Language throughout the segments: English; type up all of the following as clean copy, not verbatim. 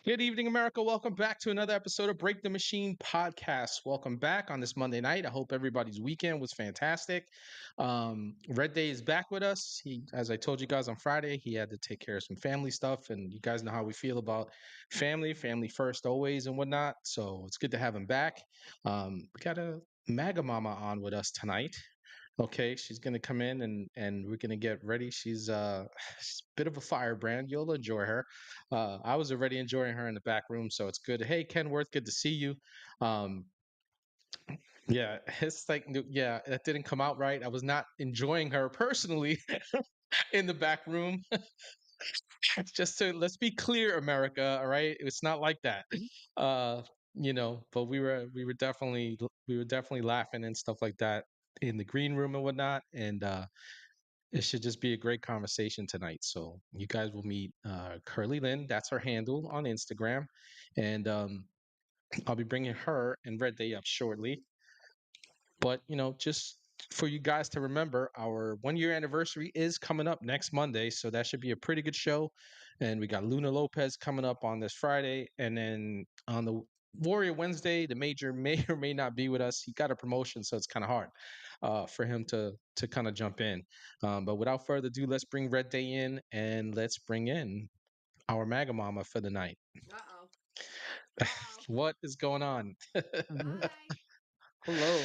Good evening, America. Welcome back to another episode of Break the Machine podcast. Welcome back on this Monday night. I hope everybody's weekend was fantastic. Red Day is back with us. As I told you guys on Friday, he had to take care of some family stuff, and you guys know how we feel about family first always and whatnot. So it's good to have him back. We got a MAGA Mama on with us tonight. Okay, she's gonna come in and we're gonna get ready. She's a bit of a firebrand. You'll enjoy her. I was already enjoying her in the back room, so it's good. Hey, Kenworth, good to see you. Um, yeah, it's like yeah, that didn't come out right. I was not enjoying her personally in the back room. Just to let's be clear, America. All right, it's not like that. Uh, but we were definitely laughing and stuff like that in the green room and whatnot, and it should just be a great conversation tonight. So you guys will meet Kerrlynny. That's her handle on Instagram, and I'll be bringing her and Red Day up shortly. But just for you guys to remember, our 1 year anniversary is coming up next Monday, so that should be a pretty good show. And we got Luna Lopez coming up on this Friday, and then on the Warrior Wednesday, the major may or may not be with us. He got a promotion, so it's kind of hard for him to kind of jump in. But without further ado, let's bring Red Day in, and let's bring in our MAGA Mama for the night. Uh-oh. Uh-oh. What is going on? Hi. Hello.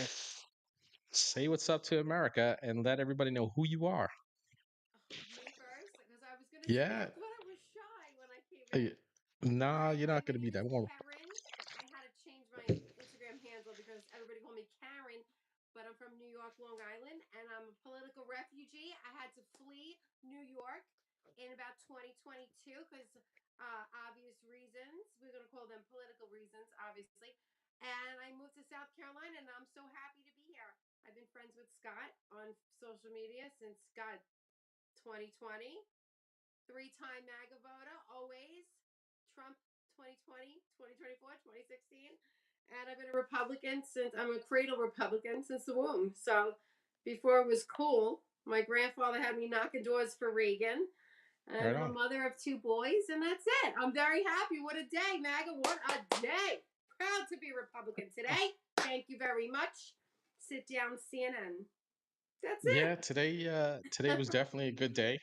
Say what's up to America and let everybody know who you are. Me first? Because I was going to say, I Yeah. thought I was shy when I came Uh, in. All Nah, right. you're Hi, not my gonna be name that. is Won't. Karen. I had to change my Instagram handle because everybody called me Karen, but I'm from New York, Long Island, and I'm a political refugee. I had to flee New York in about 2022 because obvious reasons. We're going to call them political reasons, obviously. And I moved to South Carolina, and I'm so happy to be here. I've been friends with Scott on social media since God 2020, three-time MAGA voter, always Trump 2020, 2024, 2016. And I've been a Republican since I'm a cradle Republican since the womb. So before it was cool, my grandfather had me knocking doors for Reagan. And Right I'm a on. mother of two boys, and that's it. I'm very happy. What a day, MAGA. What a day. Proud to be Republican today. Thank you very much. Sit down, CNN. That's Yeah, today was definitely a good day.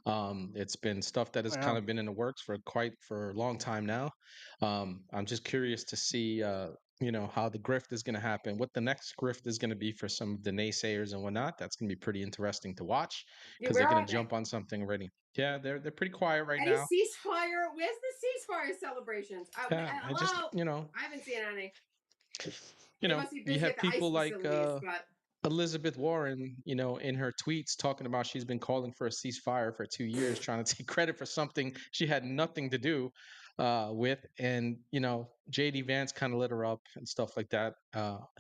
It's been stuff that has Yeah. kind of been in the works for a long time now. I'm just curious to see how the grift is going to happen, what the next grift is going to be for some of the naysayers and whatnot. That's going to be pretty interesting to watch it. because they're Where going are to they? jump on something already. Yeah, they're pretty quiet right Any now. ceasefire? Where's the ceasefire celebrations? Yeah, I just Hello? I haven't seen any. They must be you busy have at the people ICE like facilities, but Elizabeth Warren, in her tweets talking about she's been calling for a ceasefire for 2 years, trying to take credit for something she had nothing to do with. And, JD Vance kind of lit her up and stuff like that.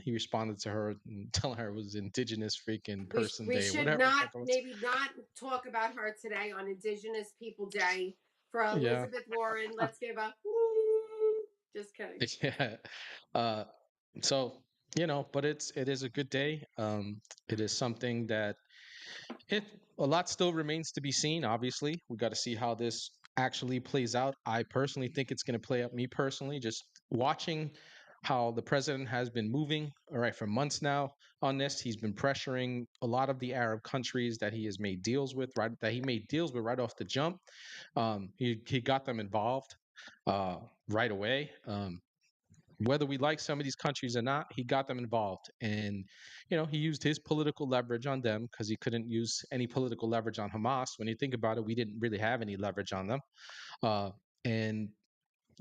He responded to her and telling her it was Indigenous freaking Person we Day or should whatever the not, fuck it was. maybe not talk about her today on Indigenous People Day for Yeah. Elizabeth Warren. Let's give a just kidding. Yeah. Uh, so, but it is a good day. It is something that It a lot still remains to be seen. Obviously, we got to see how this actually plays out. I personally think it's going to play out. Me personally, just watching how the president has been moving, all right, for months now on this. He's been pressuring a lot of the Arab countries that he has made deals with, right? That he made deals with right off the jump. He got them involved uh, right away. Whether we like some of these countries or not, he got them involved. And, he used his political leverage on them because he couldn't use any political leverage on Hamas. When you think about it, we didn't really have any leverage on them. And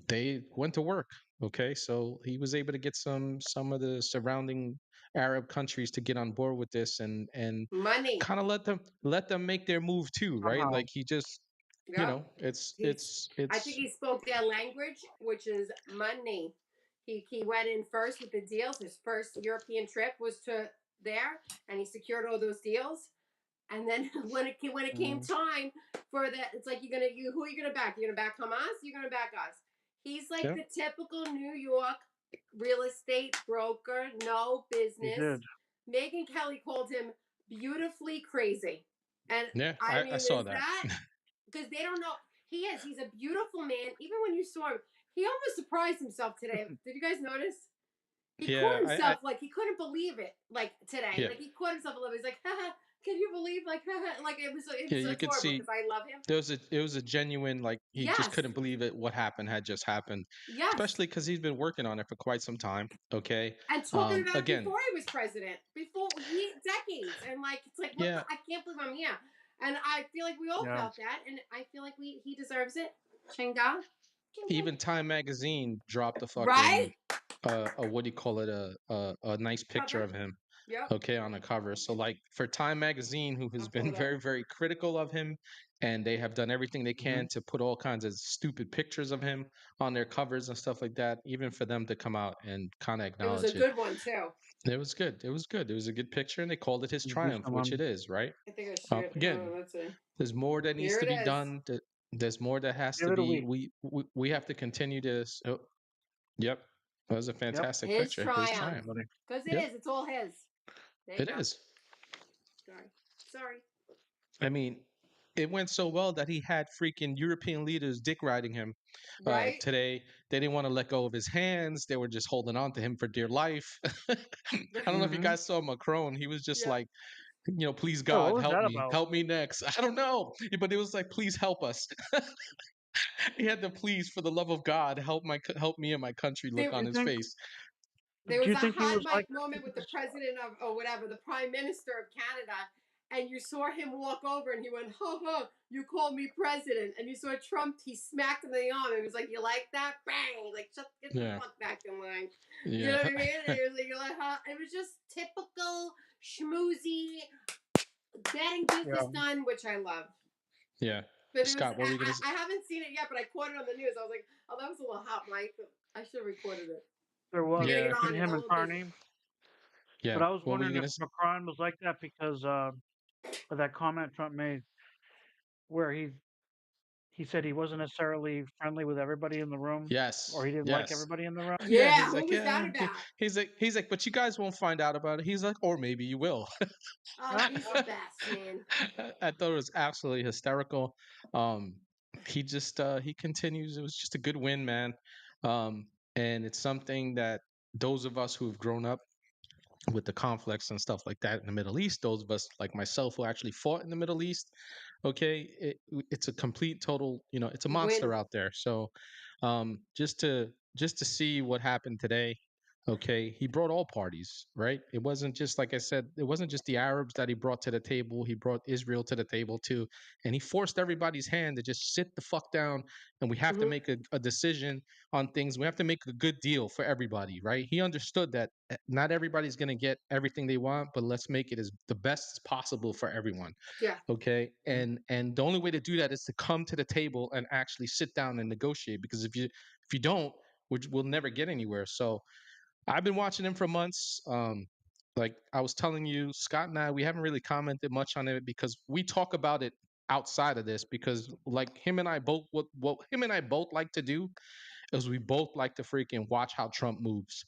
they went to work. Okay. So he was able to get some of the surrounding Arab countries to get on board with this and Money. kind of let them make their move too, right? Somehow. Like he just, Yep. it's He's it's I think it's he spoke their language, which is money. He went in first with the deals. His first European trip was to there, and he secured all those deals. And then when it came Mm. time for that, it's like who are you gonna back? You're gonna back Hamas. You're gonna back us. He's like yeah, the typical New York real estate broker, no He business. did. Megyn Kelly called him beautifully crazy, and yeah. I I mean, saw is that. that because they don't know he is? He's a beautiful man. Even when you saw him, He almost surprised himself today. Did you guys notice? He caught Yeah, himself like he couldn't believe it. Like today, yeah, like he caught himself a little. He's like, haha, can you believe? Like, haha. Like it yeah. was You could adorable see because I love him. it was a genuine like he just Yes, couldn't believe it. What happened had just happened, yes. especially because he's been working on it for quite some time. Okay, And talking about it again, before he was president, before decades, and like it's like what the, yeah. I can't believe I'm here. And I feel like we all Yeah. felt that, and I feel like he deserves it. Chinga, Even Time Magazine dropped a right? fucking what do you call it, a nice picture Cover. of him, Yep. okay, on the cover. So like for Time Magazine, who has I'll pull been it up. very very critical of him, and they have done everything they Hmm. can to put all kinds of stupid pictures of him on their covers and stuff like that, even for them to come out and kind of It was a acknowledge it, good one too. it was good, it was good, it was a good picture, and they called it his triumph, Decent which one. it is, right? I think I shared. Again, Let's see. there's more that needs Here to it be is. done, there's more that has Give to it a be, week. we have to continue to yep, that was a Yep. fantastic His picture. His triumph, triumph. Buddy. because it Yep, is. It's all his. There you it go. is. Sorry. Sorry. I mean, it went so well that he had freaking European leaders dick riding him Right? today. They didn't want to let go of his hands. They were just holding on to him for dear life. I don't know if you Hmm. guys saw Macron. He was just Yep. like, please Oh, what God, was that about? help me next. I don't know, but it was like, please help us. He had to please, for the love of God, help me and my country There, look Do on you his think? face. there Do was you a think he hot was mic like moment with the president of, or whatever, the prime minister of Canada, and you saw him walk over and he went, ho ho, you called me president. And you saw Trump, he smacked him in the arm and he was like, you like that? Bang! Like, get the Yeah, fuck back in line. You know yeah, what I mean? And he was like, you're like, huh? It was just typical schmoozy, getting business Yeah. done, which I love. yeah. But it was, Scott, what were you gonna? I haven't seen it yet, but I caught it on the news. I was like, oh, that was a little hot mic. I should have recorded it. There I was gotta get Yeah, on between it. I'm him a and little busy. Carney. yeah. But I was What were you wondering if gonna? Macron was like that because of that comment Trump made where he said he wasn't necessarily friendly with everybody in the room, or Yes, he didn't like yes. everybody in the room. Yeah, Yeah, he's who like, was that yeah. about? He's like, but you guys won't find out about it. He's like, or maybe you will. Oh, he's the best, man. I thought it was absolutely hysterical. Um, he just he continues. It was just a good win, man. And it's something that those of us who have grown up with the conflicts and stuff like that in the Middle East, those of us like myself who actually fought in the Middle East, okay, it's a complete total, it's a Win. monster out there. So just to see what happened today, okay, he brought all parties, right? It wasn't just, like I said, it wasn't just the Arabs that he brought to the table. He brought Israel to the table too, and he forced everybody's hand to just sit the fuck down, and we have to Mm-hmm. make a decision on things. We have to make a good deal for everybody, right? He understood that not everybody's going to get everything they want, but let's make it as the best as possible for everyone. Yeah. Okay. And the only way to do that is to come to the table and actually sit down and negotiate. Because if you don't, we'll never get anywhere. So I've been watching him for months. Like I was telling you, Scott and I, we haven't really commented much on it because we talk about it outside of this, because like him and I both, what him and I both like to do is we both like to freaking watch how Trump moves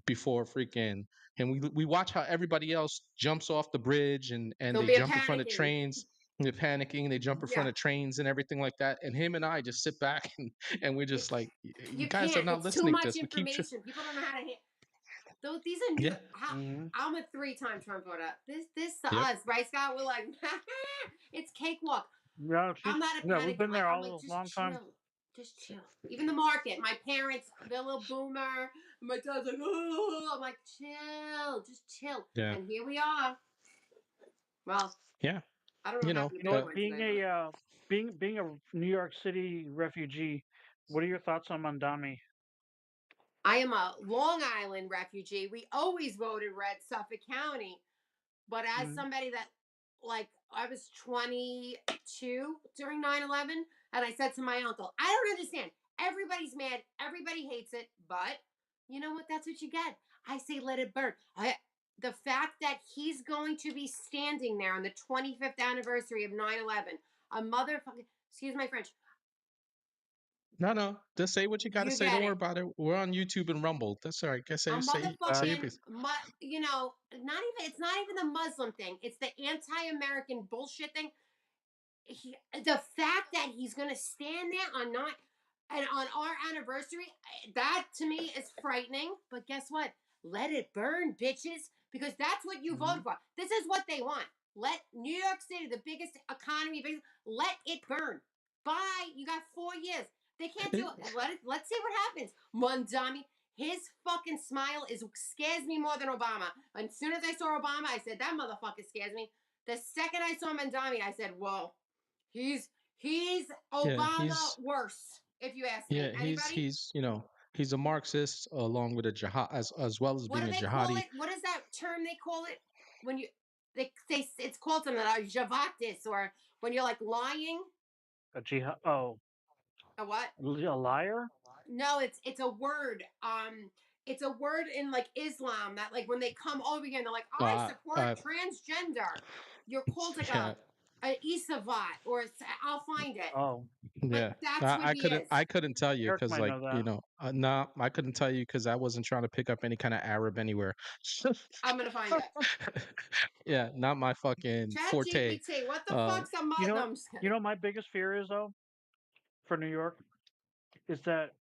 before freaking, and we watch how everybody else jumps off the bridge, and Don't they be a jump in front of panicking. trains. And they're panicking. They jump in Yeah. front of trains and everything like that. And him and I just sit back and we're You, just like, you you guys are can't. not It's too listening to much us. We keep. information. People don't know how to. Those these are new. Yeah. Hmm. I'm a 3-time Trump voter. This to Yep. us, right, Scott? We're like, it's cakewalk. Yeah, I'm not a yeah, panic. we've been there I'm like, all a just long time. chill. Just chill. Even the market. My parents, they're a little boomer. My dad's like, oh. I'm like, chill. Just chill. Yeah. And here we are. Well, Yeah. I don't know what happened to You know, Bitcoin being today. a being a New York City refugee, what are your thoughts on Mondami? I am a Long Island refugee. We always voted red, Suffolk County. But as Mm. somebody that, like, I was 22 during 9/11, and I said to my uncle, I don't understand. Everybody's mad. Everybody hates it. But you know what? That's what you get. I say let it burn. The fact that he's going to be standing there on the 25th anniversary of 9/11, a motherfucking, excuse my French, No. Just say what you got to you say. get Don't worry it. about it. We're on YouTube and Rumble. That's all right. Guess A say your motherfucking, piece. you know, not even, it's not even the Muslim thing. It's the anti-American bullshit thing. The fact that he's going to stand there on not, And on our anniversary, that to me is frightening. But guess what? Let it burn, bitches, because that's what you voted for. This is what they want. Let New York City, the biggest economy, let it burn. Bye. You got 4 years. They can't do it. Let's see what happens. Mondami, his fucking smile scares me more than Obama. As soon as I saw Obama, I said, that motherfucker scares me. The second I saw Mondami, I said, whoa, he's Obama worse. If you ask me, anybody? He's a Marxist along with a jihad as well as What being do a they call jihadi. it? What is that term they call it when you they it's called something like javatis, or when you're like lying. A jihad? Oh, A what? a liar? No, it's a word. It's a word in like Islam that like when they come over here and they're like, I support transgender. You're called like a isavat, or I'll find it. Oh, But that's what he is. I couldn't tell you Eric because might know that. no, I couldn't tell you because I wasn't trying to pick up any kind of Arab anywhere. I'm gonna find it. Yeah, not my fucking Chat forte. GPT. What the fuck's a Muslim? You know, my biggest fear is though, for New York, is that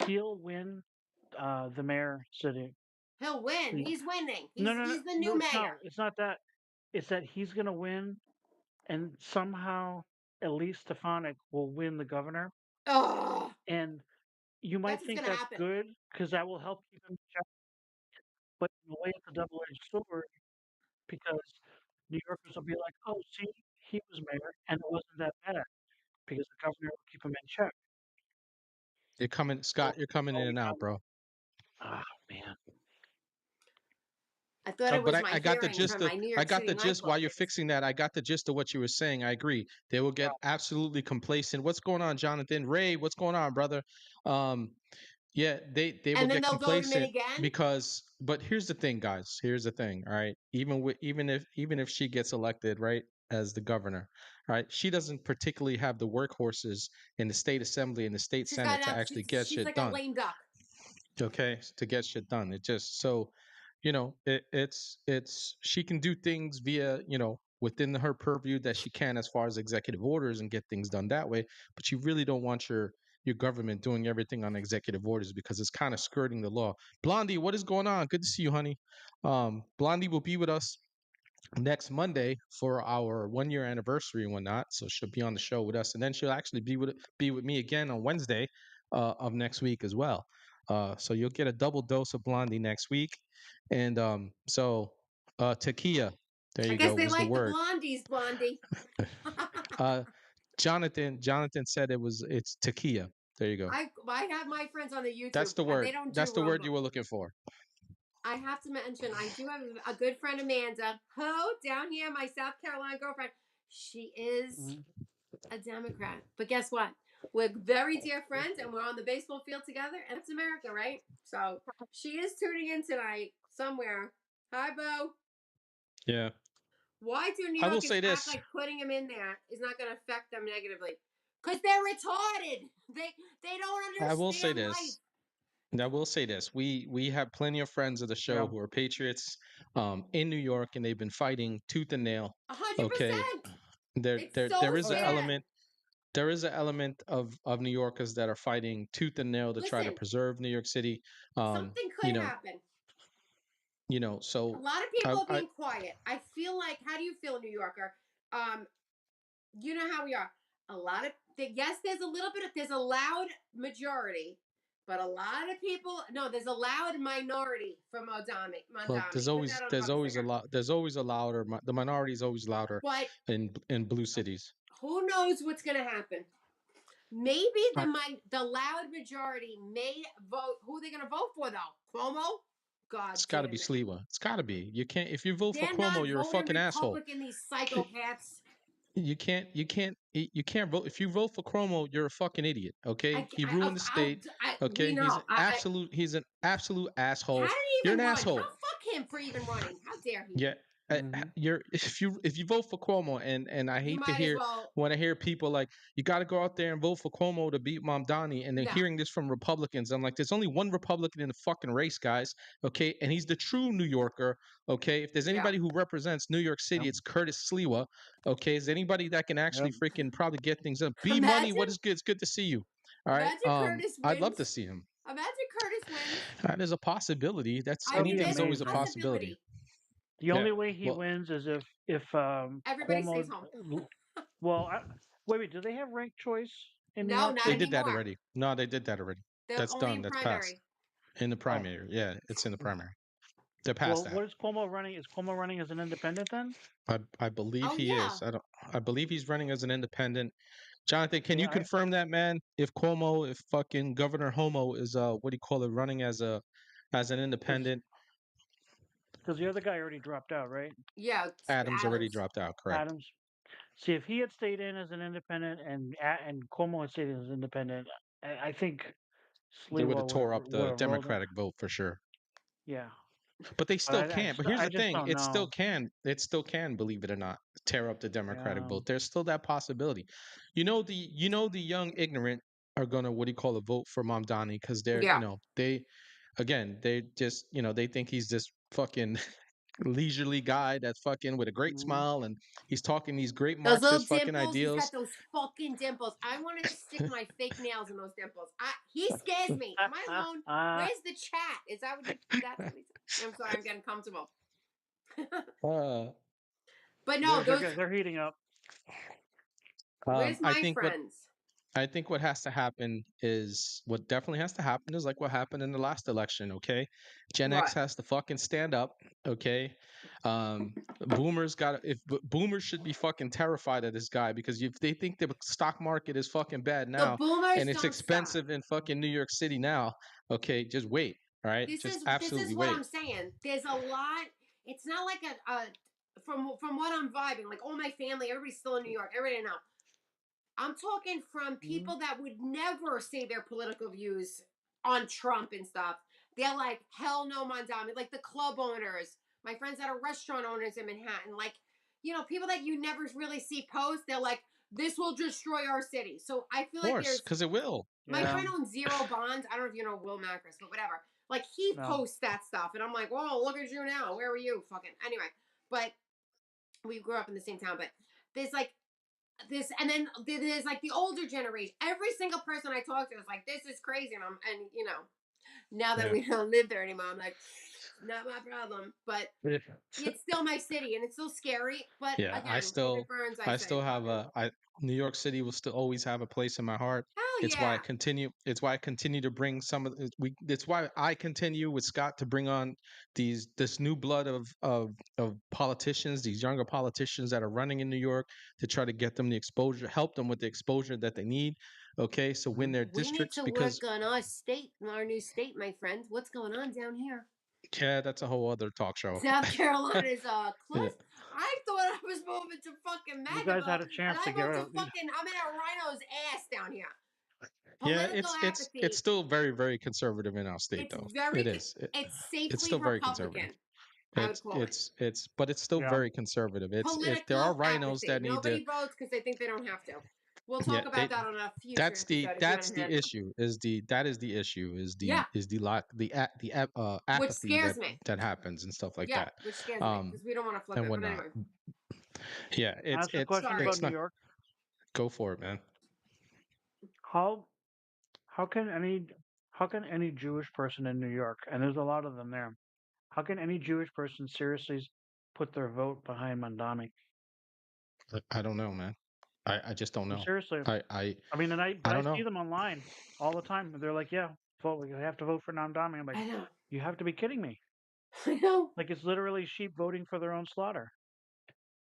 he'll win the mayor city. He'll win. He's winning. He's No, the new mayor. it's not that. It's that he's gonna win, and somehow Elise Stefanik will win the governor. Oh, And you might that's think gonna that's happen. good because that will help keep him check. But in a way, it's a double-edged sword because New Yorkers will be like, "Oh, see, he was mayor, and it wasn't that bad because the governor will keep him in check." You're coming, Scott. You're coming in and out, bro. Ah, man. I thought it was But my I got the hearing gist from of my New I York got City the gist while nightclub you're days. fixing that. I got the gist of what you were saying. I agree. They will get absolutely complacent. What's going on, Jonathan? Ray, what's going on, brother? Yeah, they will And then get they'll vote him in complacent again. because but here's the thing, guys. Here's the thing, all right? Even if she gets elected, right, as the governor, right? She doesn't particularly have the workhorses in the state assembly and the state She's got senate to actually get she's shit like a done. lame duck. Okay, to get shit done. It just so it's she can do things via within her purview that she can as far as executive orders and get things done that way, but you really don't want your government doing everything on executive orders because it's kind of skirting the law. Blondie, what is going on? Good to see you, honey. Blondie will be with us next Monday for our 1 year anniversary and whatnot. So she'll be on the show with us, and then she'll actually be with me again on Wednesday of next week as well. So you'll get a double dose of Blondie next week, and Takia. There I you guess go. they Was the like the word. blondies, Blondie. Jonathan said it's Takia. There you go. I have my friends on the YouTube. That's the word. They don't do That's the word you were looking for. I have to mention, I do have a good friend, Amanda, who down here, my South Carolina girlfriend. She is a Democrat, but guess what? We're very dear friends, and we're on the baseball field together, and it's America, right? So she is tuning in tonight somewhere. Hi, Bo. Yeah. Why do New I will Yorkers say this. act like putting them in there is not going to affect them negatively? Because they're retarded. They don't understand I will say this. life. I will say this: we have plenty of friends of the show who are patriots in New York, and they've been fighting tooth and nail. 100%. Okay, there is an element. There is an element of New Yorkers that are fighting tooth and nail to try to preserve New York City. Something could happen. So a lot of people are being quiet. I feel like, how do you feel, New Yorker? You know how we are. A lot of yes, there's a little bit of there's a loud majority, but a lot of people there's a loud minority from Mondami. Well, there's always a louder. The minority is always louder. But in blue cities. Who knows what's going to happen? Maybe the loud majority may vote. Who are they going to vote for though? Cuomo? God, it's got to be Sliwa. It's got to be. You can't. If you vote for They're Cuomo, you're a fucking asshole. These psychopaths. You can't vote. If you vote for Cuomo, you're a fucking idiot. Okay, he ruined the state. Okay, he's an absolute asshole. How did he you're even an run? asshole. Oh, fuck him for even running. How dare he? Yeah. You're if you vote for Cuomo, and I hate to hear when I hear people like you got to go out there and vote for Cuomo to beat Mamdani, and then hearing this from Republicans, I'm like, there's only one Republican in the fucking race, guys. Okay, and he's the true New Yorker. Okay, if there's anybody who represents New York City, it's Curtis Sliwa. Okay, is anybody that can actually freaking probably get things up? B Money, what is good? It's good to see you. All right. Imagine Curtis I'd love to wins. see him. Imagine Curtis wins. That is a possibility. That's I mean, anything's there's a always a amazing. possibility. possibility. The Yeah. only way he Well, wins is if Everybody Cuomo. stays home. Well, wait. Do they have ranked choice in New No, York not they too? did that anymore. already. No, they did that already. They're That's only done. in That's passed primary. in the Oh, primary. Yeah, it's in the primary. They're past well, that. what is Cuomo running? Is Cuomo running as an independent then? I believe Oh he yeah. is. I believe he's running as an independent. Jonathan, can Yeah, you confirm that, man? If Cuomo, if fucking Governor Homo is what do you call it, running as an because independent? the other guy already dropped out, right? Yeah, Adams already Adams. dropped out, correct? Adams. See, if he had stayed in as an independent and Cuomo had stayed in as independent, I think They would have Sliwa tore up would the have rolled it. Democratic vote for sure. Yeah, But they but still can. But here's I the just thing: don't it still know. can. It still can, believe it or not, tear up the Democratic Yeah, vote. There's still that possibility. The young ignorant are gonna what do you call it, vote for Mamdani because they're Yeah. they again they just they think he's this fucking leisurely guy that's fucking with a great mhm. smile and he's talking these great Those little Marxist fucking dimples, he's got ideals. those fucking dimples. I want to stick my fake nails in those dimples. He scares me. Am I alone? Where's the chat? Is that what you? That's what he said. I'm sorry, I'm getting comfortable. Uh, But no, those. They're heating up. Where's I my think what friends? I think what has to happen is what definitely has to happen is like what happened in the last election, okay? Gen X What? has to fucking stand up, okay? Um, boomers should be fucking terrified of this guy because if they think the stock market is fucking bad The now boomers and it's don't stop. expensive in fucking New York City now, okay, just wait, all right? Just This is absolutely what wait. I'm saying. There's a lot. It's not like a from what I'm vibing. Like all my family, everybody's still in New York. Everybody know. I'm talking from Mhm. people that would never say their political views on Trump and stuff. They're like, hell no, Mondami. Like the club owners, my friends that are restaurant owners in Manhattan, like, people that you never really see post, they're like, this will destroy our city. So I feel Of like course, there's because it will. my Yeah, friend owns Zero Bonds. I don't know if you know Will Macris, but whatever. Like he no. posts that stuff, and I'm like, whoa, look at you now. Where were you? Fucking anyway. But we grew up in the same town. But there's like this, and then there's like the older generation. Every single person I talk to is like, this is crazy, and now that Yeah. we don't live there anymore, I'm like, not my problem. But Yeah. it's still my city, and it's still scary. But Yeah, again, if it burns, I I say, still fuck have it. New York City will still always have a place in my heart. Hell It's why I yeah. continue. It's why I continue to bring some of It's why I continue with Scott to bring on this new blood of politicians, these younger politicians that are running in New York to try to get them the exposure, help them with the exposure that they need. Okay, so win Mhm. their We need districts to because work on our new state, my friend. What's going on down here? yeah, that's a whole other talk show. South Carolina's Yeah. close. I thought I was moving to fucking You guys had Magaville, a and chance I to get moved rid to of. fucking. I'm in a rhino's ass down here. Yeah, Political it's apathy. still very very conservative in our state It's though. very. It is. It's It's safely still very conservative. Republican. I would call it But it's still Yeah, very conservative. There are political rhinos apathy. that need to. Nobody votes because they think they don't have to. We'll Yeah, talk about that on a future that's episode if you want that's to the hit. issue. That is the issue. Yeah, Is the lot the which apathy scares me. that happens and stuff like Yeah, that, which scares me um, because we don't want to flip and it. But whatnot. anyway, Yeah, ask a question sorry. about it's New not. York. Go for it, man. How how can any how can any Jewish person in New York, and there's a lot of them there, how can any Jewish person seriously put their vote behind Mandami? I don't know, man. I just don't know. Seriously, I I I mean, I I don't see know. them online all the time. They're like, yeah, vote. We have to vote for Mandami. I'm like, I know. you have to be kidding me! I know. Like it's literally sheep voting for their own slaughter.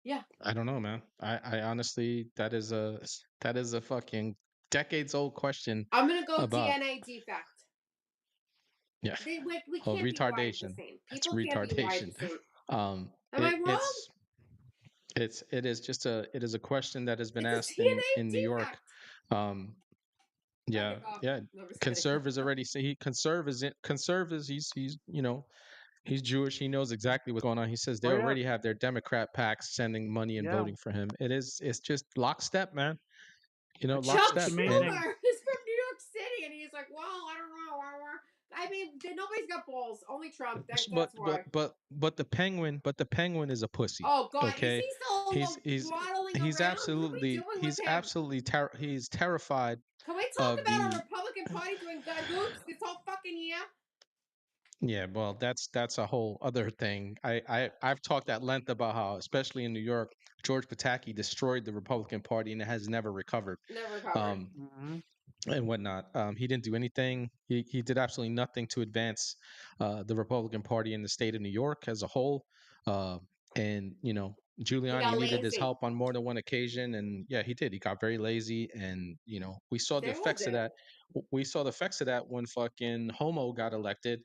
Yeah. I don't know, man. I honestly that is a fucking decades old question I'm gonna go about DNA defect. yeah. We Oh, can't be wired the retardation. same. That's People can't be wired retardation. the same. Am I It wrong? it is just it is a question that has been It's a asked DNA in New York. defect. Um, I yeah, could go. yeah. No, I'm just kidding. Conserve is already say he conserve is he's he's Jewish. He knows exactly what's going on. He says they Oh yeah, already have their Democrat PACs sending money and yeah. voting for him. It's just lockstep, man. It's Chuck it's Lockstep. And amazing. Schumer is from New York City, and he's like, "Well, I don't know. I mean, nobody's got balls. Only Trump. But That's why. the penguin is a pussy. Oh God, is Okay, he still he's waddling he's around? What are we absolutely doing with him? he's terrified Can we talk of about our the. Republican Party doing goops this whole fucking year? Yeah, well, that's a whole other thing. I've talked at length about how, especially in New York, George Pataki destroyed the Republican Party and it has never recovered. Never recovered. Um, Mm-hmm. and whatnot. He didn't do anything. He did absolutely nothing to advance the Republican Party in the state of New York as a whole. Uh, and He Giuliani got needed his lazy. help on more than one occasion, and yeah, he did. He got very lazy, and we saw the They all effects of did. that. We saw the effects of that when fucking Homo got elected,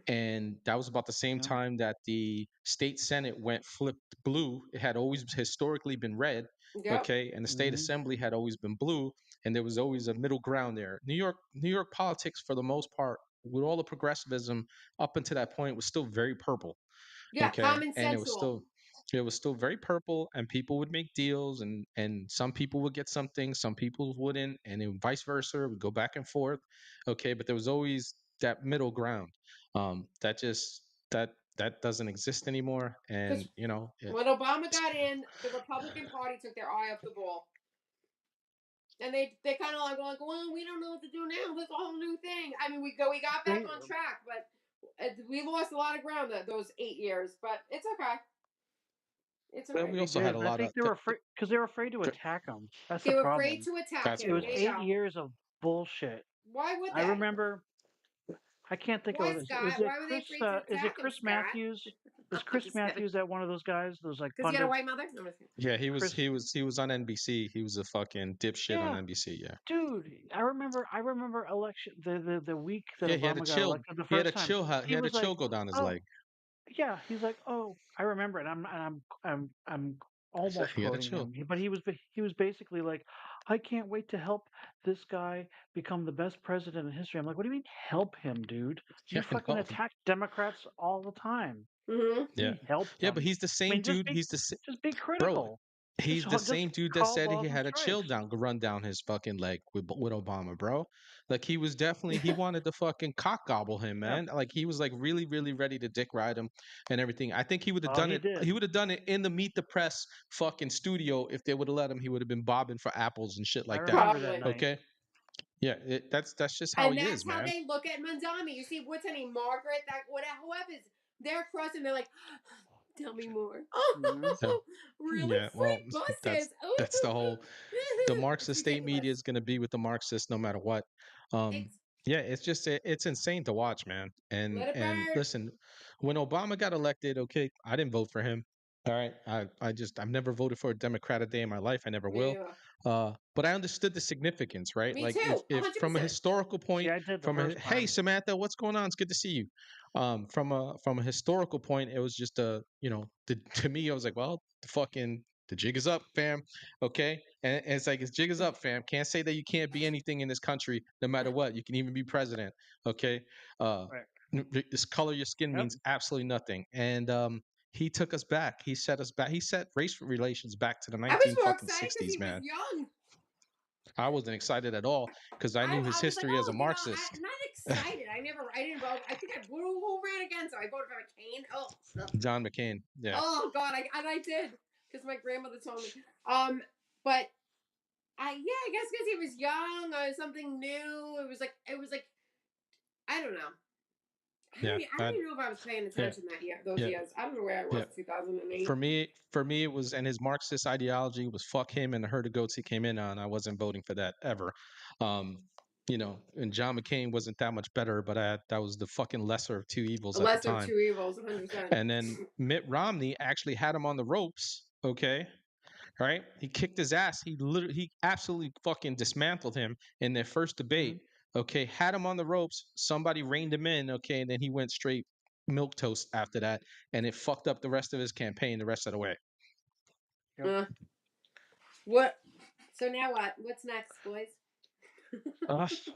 and that was about the same Yeah. time that the state senate went flipped blue. It had always historically been red, Yep. okay, and the state Mm-hmm. assembly had always been blue, and there was always a middle ground there. New York politics, for the most part, with all the progressivism up until that point, was still very purple. Yeah, Okay, common and sensual. it was still very purple, and people would make deals, and some people would get something, some people wouldn't, and then vice versa. It would go back and forth. Okay, but there was always that middle ground. That just that doesn't exist anymore, Because and when Obama got in, the Republican Party took their eye off the ball. And they kind of like, well, we don't know what to do now. There's a whole new thing. I mean, we got back on track, but we lost a lot of ground those 8 years. But it's okay. It's well, okay. we They also had did. a And I lot of think they were afraid because they were afraid to attack him. That's the They were afraid problem. to attack that's him. It what was it There was. you 8 go. years of bullshit. Why would I they? remember. I can't think Why, of it. Scott? Why were they afraid to Is it attack him, Chris Scott? Matthews? Is I'm Chris just kidding. Matthews that one of those guys? Those like Because he had a pundits. white mother. No, I'm just kidding. Yeah, Chris. he was on NBC. He was a fucking dipshit on Yeah, NBC. Yeah. dude. I remember election the week that Yeah, he had a Obama got chill. elected the He had a first time. chill. He He had a was like, chill go down his "Oh, leg. yeah." He's like, "Oh, I remember it." I'm almost He had a quoting chill. him, but he was basically like, "I can't wait to help this guy become the best president in history." I'm like, "What do you mean help him, dude? Yeah, You I fucking know. attack Democrats all the time. Mm-hmm. What do you Yeah, mean help yeah, but him? he's the I same mean, dude. just be Bro. critical. He's the Just same dude that call said he balls and had a chill strikes." down, run down his fucking leg with Obama, bro. Like he was definitely he wanted to fucking cock gobble him, Yeah. man. Like he was like really, really ready to dick ride him and everything. I think he would have Oh, done he it. did. He would have done it in the Meet the Press fucking studio if they would have let him. He would have been bobbing for apples and shit I like that. remember that Probably. night. Okay. Yeah, that's just how And he that's is, how man. they look at Mandami. You see, what's her name? Margaret, that whatever, whoever's they're crossing. They're like, tell me more. Hmm. Yeah, Oh, really yeah. Well, free buses. that's the whole. The It's Marxist state ridiculous. media is going to be with the Marxists no matter what. Um, It's yeah, it's just it's insane to watch, man. let it And burn. listen, when Obama got elected, okay, I didn't vote for him. All right, I've never voted for a Democrat a day in my life. I never Me will. either. But I understood the significance, right? Me Like too. if from a 100%. historical See, point, I did the from a first hey time. Samantha, what's going on? It's good to see you. From a historical point, it was just to me, I was like, well, the jig is up, fam. Okay, and it's like it's jig is up, fam. Can't say that you can't be anything in this country, no matter what. You can even be president. Okay, uh, Right. this color of your skin Yep. means absolutely nothing. And he took us back. He set us back. He set race relations back to the I was 19 more fucking excited because he 60s, was man. young. I wasn't excited at all because I knew his I was like, history as a oh, Marxist. I'm not excited. I didn't vote. I think who ran again, so I voted for McCain. Oh, John McCain. Yeah. oh God, I did because my grandmother told me. But I guess because he was young or something new. It was like I don't know. I Yeah. don't even know if I was paying Yeah. attention those Yeah. years. I don't know where I was. Yeah. 2008. For me, it was, and his Marxist ideology was fuck him and the herd of goats he came in on. I wasn't voting for that ever. Um, and John McCain wasn't that much better, but that was the fucking lesser of two evils A at the lesser of time. two evils, 100%. And then Mitt Romney actually had him on the ropes. Okay. Right? He kicked his ass. He absolutely fucking dismantled him in their first debate. Mhm. Okay, had him on the ropes. Somebody reined him in. Okay, and then he went straight milk toast after that, and it fucked up the rest of his campaign the rest of the way. Yep. What? So now what? What's next, boys?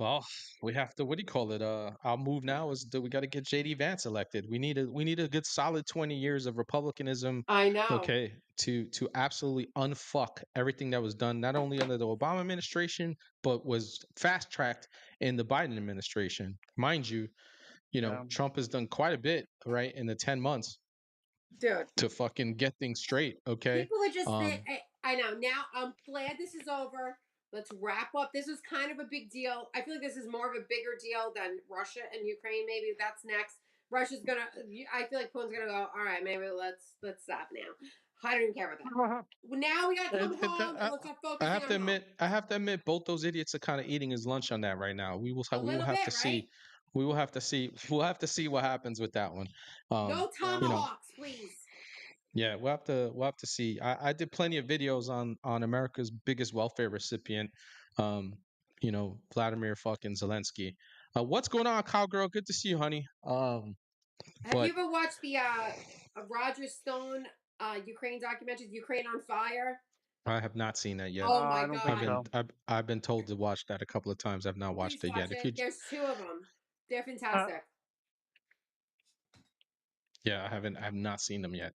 Well, we have to. What do you call it? Our move now is that we got to get JD Vance elected. We need a good solid 20 years of republicanism. I know. Okay, to absolutely unfuck everything that was done not only under the Obama administration but was fast tracked in the Biden administration. Mind you, Yeah. Trump has done quite a bit, right, in the 10 months Dude, to fucking get things straight. Okay. people are just I know. Now I'm glad this is over. Let's wrap up. This was kind of a big deal. I feel like this is more of a bigger deal than Russia and Ukraine. Maybe that's next. Russia's gonna. I feel like Putin's gonna go. All right, maybe let's stop now. I don't even care about that. Now we gotta come home and let's start focusing on home. I have to admit, both those idiots are kind of eating his lunch on that right now. A We will little have bit, to right? see. We will have to see. We'll have to see what happens with that one. No You know, tomahawks, please. yeah, we'll have to see. I did plenty of videos on America's biggest welfare recipient, um, Vladimir fucking Zelensky. What's going on, cowgirl? Good to see you, honey. Have But you ever watched the Roger Stone Ukraine documentaries, Ukraine on Fire? I have not seen that yet. Oh my I don't think god. so. I've been told to watch that a couple of times. I've not Please watched it watch yet. If you it. There's 2 of them. They're Uh, fantastic. Yeah, I have not seen them yet.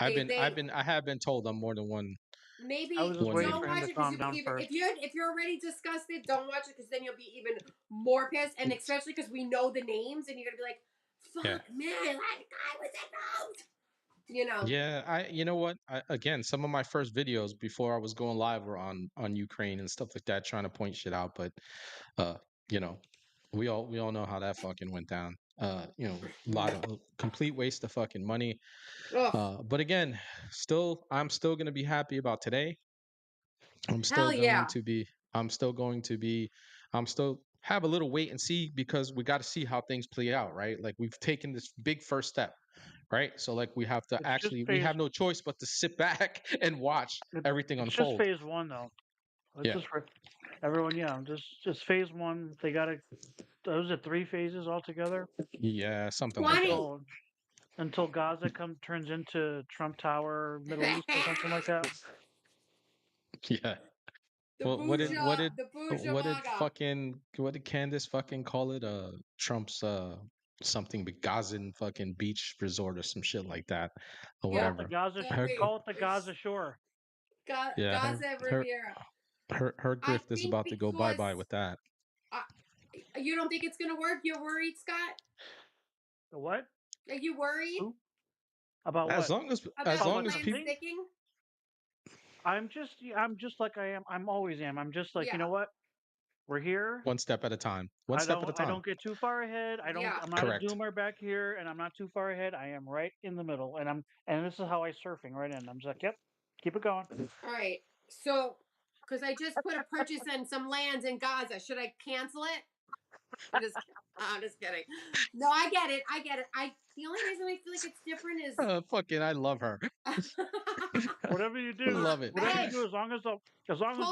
They I have been told on more than one I was maybe just one waiting don't for video. him watch to it because calm you'll be down even first. if you're already disgusted, don't watch it because then you'll be even more pissed. And especially because we know the names and you're gonna be like, Yeah. fuck man, that guy was involved. You know. Yeah, you know what? Again, some of my first videos before I was going live were on Ukraine and stuff like that, trying to point shit out. But uh, you know, we all know how that fucking went down. A lot of complete waste of fucking money. Ugh. But again, I'm still gonna be happy about today. I'm still Hell going yeah. to be, I'm still going to be, I'm still have a little wait and see because we got to see how things play out, right? Like we've taken this big first step, right? So like we have to It's just we phase. have no choice but to sit back and watch everything It's just unfold. phase one, though. Let's Yeah. just everyone. Yeah, just phase one. They got to. Those are 3 phases altogether Yeah, something like that. 20. until Gaza turns into Trump Tower, Middle East, or something like that. Yeah. The Well, bourgeois, the bourgeois MAGA. what did Candace fucking call it? Trump's something Gazan fucking beach resort or some shit like that or Yeah. The whatever. Gaza. Her Wait. Call it the Gaza Shore. yeah, Gaza Riviera. her I grift is think about to go bye because bye with that. uh, you don't think it's gonna work. You're worried, Scott? The what? Are you worried Who? About As what? long as about the About as the plan people thing? sticking? I'm just like I am. I'm always am. I'm just like, you Yeah. know what? We're here. one step at a time. One step at a I time. don't get too far ahead. Yeah. I'm not a Correct. doomer back here, and I'm not too far ahead. I am right in the middle, and this is how I surfing right in. I'm just like, yep, keep it going. All right. So, because I just put a purchase in some lands in Gaza, should I cancel it? I'm just kidding. No, I get it. I get it. The only reason I feel like it's different is Fucking, I love her. Whatever you do, Love it. whatever hey, you do, as long as pull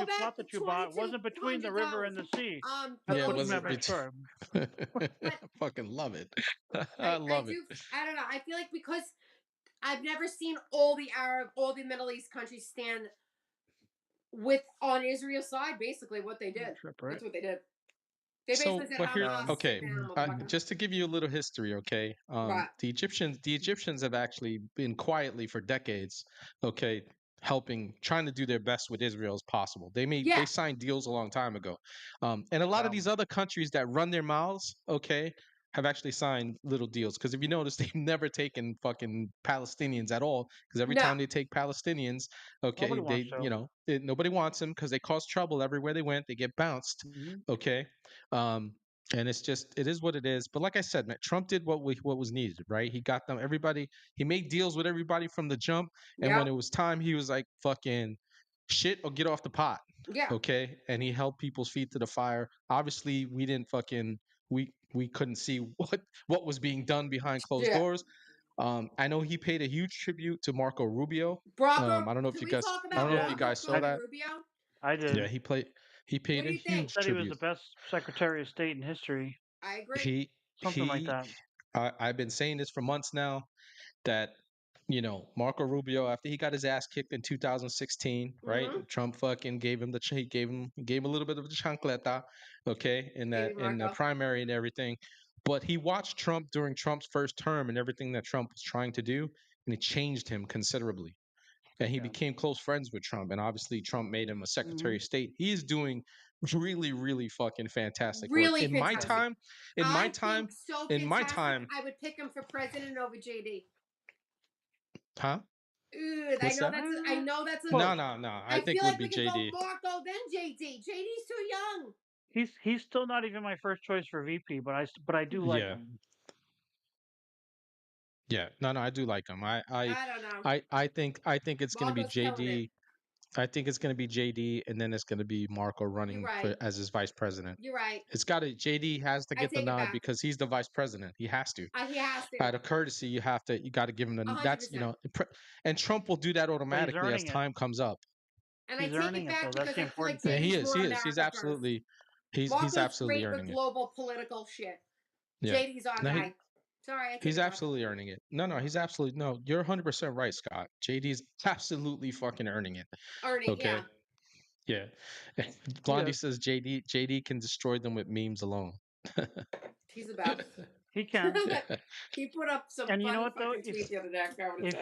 you back plot the that you bought wasn't between the river and the sea. for That's Yeah, it what those you wasn't meant by numbers. fucking love it. I I love it. do. I don't know. I feel like because I've never seen all the Middle East countries stand with on Israel's side. Basically, what they did. Trip, right? That's what they did. They So, basically said, but here, "Hamas, sit okay, down, motherfucker." just to give you a little history, okay, Right. the Egyptians have actually been quietly for decades, okay, trying to do their best with Israel as possible. Yeah. They signed deals a long time ago, and a lot of Wow. these other countries that run their mouths, okay, have actually signed little deals. Because if you notice, they've never taken fucking Palestinians at all. Because every No. time they take Palestinians, okay, Nobody wants to. nobody wants them because they cause trouble everywhere they went. They get bounced, Mm-hmm. okay. Um, and it is what it is. But like I said, man, Trump did what was needed, right? He got them everybody. He made deals with everybody from the jump, and when Yep. it was time, he was like, "Fucking shit or get off the pot," Yeah. okay? And he held people's feet to the fire. Obviously, we didn't fucking we couldn't see what was being done behind closed Yeah. doors. I know he paid a huge tribute to Marco Rubio. Bravo. I don't know if Can you we guys talk I about don't know if you Marco guys saw that. Rubio? I did. Yeah, he paid What do a you think? huge Said he was the tribute. best Secretary of State in history. I agree. Something like He that. I've been saying this for months now that Marco Rubio, after he got his ass kicked in 2016, right? Mm-hmm. Trump fucking gave him he gave him a little bit of the chancleta, okay, Baby in the Marco. primary and everything. But he watched Trump during Trump's first term and everything that Trump was trying to do, and it changed him considerably. And he Yeah. became close friends with Trump. And obviously, Trump made him a Secretary Mm-hmm. of State. He is doing really, really fucking fantastic work. Really fantastic. In my I time, think so in my fantastic. time, I would pick him for president over JD. huh? Ugh, What's that? I know that's a. No, no, no. I think feel it would like be we could go JD. Marco then JD. JD's too young. He's still not even my first choice for VP, but I do like Yeah, him. yeah. No, no. I do like him. I don't know. I think it's gonna be Marco's killing it. JD. I think it's gonna be JD, and then it's gonna be Marco You're running right. as his vice president. You're right. It's got to JD has to I get the take it nod back. because he's the vice president. He has to. He has to. Out of courtesy, you got to give him the. 100%. That's and Trump will do that But he's automatically as earning it. time comes up. And He's I take earning it it, back though. That's because the I feel like important thing. Yeah, he JD's is. more He is. America He's first. absolutely. He's Marco's absolutely great with earning it. global political shit. Yeah. JD's our No, guy. Sorry, I take he's it back. absolutely earning it. No, no, he's absolutely no. You're 100% right, Scott. JD's absolutely fucking earning it. Earning, Okay. yeah. Yeah. Blondie says JD can destroy them with memes alone. He's the best. He can. He put up some And you funny know what though? fucking tweets the other day. I forgot what it said.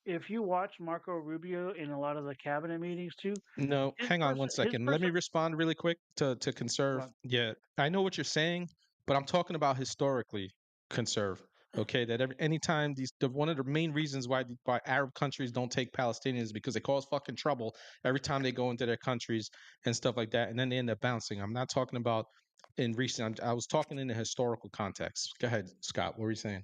If you watch Marco Rubio in a lot of the cabinet meetings too, No, hang on one second. Let me respond really quick to conserve. What? Yeah, I know what you're saying, but I'm talking about historically conserve. Okay, that anytime one of the main reasons why Arab countries don't take Palestinians is because they cause fucking trouble every time they go into their countries and stuff like that, and then they end up bouncing. I'm not talking about in recent. I was talking in the historical context. Go ahead, Scott. What were you saying?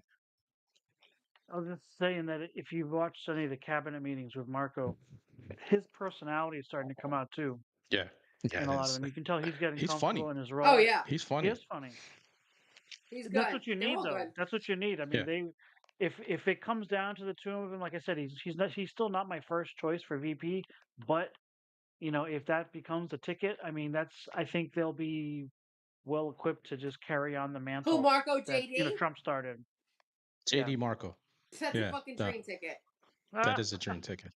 I was just saying that if you watch any of the cabinet meetings with Marco, his personality is starting to come out too. Yeah, yeah, in a lot of them, you can tell he's getting he's comfortable funny. in his role. Oh yeah, He's He funny. is funny. he's good. That's what you They're need, all though. good. That's what you need. I mean, Yeah. if it comes down to the two of them, like I said, he's still not my first choice for VP. But if that becomes a ticket, I mean, I think they'll be well equipped to just carry on the mantle Who, Marco, that JD? Trump started. JD Marco. That's Yeah, a fucking train ticket. that is a dream ticket.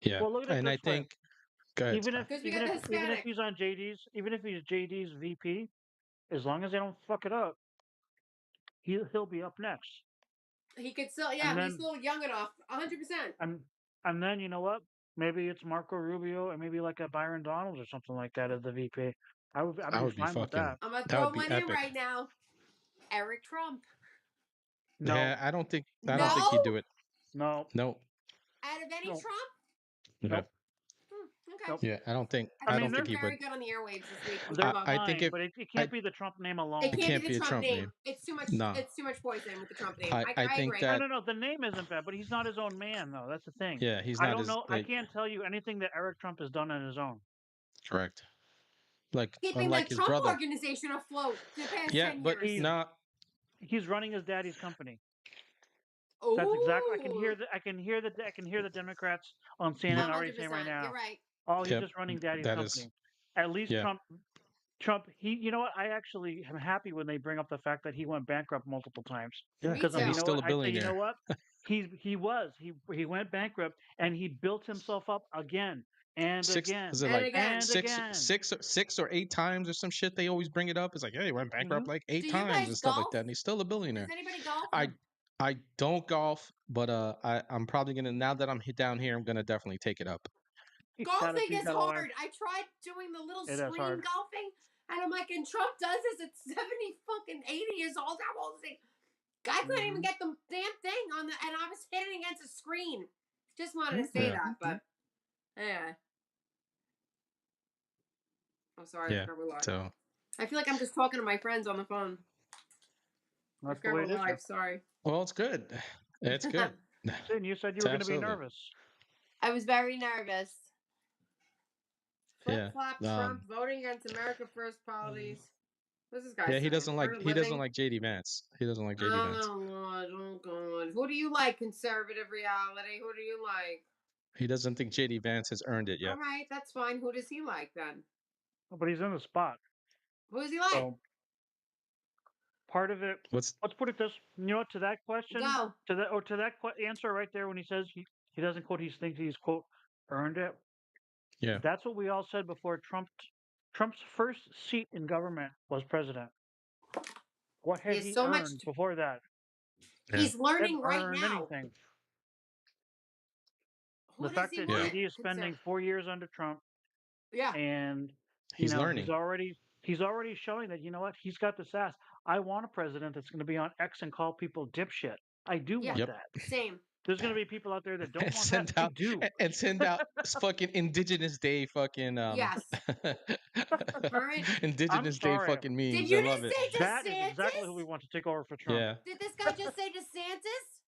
Yeah, Well, look at it and this I way. think go ahead, Even Scott. if we got the Hispanic. he's on even if he's JD's VP, as long as they don't fuck it up, he'll be up next. He could still, And he's then- still young enough, 100%. And then you know what? Maybe it's Marco Rubio and maybe like a Byron Donalds or something like that as the VP. I'd would be be fine with fucking- that. I'm gonna That throw would be one in epic. right now. Eric Trump. No, Yeah, I don't think No? he'd do it. no, No. Out of any No. Trump? Yeah. Nope. Okay. Nope. Yeah, I don't think I don't they're think he very would. good on the airwaves this week. They're I fine, think but it can't be the Trump name alone. It can't be the Trump name. It's too much. No. It's too much poison with the Trump name. I think agree. that No. The name isn't bad, but he's not his own man, though. That's the thing. yeah, he's I not don't as know. I like, can't tell you anything that Eric Trump has done on his own. correct. Like Keeping unlike the his Trump brother. organization afloat the past Yeah, 10 but years. not He's running his daddy's company. Ooh. That's exactly. I can hear the Democrats on CNN already saying right 100%. now. You're right. Oh, he's Yep, just running daddy's that company. is- At least yeah. Trump. You know what? I actually am happy when they bring up the fact that he went bankrupt multiple times. Yeah, Because too. he's still a I say, you billionaire. know what? He went bankrupt and he built himself up again and again. Is it And like again. six or eight times or some shit? They always bring it up. It's like, hey, he went bankrupt like 8 Do you times guys and stuff like golf? that, and he's still a billionaire. Does anybody golf? I don't golf, but I'm probably gonna, now that I'm down here, I'm gonna definitely take it up. Golfing is hard. I tried doing the little It is screen hard. golfing, and I'm like, and Trump does this at 70 fucking 80 years old. I'm old. Guy couldn't even get the damn thing on the, and I was hitting against a screen. Just wanted to say Yeah. that, but yeah. I'm sorry. Yeah, I forgot we're live. So I feel like I'm just talking to my friends on the phone. That's I the way forgot it we're is. live. Sorry. well, it's good. It's good. And you said you were going to be Absolutely. nervous. I was very nervous. Yeah, Flip flop Trump voting against America First policies. What's this guy? Yeah, he saying? doesn't like Living? JD Vance. He doesn't like JD Vance. Oh God, oh God. Who do you like? Conservative reality. Who do you like? He doesn't think JD Vance has earned it yet. All right, that's fine. Who does he like then? But he's in the spot. Who does he like? So part of it. Let's put it this. You know what? To that question. Go. To that answer right there when he says he doesn't quote. He thinks he's quote earned it. Yeah. That's what we all said before Trump's first seat in government was president. What had he earned before that? He's learning right earned now. Anything. Who The does fact he that want? JD is spending 4 years under Trump Yeah. and He's learning. He's already showing that, you know what, he's got the sass. I want a president that's going to be on X and call people dipshit. I do Yeah. want Yep. that. Same. There's going to be people out there that don't And want that. send I out do. and send out fucking Indigenous Day fucking Yes. Current. I'm Indigenous Day sorry. fucking Did memes. I you love just it. say That is exactly who DeSantis? we want to take over for Trump. Yeah. Did this guy just say DeSantis?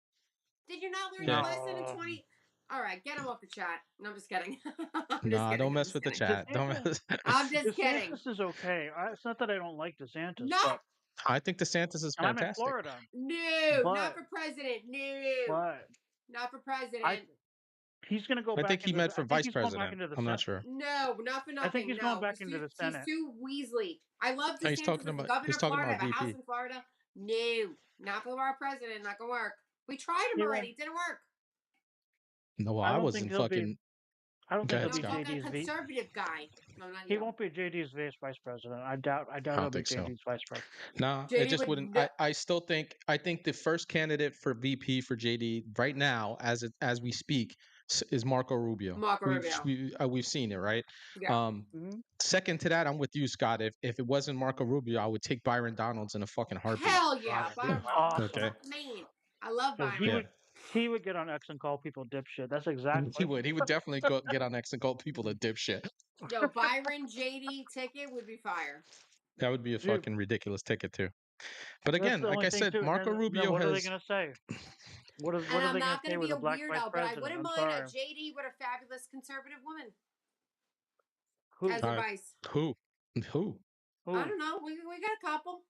Did you not learn Yeah. your lesson in No. 20? All right, get him off the chat. No, I'm just kidding. I'm just Nah, kidding. don't I'm mess just with the kidding. chat. Don't DeSantis, mess. I'm just kidding. DeSantis is okay. It's not that I don't like DeSantis, No, but I think DeSantis is and I'm in fantastic. Florida, no, not but for president. No, but not for I president. he's going to go I back think he into meant the. for I think vice he's going back president. into the I'm not Senate. sure. No, not for I think nothing. he's No, going back into the Senate. He's too Weasley. I love No, he's DeSantis talking as the about governor he's of talking Florida. I about have a house VP. in Florida. No, not for our president. Not gonna work. We tried him He already. won't. It didn't work. No, well, I I don't think wasn't he'll be. fucking. I don't Go think ahead, he'll No, I'm be Scott. talking a JD's v. conservative guy. No, not He you. won't be JD's vice president. I doubt. I I doubt he'll don't be think so. JD's vice president. Nah, it JD just would wouldn't. no. I still think the first candidate for VP for JD right now, as we speak, is Marco Rubio. Marco Rubio. We've seen it, right? Yeah. Mm-hmm. Second to that, I'm with you, Scott. If it wasn't Marco Rubio, I would take Byron Donalds in a fucking heartbeat. Hell yeah, Byron, Byron. awesome. Okay. Man, I love Because Byron. he would get on X and call people dipshit. That's exactly. He would definitely get on X and call people a dipshit. Yo, Byron JD ticket would be fire. That would be a Dude. fucking ridiculous ticket too. But That's again, the like only I thing said, too. Marco Then Rubio what are they has. gonna say? What And are I'm they gonna not say gonna with be a a black vice weirdo, but I president? wouldn't I'm mind sorry. a JD with a fabulous conservative woman Who? as advice. Who? I don't know. We got a couple.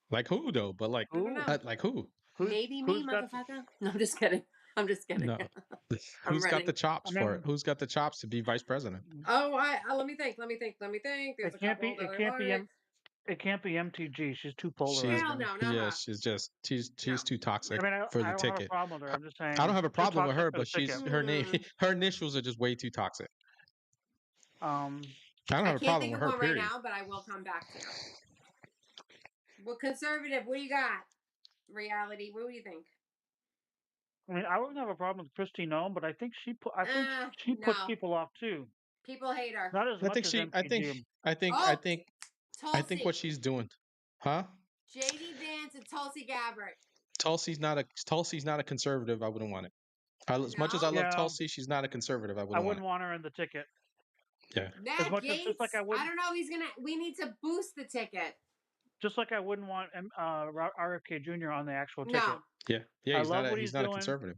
Like who though? But like I don't know. like who? Maybe me, motherfucker. No, I'm just kidding. I'm just kidding. No. I'm Who's got running. the chops for it? Who's got the chops to be vice president? Oh, let me think. Let me think. There's It can't be. that It I can't be. like. It can't be MTG. She's too She's polarizing. Hell no, not yeah, her. she's too toxic I mean, for I the don't have a ticket. problem with her. I'm just saying. I don't have a too problem with toxic her, for the but she's ticket. her name her initials are just way too toxic. I don't I have a can't problem think with of her. one Period. right now, but I will come back to it. Well, conservative, what do you got? Reality, what do you think? I mean, I wouldn't have a problem with Christy Nome, but I think she puts No. people off too. People hate her. Not as I much think as she. MTG. I think Tulsi. what she's doing, huh? JD Vance and Tulsi Gabbard. Tulsi's not a conservative. I wouldn't want it. As much as I No? love Yeah. Tulsi, she's not a conservative. I I wouldn't wouldn't want want her in the ticket. it. Yeah. Nat As much as Gates, just like I I wouldn't, don't know. We need to boost the ticket. just like I wouldn't want RFK Jr. on the actual ticket. No. Yeah. I He's love not what a he's doing. conservative.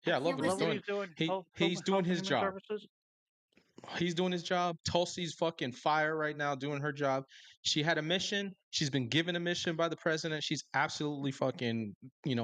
Yeah, I love can't what he's Love what doing. he's doing. He's doing his Human job. Services. He's doing his job. Tulsi's fucking fire right now doing her job. She had a mission. She's been given a mission by the president. She's absolutely fucking,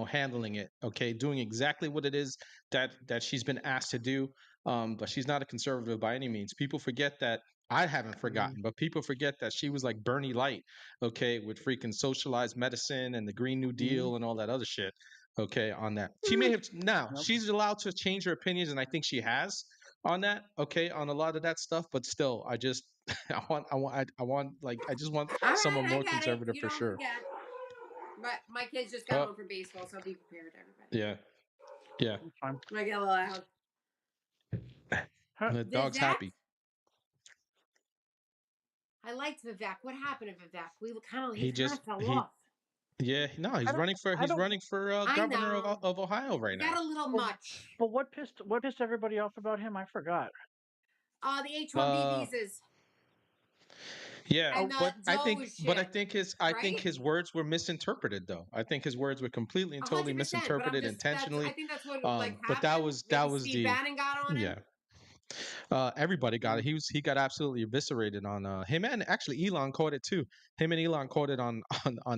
handling it. Okay, doing exactly what it is that she's been asked to do. But she's not a conservative by any means. People forget that. I haven't forgotten, but people forget that she was like Bernie Light, okay, with freaking socialized medicine and the Green New Deal and all that other shit. Okay, on that. She may have now. Yep. She's allowed to change her opinions, and I think she has on that, okay, on a lot of that stuff, but still, I just I want I just want All someone right, more I got conservative it. You for don't sure. forget. But my kids just got Oh. home from baseball, so be prepared, everybody. Yeah. Fine. I get a little loud. The dog's Vivek? happy. I liked Vivek. What happened to Vivek? We kind of He fell off. Yeah, no, he's running for governor of Ohio right now. Got a little much. But what pissed everybody off about him? I forgot. The H-1B visas. Yeah, And but I think right? his words were misinterpreted though. I think his words were completely and totally 100%, misinterpreted intentionally. I think that's what But happened. that was Maybe the Steve Bannon got on him. yeah. Everybody got it. He got absolutely eviscerated on him, and actually Elon caught it too. Him and Elon caught it on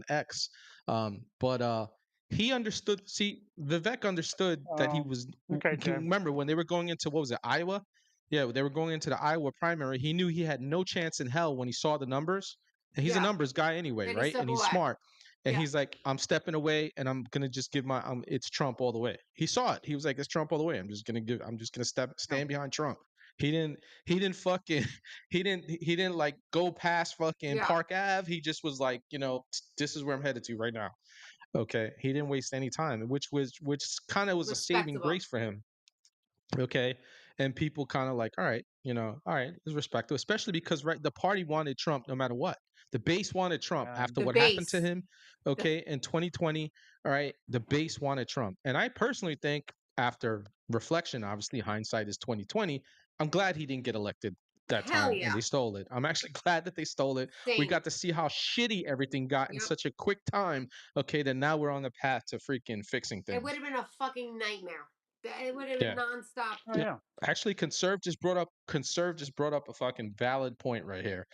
X. But he understood. See, Vivek understood that he was. Okay, Jay. Remember when they were going into what was it, Iowa? Yeah, they were going into the Iowa primary. He knew he had no chance in hell when he saw the numbers. And he's a numbers guy anyway, Then right? And he's away. smart. And Yeah. he's like, I'm stepping away, and I'm gonna just give my it's Trump all the way. He saw it. He was like, it's Trump all the way. I'm just gonna stand behind Trump. He didn't fucking he didn't like go past fucking Park Ave. He just was like, this is where I'm headed to right now. Okay. He didn't waste any time, which kind of was a saving Respectable. grace for him. Okay. And people kind of like, all right, all right, it's respectable, especially because the party wanted Trump no matter what. The base wanted Trump after The what happened to base. him, okay, in 2020. All right, the base wanted Trump, and I personally think, after reflection, obviously hindsight is 2020. I'm glad he didn't get elected that Hell time, and yeah. they stole it. I'm actually glad that they stole it. We Same. got to see how shitty everything got in Yep. such a quick time. Okay, then now we're on the path to freaking fixing It things. would have been a fucking nightmare. It would have Yeah. been nonstop. Oh yeah. Actually, Conserve just brought up a fucking valid point right here.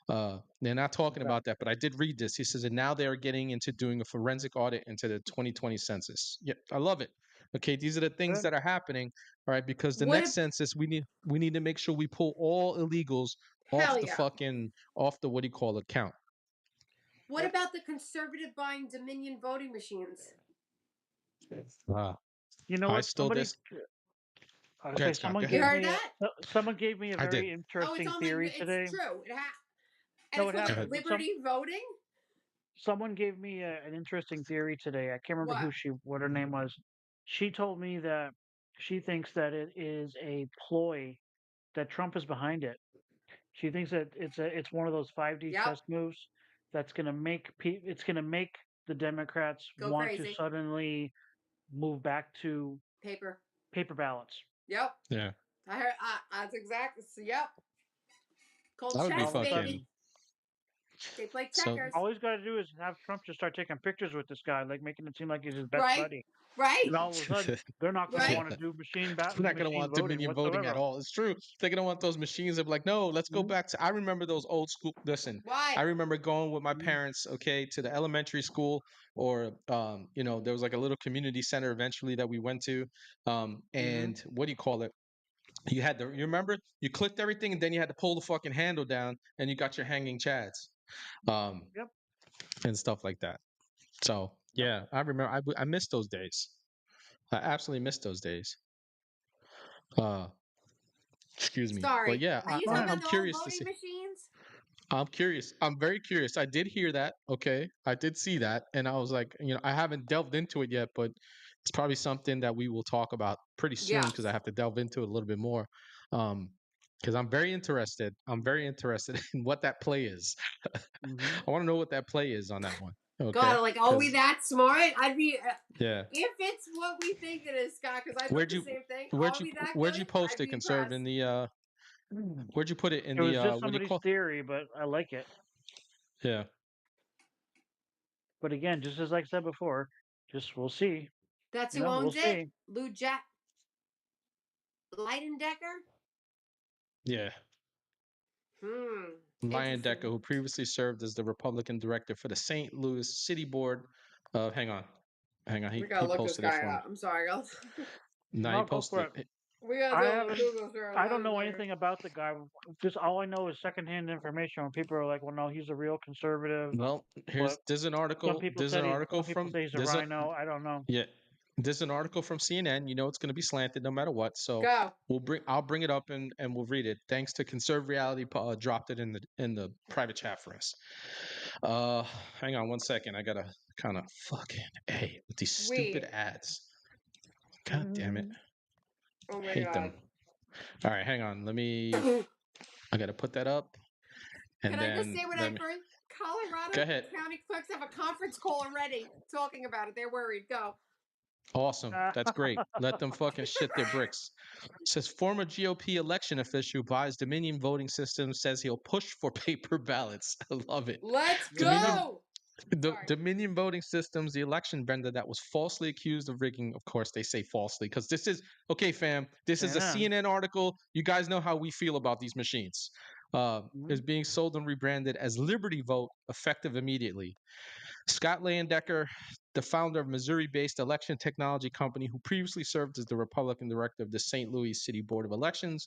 They're not talking Okay. about that, but I did read this. He says, and now they are getting into doing a forensic audit into the 2020 census. Yeah, I love it. Okay, these are the things Good. that are happening. All right, because the What next if- census, we need to make sure we pull all illegals Hell off the yeah. fucking what do you call it, count. What about the conservative buying Dominion voting machines? You know I what? still Somebody. this. I Go say ahead, Scott. someone Go You ahead. gave heard me that? someone gave me a I did. very Oh, it's interesting on theory the. today. It's true. And No, it's it called happened. Liberty Voting. Someone gave me an interesting theory today. I can't remember What? what her name was. She told me that she thinks that it is a ploy, that Trump is behind it. She thinks that it's one of those 5D Yep. chess moves that's going to make the Democrats Go want to crazy. suddenly move back to Paper ballots. Yep. Yeah. I heard. That's exactly. Yep. Called That would be chess, baby. fucking. They play So checkers. All he's got to do is have Trump just start taking pictures with this guy, like making it seem like he's his best Right. buddy. Right. And all of a sudden, they're not going to Right. want to do they're not going to want voting Dominion voting at whatsoever. all. It's true. They're going to want those machines. They're like, no, let's go Mhm. back to. I remember those old school. Listen, Why? I remember going with my Mhm. parents, okay, to the elementary school, or there was like a little community center eventually that we went to, and what do you call it? You had you remember you clicked everything, and then you had to pull the fucking handle down, and you got your hanging chads, Yep. and stuff like that. So Yep. yeah, I remember. I missed those days. I absolutely missed those days. Excuse me. Sorry. But yeah, Are you Oh, talking yeah. I'm about the old curious to voting see. machines? I'm curious. I'm very curious. I did hear that. Okay. I did see that. And I was like, I haven't delved into it yet, but it's probably something that we will talk about pretty soon Yeah. because I have to delve into it a little bit more. Because I'm very interested. I'm very interested in what that play is. Mhm. I want to know what that play is on that one. Okay. God, like, are we 'Cause- that smart? I'd be. yeah. If it's what we think it is, Scott, because I thought Where'd the you same thing. where'd Are you we that where'd you good? post I'd it, be Conserve, in impressed. the where'd you put it in It was the just what do you somebody's call? theory, but I like it. Yeah. But again, just as I said before, just we'll see. That's You who know, we'll owns it. see. Lou Jack Leidendecker. Yeah. Lion Decker, who previously served as the Republican director for the St. Louis City Board. Hang on. He We gotta look this posted it guy for me. up. I'm sorry, guys. No, he No, go for posted it. it. We gotta I do a haven't. Google search. I don't know anything about the guy. Just all I know is secondhand information. When people are like, "Well, no, he's a real conservative," Well, but there's an some article. people There's said an article from he's a there's a rhino. I don't know. yeah. There's an article from CNN. You know it's going to be slanted no matter what. So Go. I'll bring it up and we'll read it. Thanks to Conserve Reality, dropped it in the private chat for us. Hang on one second. I gotta kind of fucking with these stupid Wait. ads. God damn it. Oh my Hate god. them. All right, hang on. I got to put that up. And Can then I just say what I heard? Colorado Go ahead. County clerks have a conference call already talking about it. They're worried. Go. Awesome. That's great. Let them fucking shit their bricks. Says former GOP election official buys Dominion voting system, says he'll push for paper ballots. I love it. Let's Dominion, go. Dominion Voting Systems, the election vendor that was falsely accused of rigging. Of course, they say falsely because this is okay, fam. This is a CNN article. You guys know how we feel about these machines. Is being sold and rebranded as Liberty Vote, effective immediately. Scott Leyendecker, the founder of Missouri-based election technology company who previously served as the Republican director of the St. Louis City Board of Elections,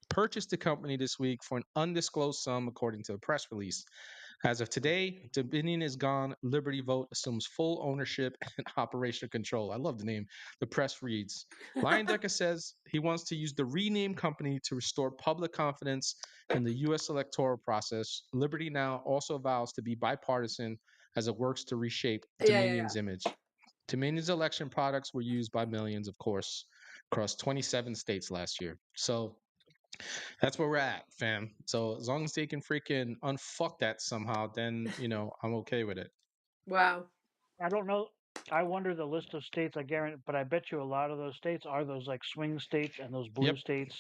purchased the company this week for an undisclosed sum, according to the press release. As of today, Dominion is gone. Liberty Vote assumes full ownership and operational control. I love the name. The press reads, Leyendecker says he wants to use the renamed company to restore public confidence in the U.S. electoral process. Liberty now also vows to be bipartisan as it works to reshape Dominion's image. Dominion's election products were used by millions, of course, across 27 states last year. So That's where we're at, fam. So as long as they can freaking unfuck that somehow, then I'm okay with it. Wow. I don't know. I wonder the list of states. I guarantee, but I bet you a lot of those states are those like swing states and those blue Yep. states.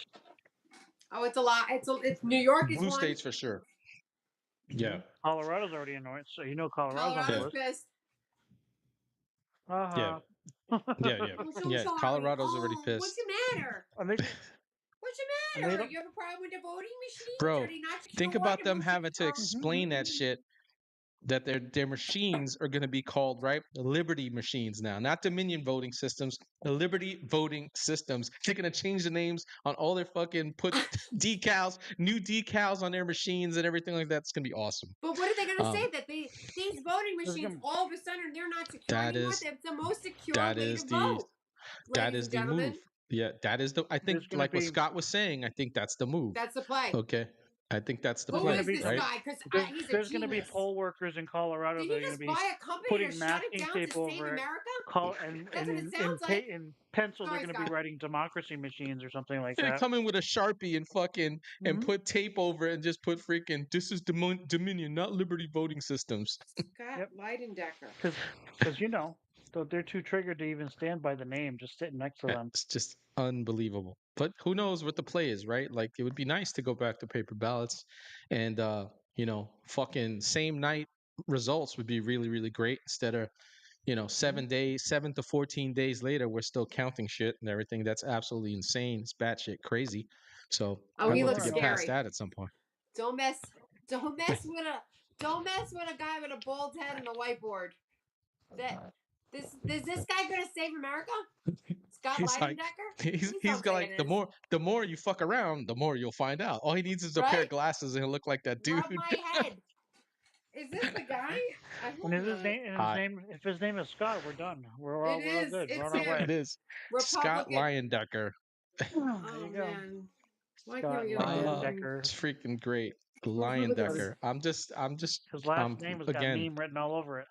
Oh, it's a lot. It's New York is Blue one. states for sure. Yeah. Colorado's already in it, so Colorado's on the Colorado's list. pissed. Yeah. Uh-huh. Yeah. I'm so Yeah. sorry. Colorado's already Oh, what's pissed. the matter? And they, What's and the they matter? don't. You have a problem with the voting machines? Bro, Are they not think gonna work? about them having to explain that shit. That their machines are going to be called, right, Liberty machines now, not Dominion voting systems, the Liberty voting systems. They're going to change the names on all their fucking put decals, new decals on their machines and everything like that. It's going to be awesome. But what are they gonna say Um, that these voting machines all of a sudden they're not secure that anymore? is That's the most secure that way is to the vote, that ladies is and the gentlemen. move. Yeah, that is I think There's gonna like what be Scott was saying, I think that's the move. That's the play. Okay. I think that's the there's Who gonna play, is be this right? guy? Because he's a there's gonna be genius. poll workers in Colorado Did that he are gonna just be buy a company to putting shut it masking down to tape save over it. America? And That's what it sounds like. in pencil, they're Sorry, gonna be Scott. writing democracy machines or something like They that. come in with a Sharpie and fucking and Mhm. put tape over it and just put freaking this is Dominion, not Liberty voting systems. Scott Yep. Leidendecker. Because they're too triggered to even stand by the name, just sitting next to Yeah, them. it's just unbelievable. But who knows what the play is, right? Like it would be nice to go back to paper ballots and fucking same night results would be really, really great instead of 7 to 14 days later, we're still counting shit and everything. That's absolutely insane. It's batshit crazy. So Oh, I'd he love to looks get past scary. that at some point. Don't mess with a guy with a bald head and a whiteboard. Is this guy gonna save America? Scott He's like, Leidendecker? he's got like the more you fuck around, the more you'll find out. All he needs is a pair of Right? glasses and he'll look like that dude. Rub my head. Is this the guy? I hope And not. if his name is Scott, we're done. We're all It is. good. We're on It's our way. It is Scott Republican. Leyendecker. There Oh you go. man. Why Scott can't we Leyendecker. It's freaking great. Look at Leyendecker. His last name has got again, meme written all over it.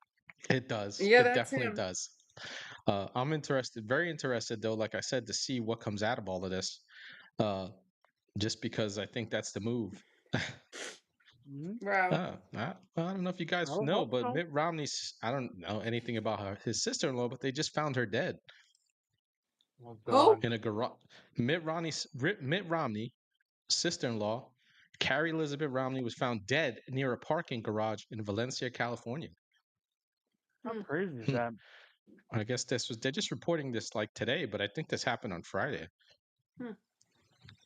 it does. Yeah, It that's definitely him. does. I'm interested, very interested though, like I said, to see what comes out of all of this. Just because I think that's the move. Bro. I don't know if you guys I would know, hope but so. Mitt Romney's, I don't know anything about his sister-in-law, but they just found her dead Oh Who? God. in a garage. Mitt Romney, sister-in-law, Carrie Elizabeth Romney, was found dead near a parking garage in Valencia, California. How crazy is Hmm. that? I guess they're just reporting this like today, but I think this happened on Friday.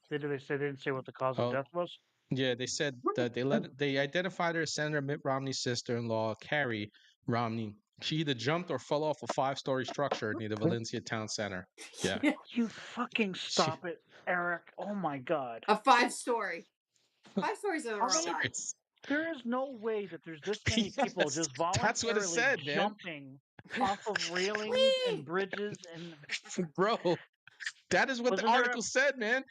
They didn't say what the cause of Oh, death was? yeah, they said that they identified her as Senator Mitt Romney's sister-in-law, Carrie Romney. She either jumped or fell off a 5-story structure near the Valencia town center. Yeah. You fucking stop it, Eric. Oh my God. A 5-story. 5 stories in a row. Serious. There is no way that there's this many people Yes, just that's what it voluntarily said, man. jumping off of railings and bridges and Bro, that is what the Wasn't there a- article said, man.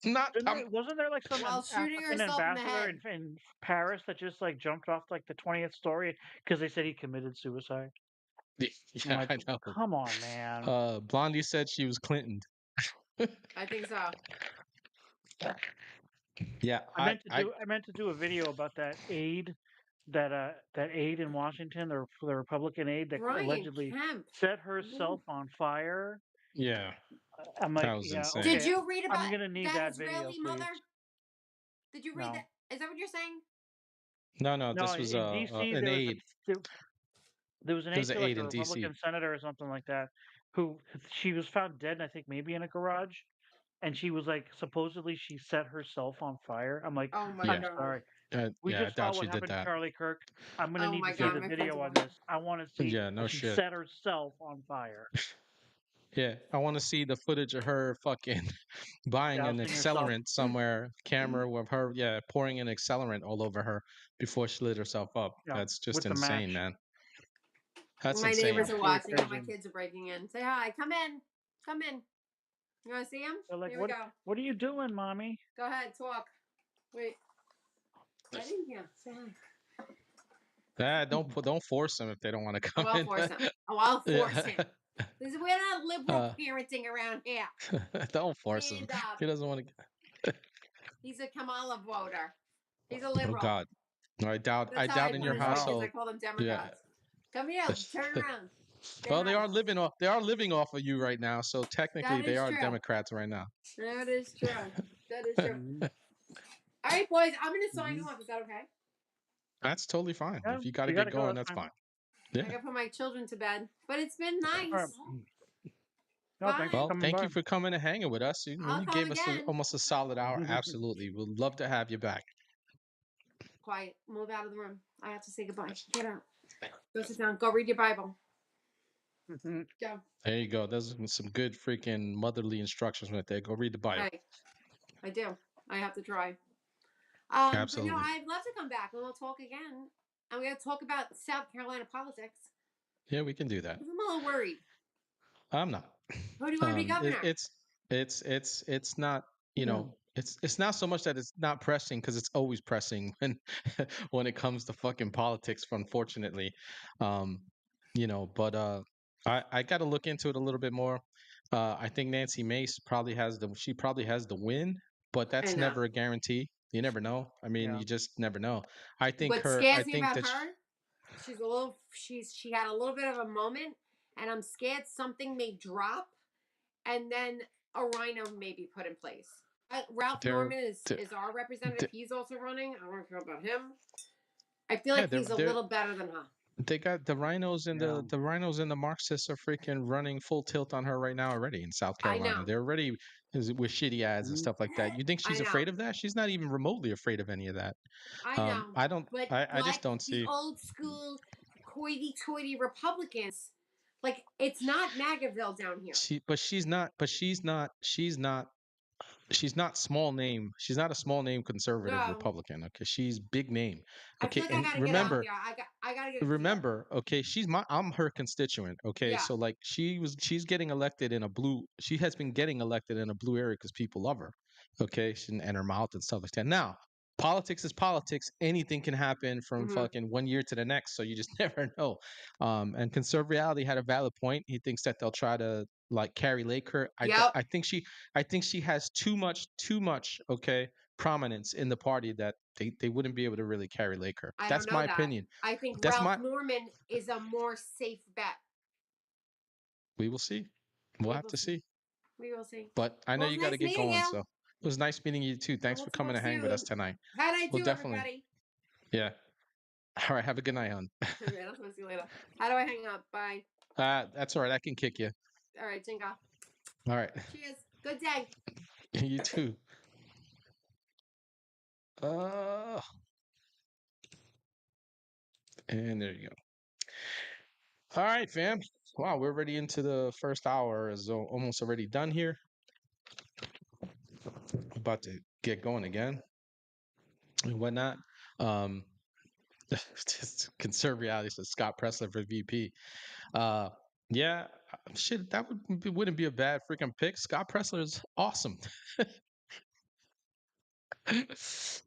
Not wasn't there like some While shooting African herself in the ambassador head. in Paris that just like jumped off like the 20th story because they said he committed suicide? I'm yeah, like, I know. come on, man. Blondie said she was Clinton. I think so. Yeah, I meant to do a video about that aide that aide in Washington, the Republican aide that Brian allegedly Kemp. set herself on fire. yeah, I'm that like, was yeah, insane. okay. Did you read about I'm gonna need that that video, Israeli please. mother? Did you read No. that? Is that what you're saying? No, No, this was in DC an aide. there was an There was aide an to like aide a in DC. Republican senator or something like that, who she was found dead, I think maybe in a garage, and she was like supposedly she set herself on fire. I'm like, Oh my Yeah. I'm god. sorry. We Yeah, I just saw doubt what she did happened to that. Charlie Kirk. I'm gonna Oh need my to see god, the my video friends on will- this. I want to see Yeah, no that she shit. set herself on fire. Yeah, I want to see the footage of her fucking buying an Dousing herself. accelerant somewhere, camera with her, pouring an accelerant all over her before she lit herself up. Yeah, That's just with the insane, match. man. That's My insane. neighbors are Absolutely watching and my crazy. kids are breaking in. Say hi. Come in. Come in. You want to see them? They're like, Here we go. what are you doing, mommy? Go ahead. Talk. Wait. Get in here. Say hi. Don't force them if they don't want to come Oh, I'll in. force him. Oh, I'll force Yeah. him. We're not liberal parenting around here. Don't force him. Stand up. He doesn't want to. He's a Kamala voter. He's a Oh liberal. God. I doubt. I That's how I doubt in put your his ratings. I household. call them Yeah. Democrats. Come here, turn around. Say Well, they hi. are living off. They are living off of you right now. So technically, That they is are true. Democrats right now. That is true. That is true. All right, boys. I'm gonna sign off. Is that okay? That's totally fine. Yeah, If you got to you get gotta go. going, That's that's fine. fine. Yeah. I gotta put my children to bed. But it's been nice. All right. No, thanks for Bye. Well, coming thank by. you for coming and hanging with us. You, I'll you come gave us again. almost a solid hour. Absolutely. We'd love to have you back. Quiet. Move out of the room. I have to say goodbye. Get out. Go sit down. Go read your Bible. Go. There you go. Those are some good freaking motherly instructions right there. Go read the Bible. Hey, I do. I have to try. But no, Absolutely. I'd love to come back and we'll talk again. And we gotta talk about South Carolina politics. Yeah, we can do that. I'm a little worried. I'm not. Who do you want to be governor? It's not, you know, it's not so much that it's not pressing because it's always pressing when when it comes to fucking politics, unfortunately. Um, you know, but I got to look into it a little bit more. I think Nancy Mace probably has the win, but I that's know. never a guarantee. You never know. I mean, Yeah. you just never know. I What scares me about her, she had a little bit of a moment, and I'm scared something may drop, and then a rhino may be put in place. Ralph they're, Norman is they're, our representative. He's also running. I don't care about him. I feel yeah, like he's a little better than her. they got the rhinos and Yeah. the rhinos and the Marxists are freaking running full tilt on her right now already in South I Carolina. know. They're already with shitty ads and stuff like that. You think I she's know. afraid of that? She's not even remotely afraid of any of that. I know. I don't. But I just don't the see. old school hoity-toity Republicans, like it's not MAGAville down here. She's not. But she's not. She's not. She's not small name. She's not a small name conservative No. Republican. Okay, she's big name. I Okay, feel like and I gotta remember, get out here. I gotta get a deal. remember, okay, I'm her constituent. Okay, Yeah. so like she's getting elected in a blue. She has been getting elected in a blue area because people love her. Okay, and her mouth and stuff like that. Now, politics is politics. Anything can happen from fucking one year to the next, so you just never know. And Conserve Reality had a valid point. He thinks that they'll try to like Carrie Lake her. Yep. I think she has too much. Okay, prominence in the party that they wouldn't be able to really carry Lake her. I That's don't know my that. opinion. I think That's Ralph my. Norman is a more safe bet. We will see. We'll have to see. We will see. But I know Well, you it's got to nice get meeting going. you. So it was nice meeting you too. Thanks We'll for coming talk to hang with us soon. tonight. How'd I We'll do, definitely. everybody? Yeah. All right. Have a good night, hon. Okay, I'll talk to you later. How do I hang up? Bye. That's all right. I can kick you. All right, Jinga. All right. Cheers. Good day. You too. And there you go. All right, fam. Wow, we're already into the first hour. Is almost already done here. About to get going again and whatnot. Um, just Conserve Reality says Scott Pressler for VP. Yeah, shit, that wouldn't be a bad freaking pick. Scott Pressler is awesome.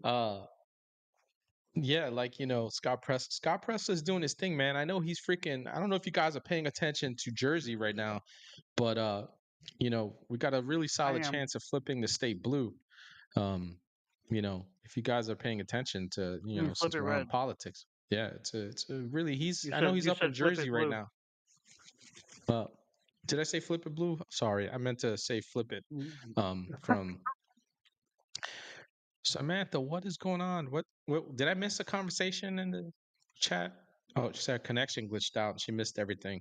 uh, yeah, like Scott Pressler is doing his thing, man. I know he's freaking. I don't know if you guys are paying attention to Jersey right now, but we got a really solid chance of flipping the state blue. If you guys are paying attention to, Flip since it we're on red. politics. Yeah, it's a really I know You he's up in said flip it Jersey right blue. now. Did I say flip it blue? Sorry, I meant to say flip it. From Samantha, what is going on? What did I miss a conversation in the chat? Oh, she said connection glitched out and she missed everything.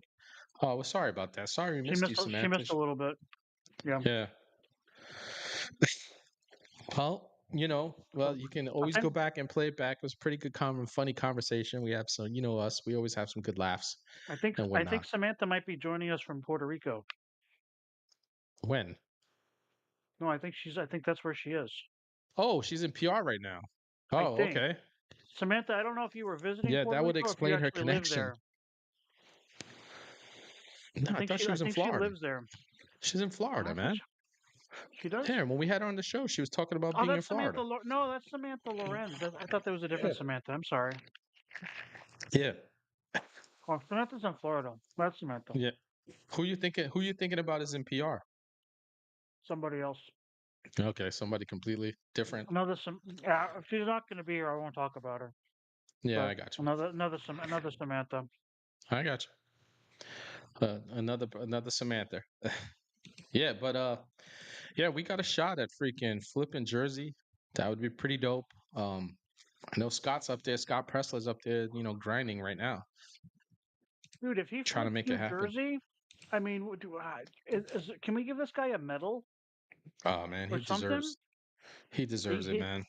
Oh, well, sorry about that. Sorry we missed you, She Samantha. missed a little bit. Yeah. Yeah. Well, you can always Okay. go back and play it back. It was a pretty good, funny conversation. We have some, us. We always have some good laughs I think and whatnot. Samantha might be joining us from Puerto Rico. When? No, I think that's where she is. Oh, she's in PR right now. Oh, okay. Samantha, I don't know if you were visiting Yeah, Puerto that would Rico or if you explain her actually live connection. there. No, I thought she was in she Florida. lives there. She's in Florida, man. She does? Yeah, when we had her on the show, she was talking about being in Florida. No, that's Samantha Lorenz. I thought there was a different Samantha. I'm sorry. Yeah. Oh, Samantha's in Florida. That's Samantha. Yeah. Who you thinking about is in PR? Somebody else. Okay, somebody completely different. Another some. If she's not going to be here, I won't talk about her. Yeah, But I got another Samantha. you. I got you. Another Samantha. Yeah, but yeah, we got a shot at freaking flipping Jersey. That would be pretty dope. Um, I know Scott's up there. Scott Pressler's up there, grinding right now, Dude, if he trying to flips make it New happen. Jersey, I mean, can we give this guy a medal Oh man, or something? he He, deserves it, he, man.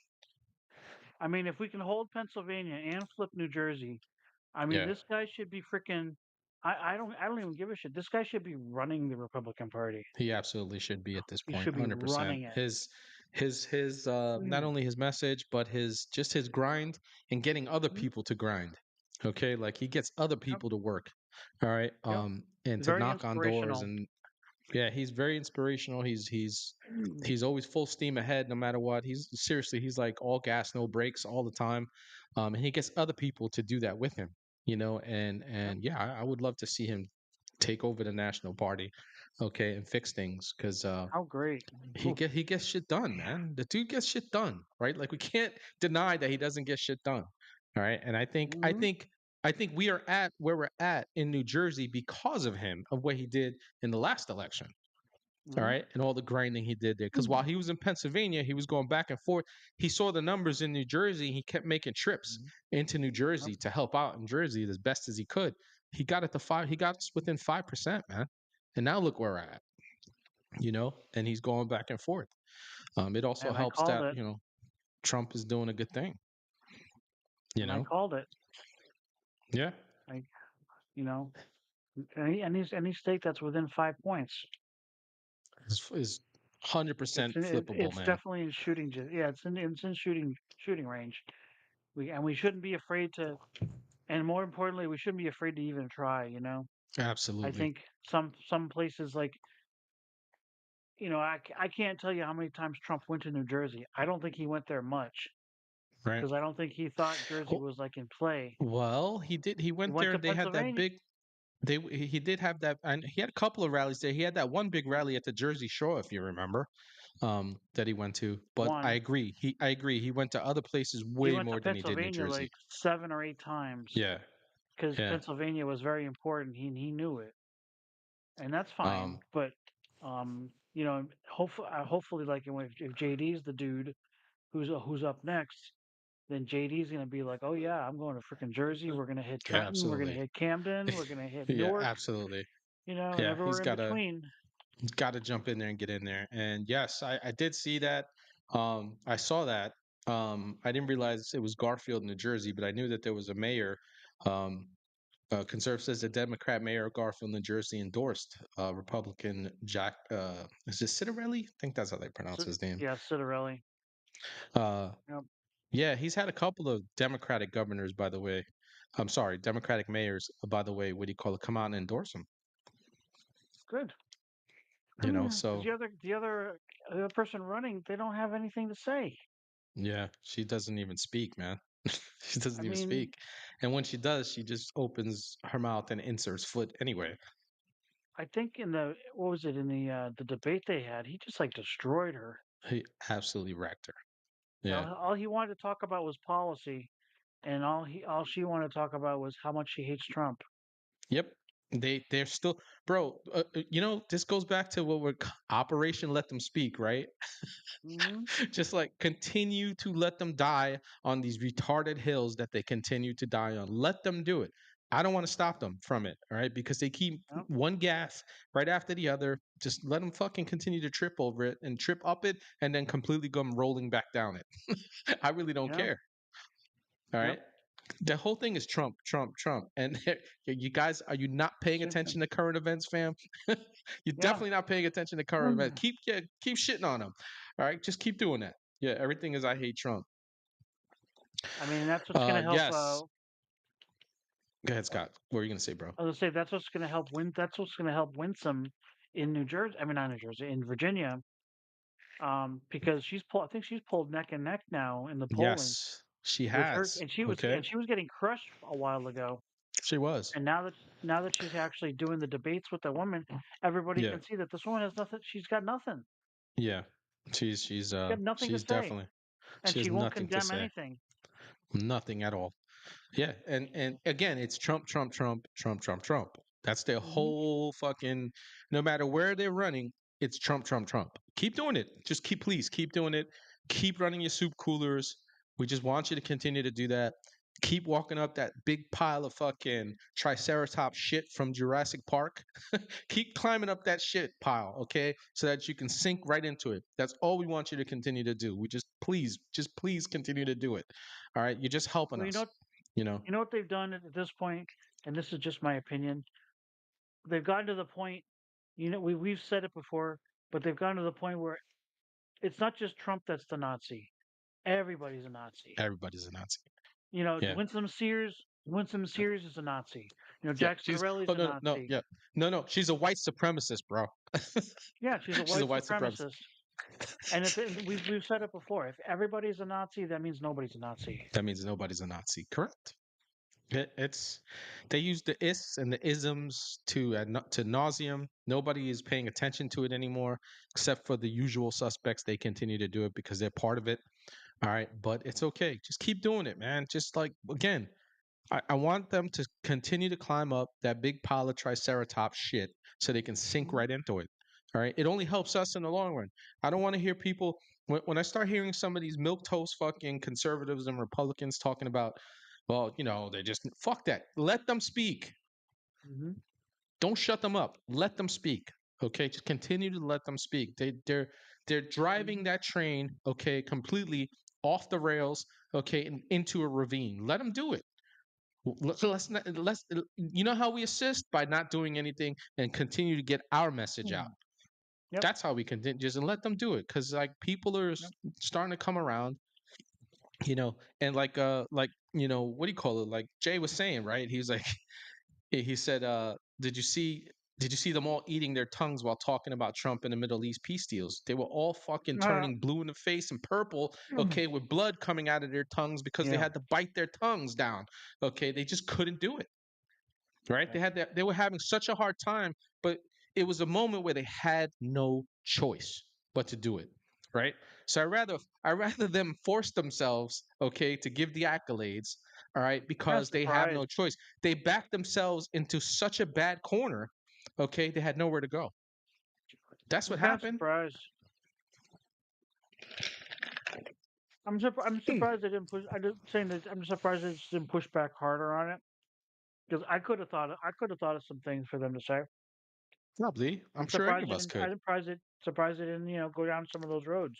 I mean, if we can hold Pennsylvania and flip New Jersey, I mean, Yeah, this guy should be freaking. I don't even give a shit. This guy should be running the Republican Party. he absolutely should be at this He point, should be 100%. running it. His not Mm, only his message, but his grind and getting other mm, people to grind. Okay, like he gets other Yep, people to work. All right, yep. and to Very knock on doors. inspirational. And yeah, he's very inspirational. Mm, He's always full steam ahead no matter what. He's like all gas, no brakes all the time. And he gets other people to do that with him, and Yep. yeah, I would love to see him take over the national party, okay, and fix things because How great. Oof. he gets shit done, man. The dude gets shit done, right? Like we can't deny that he doesn't get shit done. All right. And Hmm. I think we are at where we're at in New Jersey because of him, of what he did in the last election. All Hmm. right. And all the grinding he did there. Because while Hmm. he was in Pennsylvania, he was going back and forth. He saw the numbers in New Jersey. He kept making trips into New Yep. Jersey to help out in Jersey as best as he could. He got it to five. He got us within 5%, man. And now look where we're at, and he's going back and forth. It also And I helps called that, it. Trump is doing a good thing, you And I know? called it. Yeah. I, you know, any state that's within 5 points. Is 100% flippable, It's man. definitely in shooting. Yeah, it's in shooting range. We shouldn't be afraid to, and more importantly, we shouldn't be afraid to even try. I Absolutely. think some places like I can't tell you how many times Trump went to New Jersey. I don't think he went there much Right. because I don't think he thought Jersey Oh, was like in play. well, he did. He He went went there to and they had that Pennsylvania. big. He did have that, and he had a couple of rallies there. He had that one big rally at the Jersey Shore, if you remember, that he went to. But I One. agree. I agree. He went to other places He way went to more than he did New Pennsylvania Jersey. like 7 or 8 times Yeah. because Yeah. Pennsylvania was very important. He knew it, and that's fine. Um. But hopefully, like if JD's the dude who's up next, then JD's gonna be like, oh yeah, I'm going to freaking Jersey. We're gonna hit Yeah. Trenton. We're gonna Absolutely. hit Camden. We're gonna hit Yeah. Newark. Absolutely. And Yeah. everywhere in between. He's got to jump in there and get in there. And yes, I did see that. I saw that. I didn't realize it was Garfield, New Jersey, but I knew that there was a mayor. Um, Conservative says the Democrat mayor of Garfield, New Jersey, endorsed Republican Jack. Is it Citarelli? I think that's how they pronounce his name. Yeah, Citarelli. Uh, Yep. yeah, he's had a couple of Democratic governors, by the way. I'm sorry, Democratic mayors, by the way. What do you call it? Come out and endorse him. Good. Because So the other person running, they don't have anything to say. yeah, she doesn't even speak, man. She I doesn't even mean, speak. And when she does, she just opens her mouth and inserts foot anyway. I think in the what was it in the debate they had, he just like destroyed her. He absolutely wrecked her. Yeah. All he wanted to talk about was policy, and all she wanted to talk about was how much she hates Trump. Yep. They're still, bro. This goes back to what we're Operation Let Them Speak, right? Hmm. Just like continue to let them die on these retarded hills that they continue to die on. Let them do it. I don't want to stop them from it, all right? Because they keep Yep. one gas right after the other. Just let them fucking continue to trip over it and trip up it and then completely come rolling back down it. I really don't Yep. care. All Yep. right. The whole thing is Trump, Trump, Trump. And you guys, are you not paying Same thing. attention to current events, fam? You're Yeah. definitely not paying attention to current events. Keep shitting on them. All right, just keep doing that. Yeah, everything is I hate Trump. I mean, that's what's gonna help. Yes. Go ahead, Scott. What were you gonna say, bro? I was gonna say that's what's gonna help win. That's what's gonna help Winsome in New Jersey. I mean, not New Jersey, in Virginia. Because I think she's pulled neck and neck now in the polling Yes, she with her, has. and she was Okay, and she was getting crushed a while ago. she was. And now that she's actually doing the debates with the woman, everybody Yeah, can see that this woman has nothing. She's got nothing. yeah, She had nothing to she's say, definitely and she has she won't nothing to condemn say. anything. Nothing at all. Yeah, and again, it's Trump, Trump, Trump, Trump, Trump, Trump. That's their Hmm. whole fucking. No matter where they're running, it's Trump, Trump, Trump. Keep doing it. Just please keep doing it. Keep running your soup coolers. We just want you to continue to do that. Keep walking up that big pile of fucking Triceratops shit from Jurassic Park. Keep climbing up that shit pile, okay? So that you can sink right into it. That's all we want you to continue to do. We just please continue to do it. All right? You're just helping Well, us, you know? you know what they've done at this point, and this is just my opinion. They've gotten to the point, we've said it before, but they've gotten to the point where it's not just Trump that's the Nazi. Everybody's a Nazi. Everybody's a Nazi. Yeah. Winsome Sears is a Nazi. Yeah. Jack She's, Spinelli's oh, a no, no, no. Nazi. Yeah. No, no. She's a white supremacist, bro. Yeah, she's a She's a white white supremacist. supremacist. And we've said it before. If everybody's a Nazi, that means nobody's a Nazi. That means nobody's a Nazi. Correct. It's they use the ists and the isms to nauseum. Nobody is paying attention to it anymore, except for the usual suspects. They continue to do it because they're part of it. All right, but it's okay. Just keep doing it, man. Just like again, I want them to continue to climb up that big pile of Triceratops shit so they can sink Mhm. right into it. All right, it only helps us in the long run. I don't want to hear people when I start hearing some of these milk toast fucking conservatives and Republicans talking about, well, they just fuck that. Let them speak. Mhm. Don't shut them up. Let them speak. Okay, just continue to let them speak. They're driving Mhm. that train, okay, completely off the rails, okay, and into a ravine. Let them do it. Let's not let's you know how we assist by not doing anything and continue to get our message out. Mhm. Yep. That's how we continue just and let them do it because like people are Yep. starting to come around, and like what do you call it? Like Jay was saying, right? He was like he said, did you see them all eating their tongues while talking about Trump and the Middle East peace deals? They were all fucking turning blue in the face and purple, Mhm. okay, with blood coming out of their tongues because they Yeah. had to bite their tongues down. Okay, they just couldn't do it. Right? Yep. They were having such a hard time, but it was a moment where they had no choice but to do it. Right? So I rather them force themselves, okay, to give the accolades, all right, Yeah. because they have no Surprise. choice. They backed themselves into such a bad corner, okay, they had nowhere to go. That's what Yeah. happened. Surprise. I'm surprised they didn't push. I'm just saying that I'm surprised they just didn't push back harder on it because I could have thought of some things for them to say. Probably. I'm sure any of us could. Surprised they didn't go down some of those roads.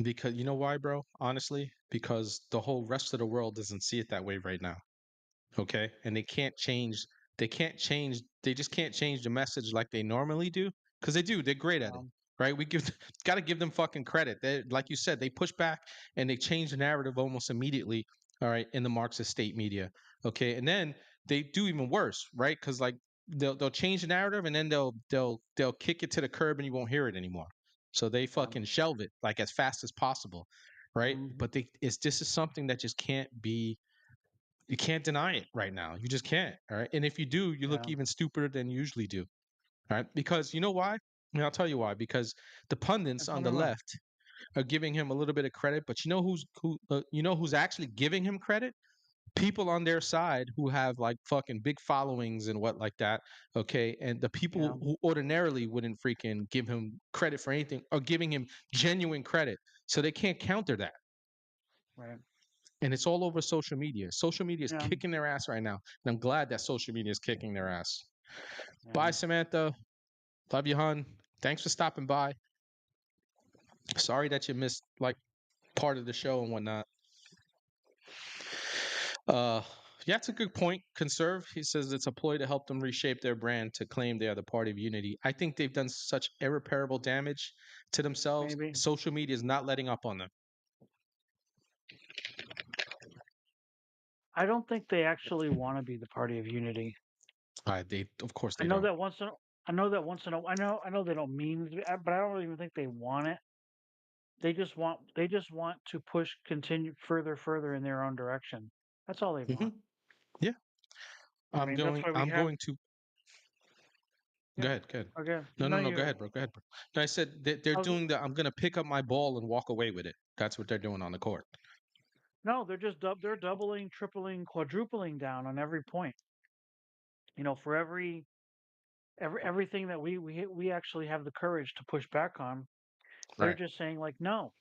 Because you know why, bro? Honestly, because the whole rest of the world doesn't see it that way right now. Okay, and they just can't change the message like they normally do because they're great at it, Um, right? We got to give them fucking credit. They, like you said, they push back and they change the narrative almost immediately, all right, in the Marxist state media. Okay, and then they do even worse, right? Because like they'll change the narrative and then they'll kick it to the curb and you won't hear it anymore. So they um, fucking shelve it like as fast as possible, right? mhm. But this is something that just can't be, you can't deny it right now. You just can't. All right. And if you do, you look Yeah. even stupider than you usually do. All right. Because you know why? I'll tell you why. Because the pundits Tell on me the why. left are giving him a little bit of credit, but you know who's actually giving him credit? People on their side who have like fucking big followings and what like that. Okay. And the Yeah. people who ordinarily wouldn't freaking give him credit for anything are giving him genuine credit. So they can't counter that. Right. And it's all over social media. Social media is Yeah. kicking their ass right now. And I'm glad that social media is kicking their ass. Yeah. Bye, Samantha. Love you, hon. Thanks for stopping by. Sorry that you missed like part of the show and whatnot. Uh, yeah, that's a good point. Conserve, he says it's a ploy to help them reshape their brand to claim they are the party of unity. I think they've done such irreparable damage to themselves. Maybe. Social media is not letting up on them. I don't think they actually want to be the party of unity. Of course, I they know don't. that once in a, I know that once in a, I know they don't mean, but I don't even think they want it. They just want to continue further in their own direction. That's all they want. Hmm. Yeah, I mean, that's why we I'm have going to. Go Yeah. ahead. Go ahead. Okay. No, No, no, no. Go you. ahead, bro. Go ahead, bro. No, I said they're I was. doing the. I'm gonna pick up my ball and walk away with it. That's what they're doing on the court. No, they're just they're doubling, tripling, quadrupling down on every point. For everything that we actually have the courage to push back on, they're Right. just saying like, no,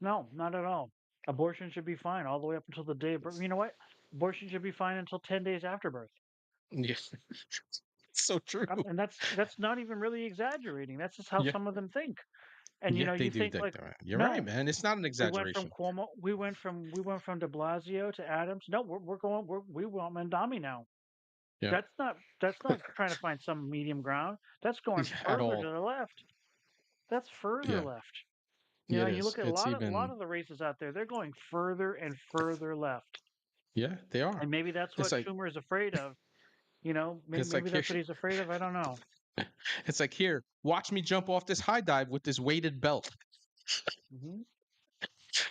no, not at all. Abortion should be fine all the way up until the day of birth. You know what? Abortion should be fine until 10 days after birth. Yes. So true. And that's not even really exaggerating. That's just how Yeah. some of them think. And Yeah, they you do think think like, that. You're right, no, man. It's not an we went from exaggeration. Cuomo, we went from De Blasio to Adams. No, we want Mandami now. Yeah. That's not trying to find some medium ground. That's going At further to all. the left. That's further Yeah. left. Yeah, it And you is. look at a It's lot even. of the races out there, they're going further and further left. Yeah, they are. And maybe that's It's what like Schumer is afraid of. it's like Maybe here. that's what he's afraid of. I don't know. It's like here. Watch me jump off this high dive with this weighted belt. Hmm.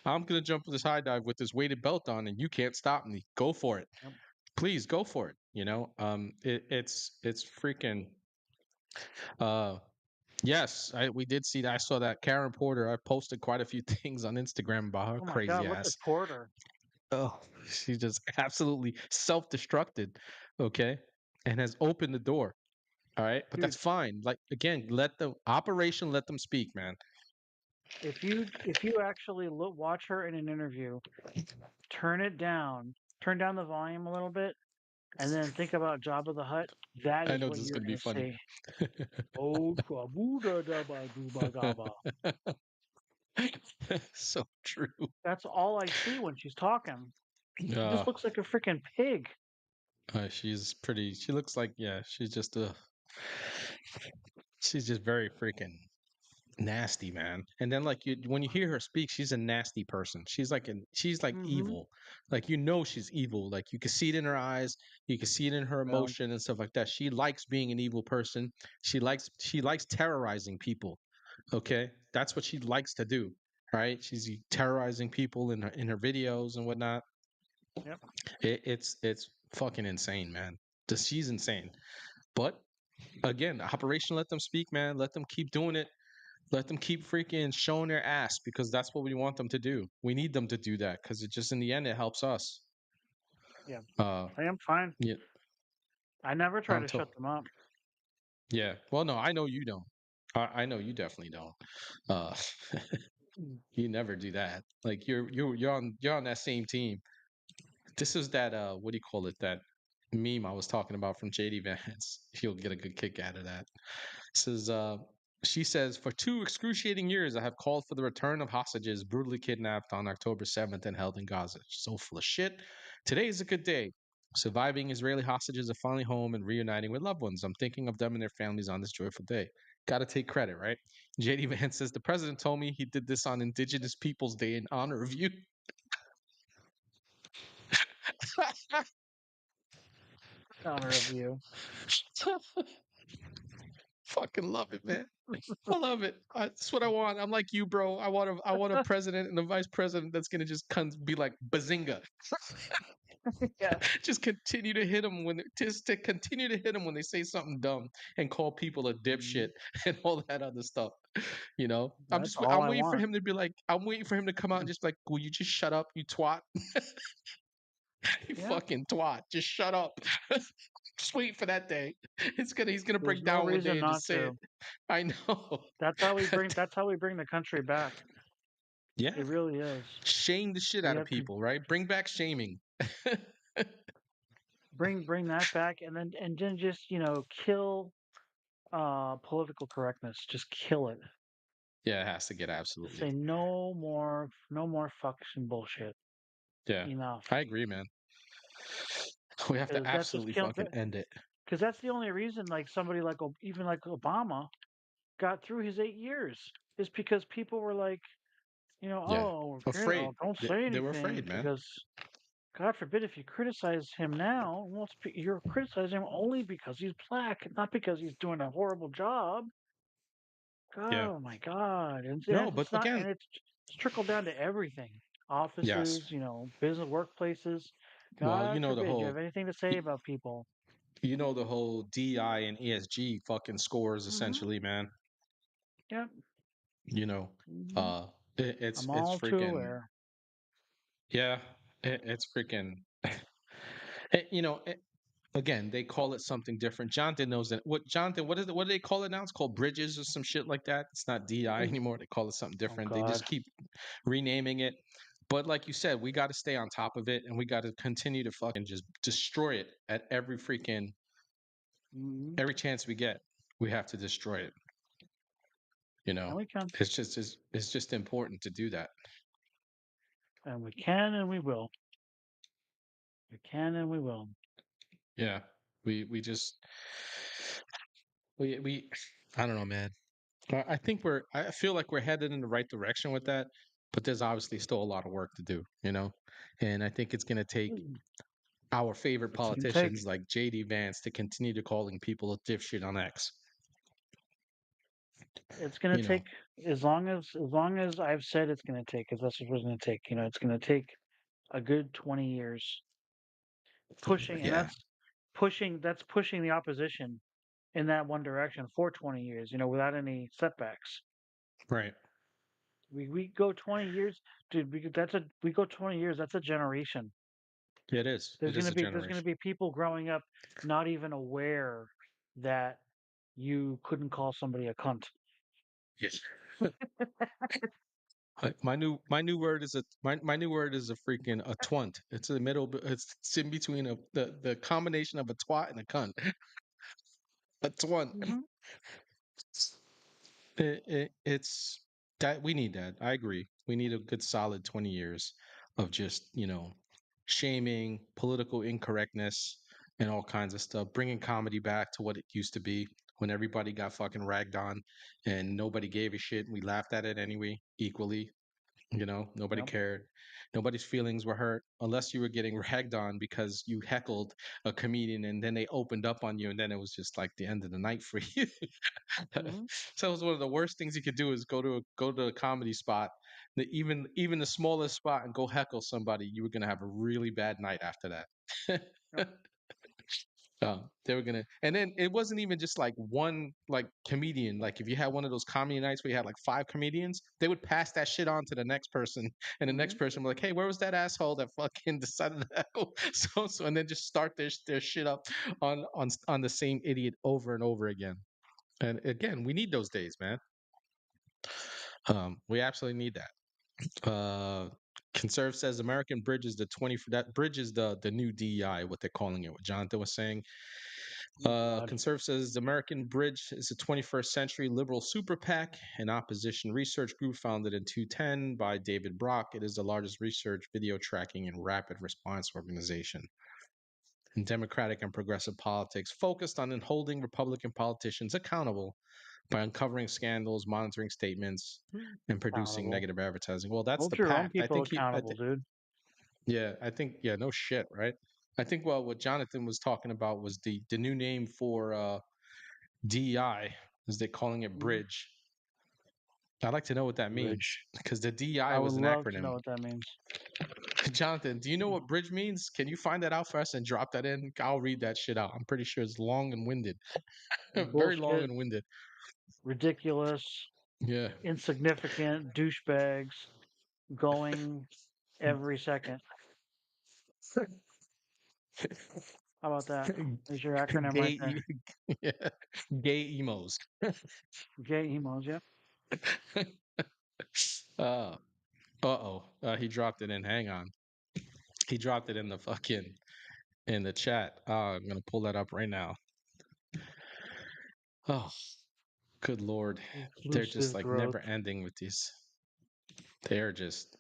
I'm gonna jump this high dive with this weighted belt on, and you can't stop me. Go for it. Yep. Please go for it. It's freaking. Uh, yes, we did see that. I saw that Karen Porter. I posted quite a few things on Instagram about her Oh my God, crazy look at ass. Porter. Oh, she just absolutely self-destructed, okay, and has opened the door. All right, but that's Dude, fine. Like again, let them speak, man. if you actually watch her in an interview, turn down the volume a little bit, and then think about Jabba the Hutt, that I is know what this is you're gonna be gonna funny. see. Oh, Shabuda Daba Duba Gaba. So true. That's all I see when she's talking. She Uh, just looks like a freaking pig. she's pretty. She looks like yeah. She's just very freaking nasty, man. And then like when you hear her speak, she's a nasty person. She's like Mm-hmm. evil. Like she's evil. Like you can see it in her eyes, you can see it in her Well, emotion and stuff like that. She likes being an evil person. She likes terrorizing people. Okay? That's what she likes to do. Right? She's terrorizing people in her videos and whatnot. yep. It's fucking insane, man. She's insane. But again, Operation Let Them Speak, man. Let them keep doing it. Let them keep freaking showing their ass because that's what we want them to do. We need them to do that because it just in the end it helps us. Yeah. Uh, I am fine. yeah, I never try I'm to to- shut them up. yeah. Well, no, I know you don't. I know you definitely don't. Uh, Mm. you never do that. Like you're on that same team. This is that what do you call it? That meme I was talking about from JD Vance. You'll get a good kick out of that. Says she says for 2 excruciating years I have called for the return of hostages brutally kidnapped on October 7th and held in Gaza. So full of shit. Today is a good day. Surviving Israeli hostages are finally home and reuniting with loved ones. I'm thinking of them and their families on this joyful day. Got to take credit, right? JD Vance says the president told me he did this on Indigenous Peoples Day in honor of you. Honor of you. Fucking love it, man. I love it. That's what I want. I'm like you, bro. I want a president and a vice president that's gonna just be like bazinga. Yeah. Just continue to hit them just to continue to hit them when they say something dumb and call people a Mhm. dipshit and all that other stuff. That's all I'm I waiting for want. him to be like, I'm waiting for him to come out and just like, will you just shut up, you twat? You Yeah. fucking twat. Just shut up. Just wait for that day. He's gonna There's break no down one day reason and not just say it. to. I know. That's how we bring. That's how we bring the country back. Yeah. It really is. Shame the shit We out of have to people, right? Bring back shaming. bring that back, and then just kill political correctness. Just kill it. Yeah, it has to get Just absolutely. say no more fucking bullshit. Yeah, Enough. I agree, man. We have to Because that's just absolutely kill. fucking end it. Because that's the only reason, like somebody like even like Obama got through his 8 years is because people were like, Yeah. oh, Afraid. don't They, say they were anything afraid, man. because God forbid if you criticize him now, well, you're criticizing him only because he's black, not because he's doing a horrible job. Yeah. God, oh my God, and No, it's but not, again, and it's trickled down to everything, yes. offices, business workplaces. Well, God the forbid you whole have anything to say about people. the whole DI and ESG fucking scores Mm-hmm. essentially, man. Yep. You know, Mm-hmm. uh, I'm it's all too freaking aware. yeah, it's freaking. You know, again, they call it something different. Jonathan knows that. Jonathan? What is it? What do they call it now? It's called bridges or some shit like that. It's not DI Mm. anymore. They call it something Oh different. They God. just keep renaming it. But like you said, we got to stay on top of it, and we got to continue to fucking just destroy it at Mm-hmm. every chance we get. We have to destroy it. You know, And we can, it's just important to do that. and we can, and we will. We can, and we will. Yeah, we just we I don't know, man. I think I feel like we're headed in the right direction with that, but there's obviously still a lot of work to do, and I think it's going to take Mm. our favorite It's gonna take. politicians like JD Vance to continue to calling people a dipshit on X. It's gonna You know, take as long as I've said it's gonna take, because that's what it's gonna take. It's gonna take a good 20 years pushing, and yeah, that's pushing the opposition in that one direction for 20 years. Without any setbacks. right. We go 20 years, dude. We go 20 years. That's a generation. It is. There's It is gonna a be there's gonna generation. be people growing up not even aware that you couldn't call somebody a cunt. Yes. My new word is a freaking a twunt. It's in the middle. It's in between the combination of a twat and a cunt. A twunt. Hmm. It's that we need that. I agree. We need a good solid 20 years of just, shaming, political incorrectness, and all kinds of stuff, bringing comedy back to what it used to be when everybody got fucking ragged on and nobody gave a shit. We laughed at it anyway, equally. Nobody Yep. cared. Nobody's feelings were hurt unless you were getting ragged on because you heckled a comedian and then they opened up on you and then it was just like the end of the night for you. Hmm. So it was one of the worst things you could do is go to a comedy spot, even the smallest spot, and go heckle somebody. You were gonna have a really bad night after that. Yep. They were gonna, and then it wasn't even just like one like comedian. Like if you had one of those comedy nights where you had like five comedians, they would pass that shit on to the next person, and the next Hmm. person would like, "Hey, where was that asshole that fucking decided to heckle so?" And then just start their shit up on the same idiot over and over again. And again, we need those days, man. We absolutely need that. Conserve says American Bridge is the 20 that bridge is the new DEI, what they're calling it. What Jonathan was saying. Oh God. Conserve says American Bridge is a 21st century liberal super PAC, an opposition research group founded in 2010 by David Brock. It is the largest research, video tracking, and rapid response organization in democratic and progressive politics, focused on holding Republican politicians accountable by uncovering scandals, monitoring statements, and producing Accountable. negative advertising. Well, that's Hold the your own pact. people accountable, dude. Yeah, no shit, right? I think well, what Jonathan was talking about was the new name for DEI, is they calling it Mhm. Bridge. I'd like to know what that means Bridge. because the DEI I would was an love to acronym. know what that means. Jonathan, do you know what Bridge means? Can you find that out for us and drop that in? I'll read that shit out. I'm pretty sure it's long and winded, very long Bullshit. and winded. Ridiculous. Yeah. Insignificant. Douchebags. Going every second. How about that? There's your acronym right there. gay, yeah, gay emos. J emos. Yep. uh oh. He dropped it in. Hang on. He dropped it in the fucking in the chat. I'm gonna pull that up right now. Oh, good lord. They're just Inclusive like growth. never ending with these. They're just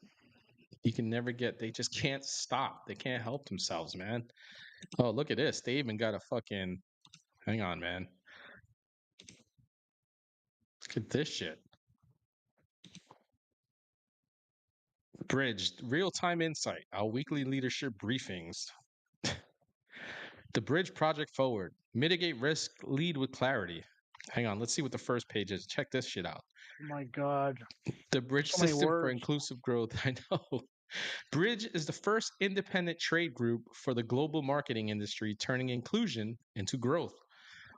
you can never get they just can't stop. They can't help themselves, man. Oh, look at this. They even got a fucking hang on, man. Look at this shit. Bridge, real time insight, our weekly leadership briefings. The Bridge Project Forward, mitigate risk, lead with clarity. Hang on, let's see what the first page is. Check this shit out. Oh my God. The Bridge So many System for words. Inclusive Growth. I know. Bridge is the first independent trade group for the global marketing industry, turning inclusion into growth.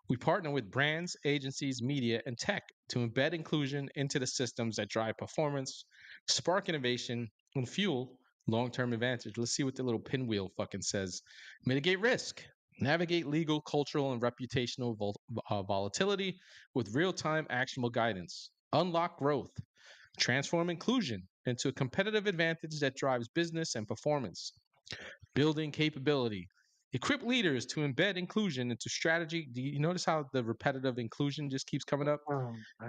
We partner with brands, agencies, media, and tech to embed inclusion into the systems that drive performance, spark innovation, and fuel long term advantage. Let's see what the little pinwheel fucking says. Mitigate risk, navigate legal, cultural, and reputational volatility with real time actionable guidance, unlock growth, transform inclusion into a competitive advantage that drives business and performance, building capability. Equip leaders to embed inclusion into strategy. Do you notice how the repetitive inclusion just keeps coming up?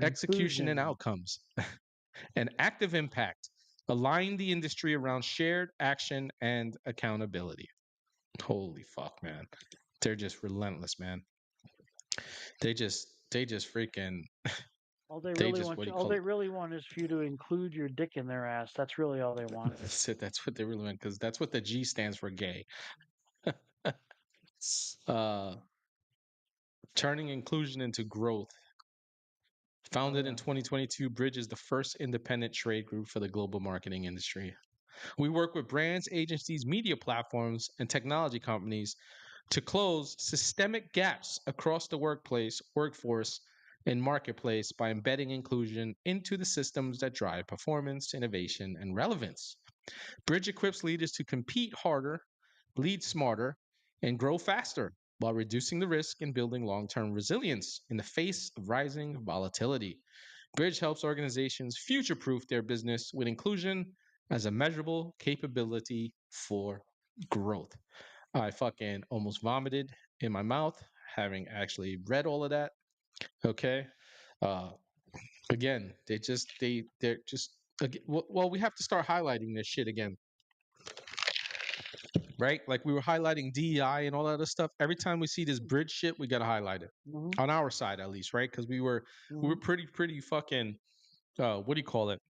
Execution and Inclusion. outcomes. And active impact. Align the industry around shared action and accountability. Holy fuck, man. They're just relentless, man. They just freaking All they they really just want what do you, you all call they it? really want is for you to include your dick in their ass. That's really all they want. That's what they really meant because that's what the G stands for, gay. uh, turning inclusion into growth. Oh Founded in yeah. 2022, Bridge is the first independent trade group for the global marketing industry. We work with brands, agencies, media platforms, and technology companies to close systemic gaps across the workplace, workforce, and marketplace by embedding inclusion into the systems that drive performance, innovation, and relevance. Bridge equips leaders to compete harder, lead smarter, and grow faster while reducing the risk and building long term resilience in the face of rising volatility. Bridge helps organizations future proof their business with inclusion as a measurable capability for growth. I fucking almost vomited in my mouth having actually read all of that. Okay. Uh, again, they're just, well, we have to start highlighting this shit again, right? Like we were highlighting DEI and all that other stuff. Every time we see this bridge shit, we gotta highlight it Mhm. on our side at least, right? Because we were Mhm. pretty fucking what do you call it?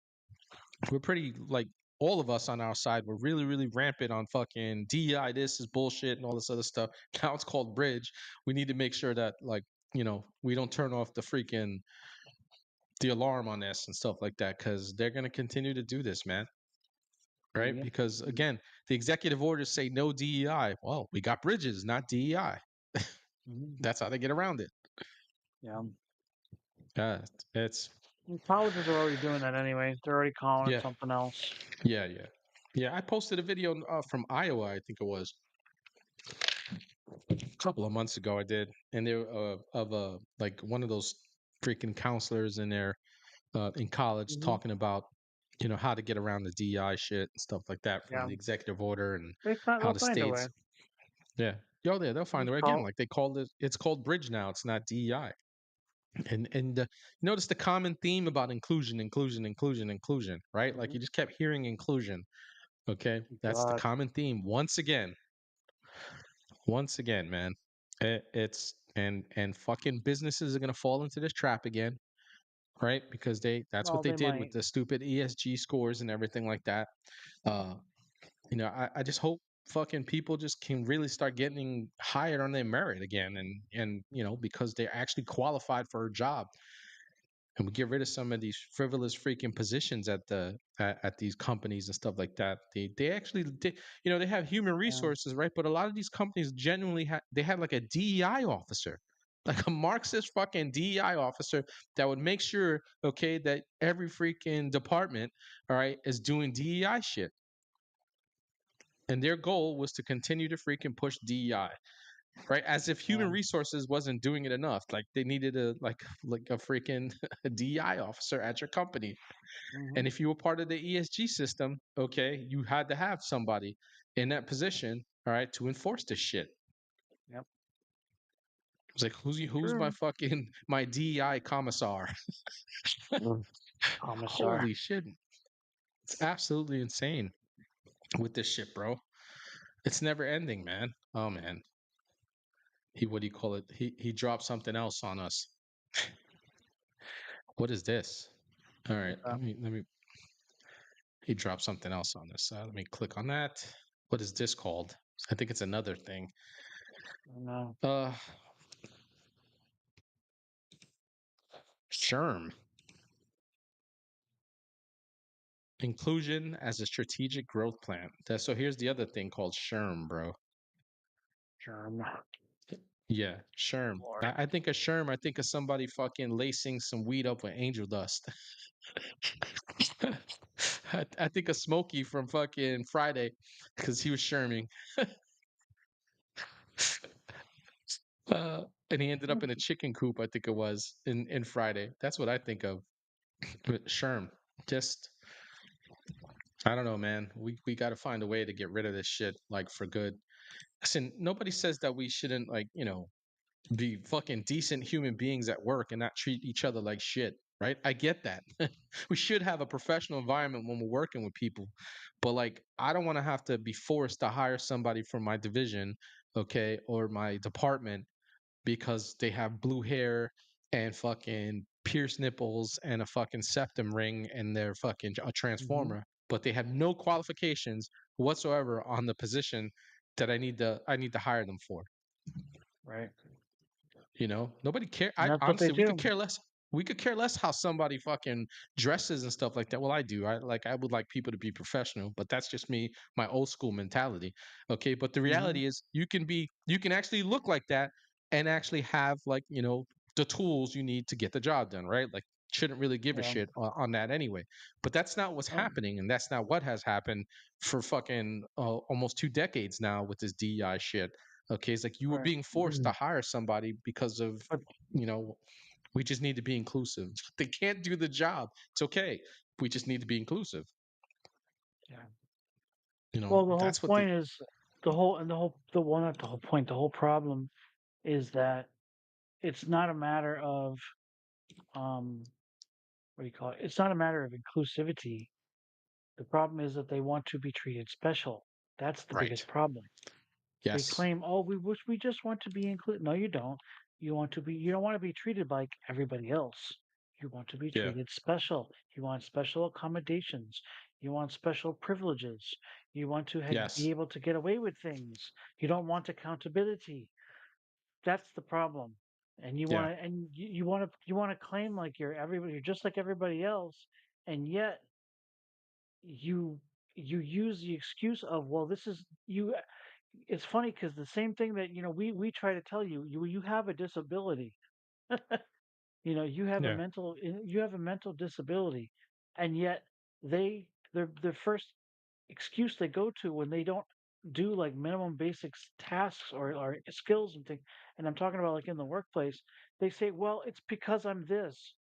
We're pretty like all of us on our side were really rampant on fucking DEI. This is bullshit and all this other stuff. Now it's called bridge. We need to make sure that like we don't turn off the alarm on this and stuff like that because they're gonna continue to do this, man. Right? Yep. Because again, the executive orders say no DEI. Well, we got bridges, not DEI. Mhm. That's how they get around it. Yeah. Yeah, it's And colleges are already doing that anyway. They're already calling it yeah, something else. yeah. I posted a video from Iowa, I think it was a couple of months ago. I did, and they were of like one of those freaking counselors in there in college Hmm. talking about how to get around the DEI shit and stuff like that from Yeah. the executive order and how They'll the find a way. states. Yeah. Yo, yeah, they'll find Just a way again. call. Like they called it, it's called bridge now. It's not DEI. And notice the common theme about inclusion, right? Like Mhm. you just kept hearing inclusion. Okay, that's the God. common theme once again, man. It's and fucking businesses are gonna fall into this trap again, right? Because that's what Well, they they did with might. the stupid ESG scores and everything like that. Uh, I just hope fucking people just can really start getting hired on their merit again and because they're actually qualified for a job and we get rid of some of these frivolous freaking positions at these companies and stuff like that. They actually they have human Yeah. resources, right? But a lot of these companies genuinely had like a DEI officer, like a Marxist fucking DEI officer that would make sure, okay, that every freaking department, all right, is doing DEI shit. And their goal was to continue to freaking push DEI, right? As if human Yeah. resources wasn't doing it enough. Like they needed like a freaking DEI officer at your company. Hmm. And if you were part of the ESG system, okay, you had to have somebody in that position, all right, to enforce this shit. Yep. It's like who's my True. fucking my DEI commissar? Mm. Commissar. Holy shit. It's absolutely insane with this shit, bro. It's never ending, man. Oh man. What do you call it? He dropped something else on us. What is this? All right, What's that? let me. He dropped something else on this. Let me click on that. What is this called? I think it's another thing. No. Uh, Sherm. Inclusion as a strategic growth plan. So here's the other thing called SHRM, bro. Germ. Yeah, SHRM. Lord. I think of SHRM. I think of somebody fucking lacing some weed up with angel dust. I think of Smokey from fucking Friday because he was sherming. And he ended up in a chicken coop, I think it was, in Friday. That's what I think of with Sherm. Just, I don't know, man. We got to find a way to get rid of this shit, like, for good. Listen, nobody says that we shouldn't, like, be fucking decent human beings at work and not treat each other like shit, right? I get that. We should have a professional environment when we're working with people. But like I don't want to have to be forced to hire somebody from my division, okay, or my department because they have blue hair and fucking pierced nipples and a fucking septum ring and they're fucking a Mm-hmm. transformer, but they have no qualifications whatsoever on the position that I need to hire them for. Right. Nobody care. And I that's what they honestly, we could do. care less. We could care less how somebody fucking dresses and stuff like that. Well, I do. I would like people to be professional, but that's just me, my old school mentality. Okay, but the Mm-hmm. reality is, you can actually look like that and actually have like the tools you need to get the job done, right? Like, shouldn't really give a Yeah. shit on that anyway. But that's not what's Oh, happening, and that's not what has happened for fucking almost 2 decades now with this DEI shit. Okay, it's like you were right. being forced to hire somebody because of, But you know, we just need to be inclusive. They can't do the job. It's okay. We just need to be inclusive. yeah. Well, the whole That's what the point is not the whole point. The whole problem is that it's not a matter of um, what do you call it? It's not a matter of inclusivity. The problem is that they want to be treated special. That's the right. biggest problem. They Yes. claim, "Oh, we just want to be included." No, you don't. You don't want to be treated like everybody else. You want to be Yeah. treated special. You want special accommodations. You want special privileges. You want to be Yes. able to get away with things. You don't want accountability. That's the problem. And Yeah. you want to claim like you're just like everybody else, and yet you you use the excuse of, well, this is you. It's funny because the same thing that we try to tell you, you have a disability. Yeah. You have a mental disability, and yet the first excuse they go to when they don't do like minimum basics tasks or skills and things, and I'm talking about like in the workplace, they say, well, it's because I'm this.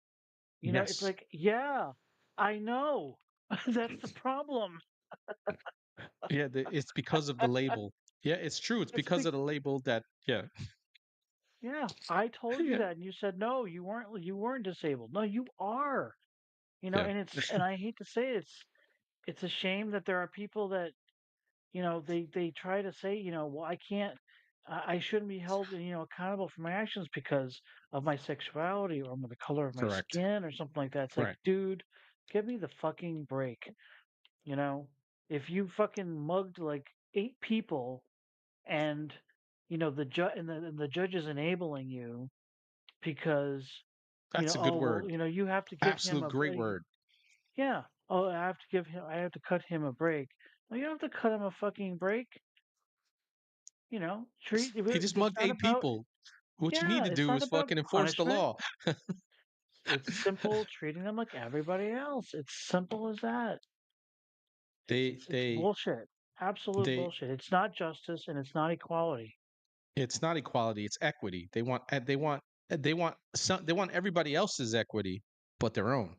It's Yes. like, yeah, I know. That's the problem. Yeah. It's because of the label. Yeah, it's true. It's It's because of the label that. Yeah. Yeah, I told you Yeah. that, and you said no. You weren't disabled. No, you are. Yeah. And I hate to say it's a shame that there are people that they try to say, well, I can't, I shouldn't be held accountable for my actions because of my sexuality or the color of my Correct. skin or something like that. It's like, Right. dude, give me the fucking break. You know, if you fucking mugged like 8 people and the judge is enabling you because That's a good oh well, word. you have to give him Absolute a great break. word. Yeah, oh, I have to cut him a break. No, you don't have to cut him a fucking break. He just It's mugged not 8 about. people. What you need Yeah, to it's do not is about fucking enforce the punishment. law. It's simple treating them like everybody else. It's simple as that. It's they it's it's they bullshit. Absolute they bullshit. It's not justice and it's not equality. It's not equality, it's equity. They want everybody else's equity but their own.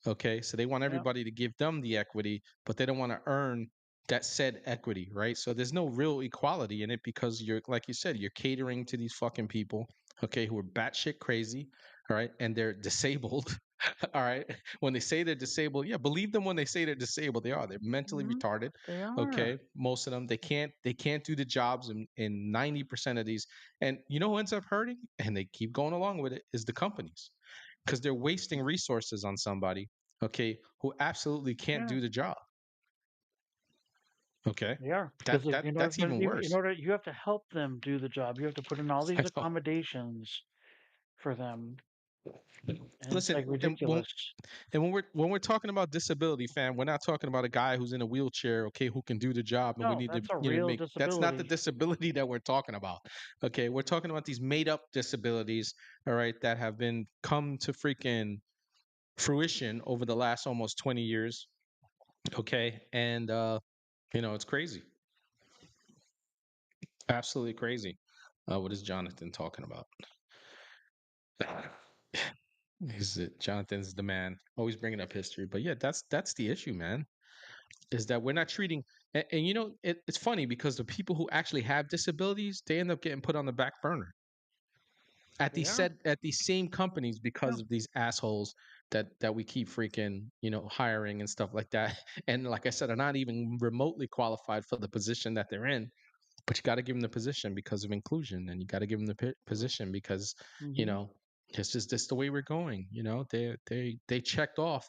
Okay? So they want Yeah. everybody to give them the equity, but they don't want to earn that said equity, right? So there's no real equality in it because you're, like you said, you're catering to these fucking people, okay, who are batshit crazy, all right, and they're disabled. All right. When they say they're disabled, yeah, believe them when they say they're disabled. They are. They're mentally Hmm. retarded. They are. Okay. Most of them, they can't do the jobs in 90% of these. And you know who ends up hurting? And they keep going along with it is the companies. Because they're wasting resources on somebody, okay, who absolutely can't Yeah. do the job. Okay. They are because That that that's even worse. you have to help them do the job. You have to put in all I these know. accommodations for them. and it's Listen, like ridiculous. and when we're talking about disability, fam, we're not talking about a guy who's in a wheelchair, okay, who can do the job, and we No, need to, that's a you know, real make. That's not the disability. disability that we're talking about. Okay, we're talking about these made up disabilities, all right, that have been come to freaking fruition over the last almost 20 years. Okay, and it's crazy, absolutely crazy. What is Jonathan talking about? Is it Jonathan's the man? Always bringing up history, but yeah, that's the issue, man. Is that we're not treating, and it's funny because the people who actually have disabilities, they end up getting put on the back burner at They these are. said at these same companies Yeah. because of these assholes that we keep freaking hiring and stuff like that. And like I said, are not even remotely qualified for the position that they're in. But you got to give them the position because of inclusion, and you got to give them the position because you Hmm. know it's just this the way we're going. They checked off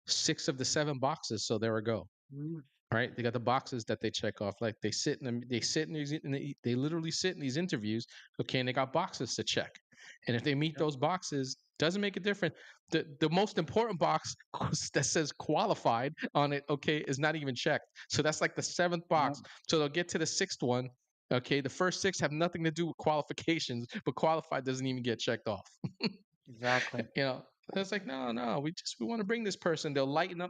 6 of the 7 boxes, so there we go. Hmm. Right? They got the boxes that they check off. Like they sit in these, they literally sit in these interviews. Okay, and they got boxes to check. And if they meet Yep. those boxes, doesn't make a difference. The most important box that says qualified on it, okay, is not even checked. So that's like the 7th box. Nope. So they'll get to the 6th one. Okay, the first 6 have nothing to do with qualifications, but qualified doesn't even get checked off. Exactly. you know it's like, no, we want to bring this person. They'll liven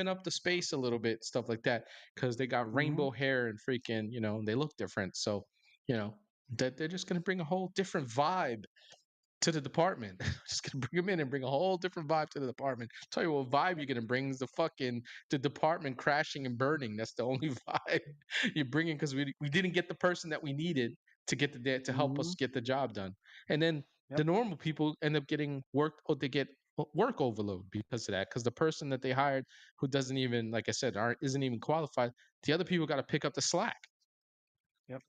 up the space a little bit, stuff like that, because they got Hmm. rainbow hair and freaking, they look different. So you know that they're just going to bring a whole different vibe to the department. Just gonna bring them in and bring a whole different vibe to the department. Tell you what vibe you're gonna bring is the department crashing and burning. That's the only vibe you're bringing, because we didn't get the person that we needed to help Hmm. us get the job done. And then the Yep. normal people end up getting work, or they get work overload because of that. Because the person that they hired, who doesn't even, like I said, isn't even qualified, the other people got to pick up the slack, Yep.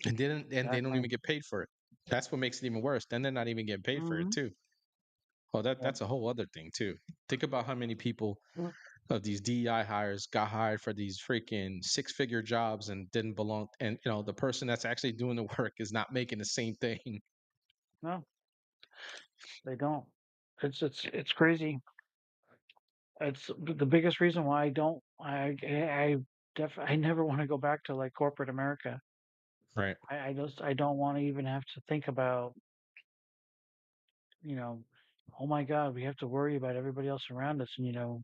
and they don't Exactly. even get paid for it. That's what makes it even worse. Then they're not even getting paid for it Hmm. too. Well, Yep. that's a whole other thing too. Think about how many people of these DEI hires got hired for these freaking 6-figure jobs and didn't belong, and the person that's actually doing the work is not making the same thing. No, they don't. It's crazy. It's the biggest reason why I don't. I never want to go back to like corporate America. Right. I don't want to even have to think about, you know, oh my God, we have to worry about everybody else around us, and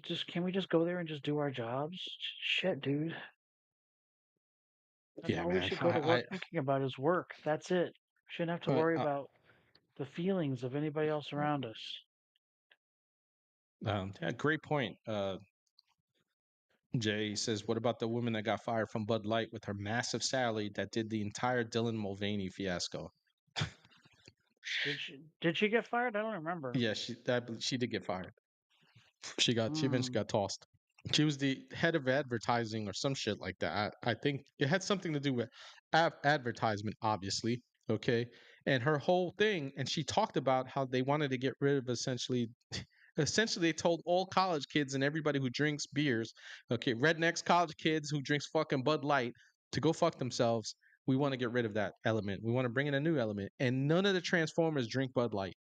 just can we just go there and just do our jobs? Shit, dude. That's Yeah, all we man. should go to work thinking about is work. That's it. Shouldn't have to I, worry I, about the feelings of anybody else around us. yeah, great point. Jay says, "What about the woman that got fired from Bud Light with her massive salary that did the entire Dylan Mulvaney fiasco?" Did she get fired? I don't remember. Yeah, she did get fired. She eventually Hmm. got tossed. She was the head of advertising or some shit like that. I think it had something to do with advertisement, obviously. Okay. And her whole thing, and she talked about how they wanted to get rid of essentially, they told all college kids and everybody who drinks beers, okay, rednecks, college kids who drinks fucking Bud Light, to go fuck themselves. We want to get rid of that element. We want to bring in a new element. And none of the Transformers drink Bud Light.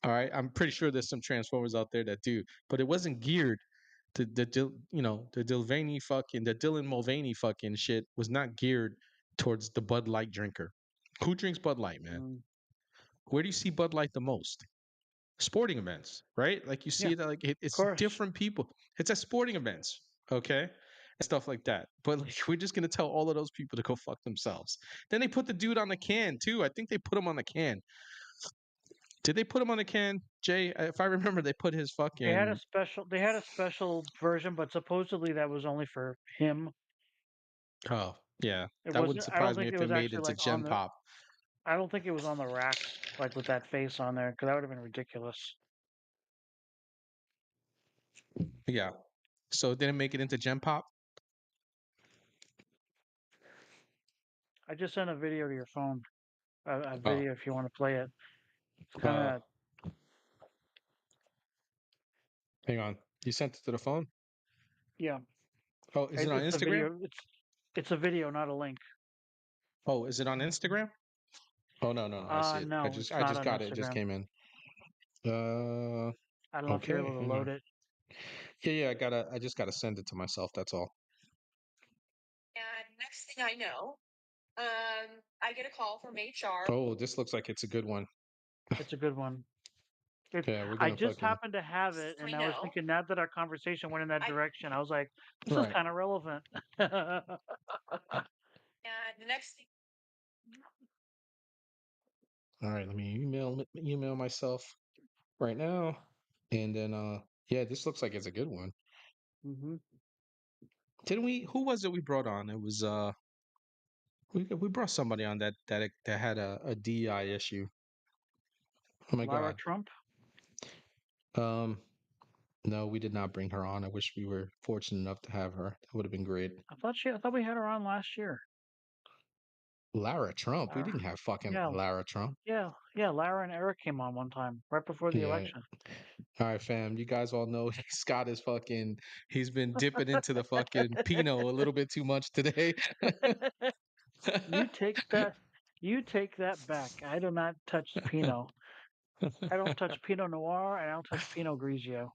All right, I'm pretty sure there's some Transformers out there that do, but it wasn't geared to the Dylan Mulvaney fucking shit was not geared towards the Bud Light drinker. Who drinks Bud Light, man? Mm, Where do you see Bud Light the most? Sporting events, right? Like you yeah, see it like of it's course. different people. It's at sporting events, okay, and stuff like that. But like we're just gonna tell all of those people to go fuck themselves. Then they put the dude on the can too. I think they put him on the can. Did they put him on the can, Jay? If I remember, they put his fucking. They had a special version, but supposedly that was only for him. Oh yeah, It that wouldn't wasn't. I don't surprise me think it if it was made actually it to like on Gen the. Pop. I don't think it was on the racks like with that face on there, because that would have been ridiculous. Yeah. So it didn't make it into Gen Pop. I just sent a video to your phone. A Oh, video if you want to play it. It's kind uh, of hang on. You sent it to the phone? yeah. Oh, is it on It's a Instagram? video. It's a video, not a link. Oh, is it on Instagram? Oh no, I see it. No, it's I not just on got it. It just Instagram. came in. I don't know if you're Okay, able to hang load on. it. Yeah, I just gotta send it to myself. That's all. And next thing I know, I get a call from HR. Oh, this looks like it's a good one. It's a good one. Yeah, we're I gonna just fucking happened to have it, and I I was know. thinking now that our conversation went in that I direction, I was like, this is right. kind of relevant. and the next thing All right, let me email myself right now, and then yeah, this looks like it's a good one. hmm Didn't we? Who was it we brought on? It was we brought somebody on that had a DEI issue. Oh my Lara God. Trump. Um, no, we did not bring her on. I wish we were fortunate enough to have her. That would have been great. I thought we had her on last year. Lara Trump. We Lara. didn't have fucking Yeah, Lara Trump. yeah. Lara and Eric came on one time right before the Yeah. election. All right, fam. You guys all know Scott is fucking. He's been dipping into the fucking Pinot a little bit too much today. You take that. You take that back. I do not touch Pinot. I don't touch Pinot Noir, and I don't touch Pinot Grigio.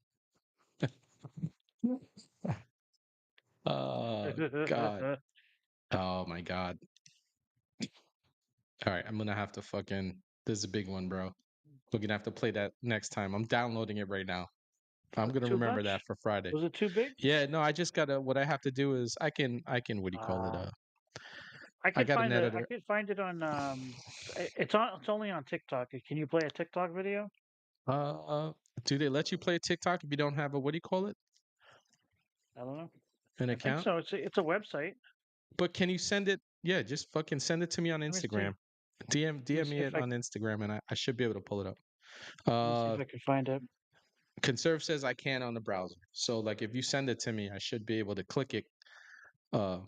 Oh God. Oh my God. All right, I'm gonna have to fucking. This is a big one, bro. We're gonna have to play that next time. I'm downloading it right now. I'm gonna Too remember much? that for Friday. Was it too big? Yeah, no, I just gotta. What I have to do is I can. What do you call it? Uh, I got an I editor. could find it on it's only on TikTok. Can you play a TikTok video? Uh, do they let you play TikTok if you don't have a what do you call it? I don't know. An I think account? so. It's a website. But can you send it? Yeah, just fucking send it to me on Let me see. Instagram. DM Let me DM see me if it on Instagram, and I should be able to pull it up. Uh, I can find it. Conserve says I can on the browser. So like if you send it to me, I should be able to click it. Uh,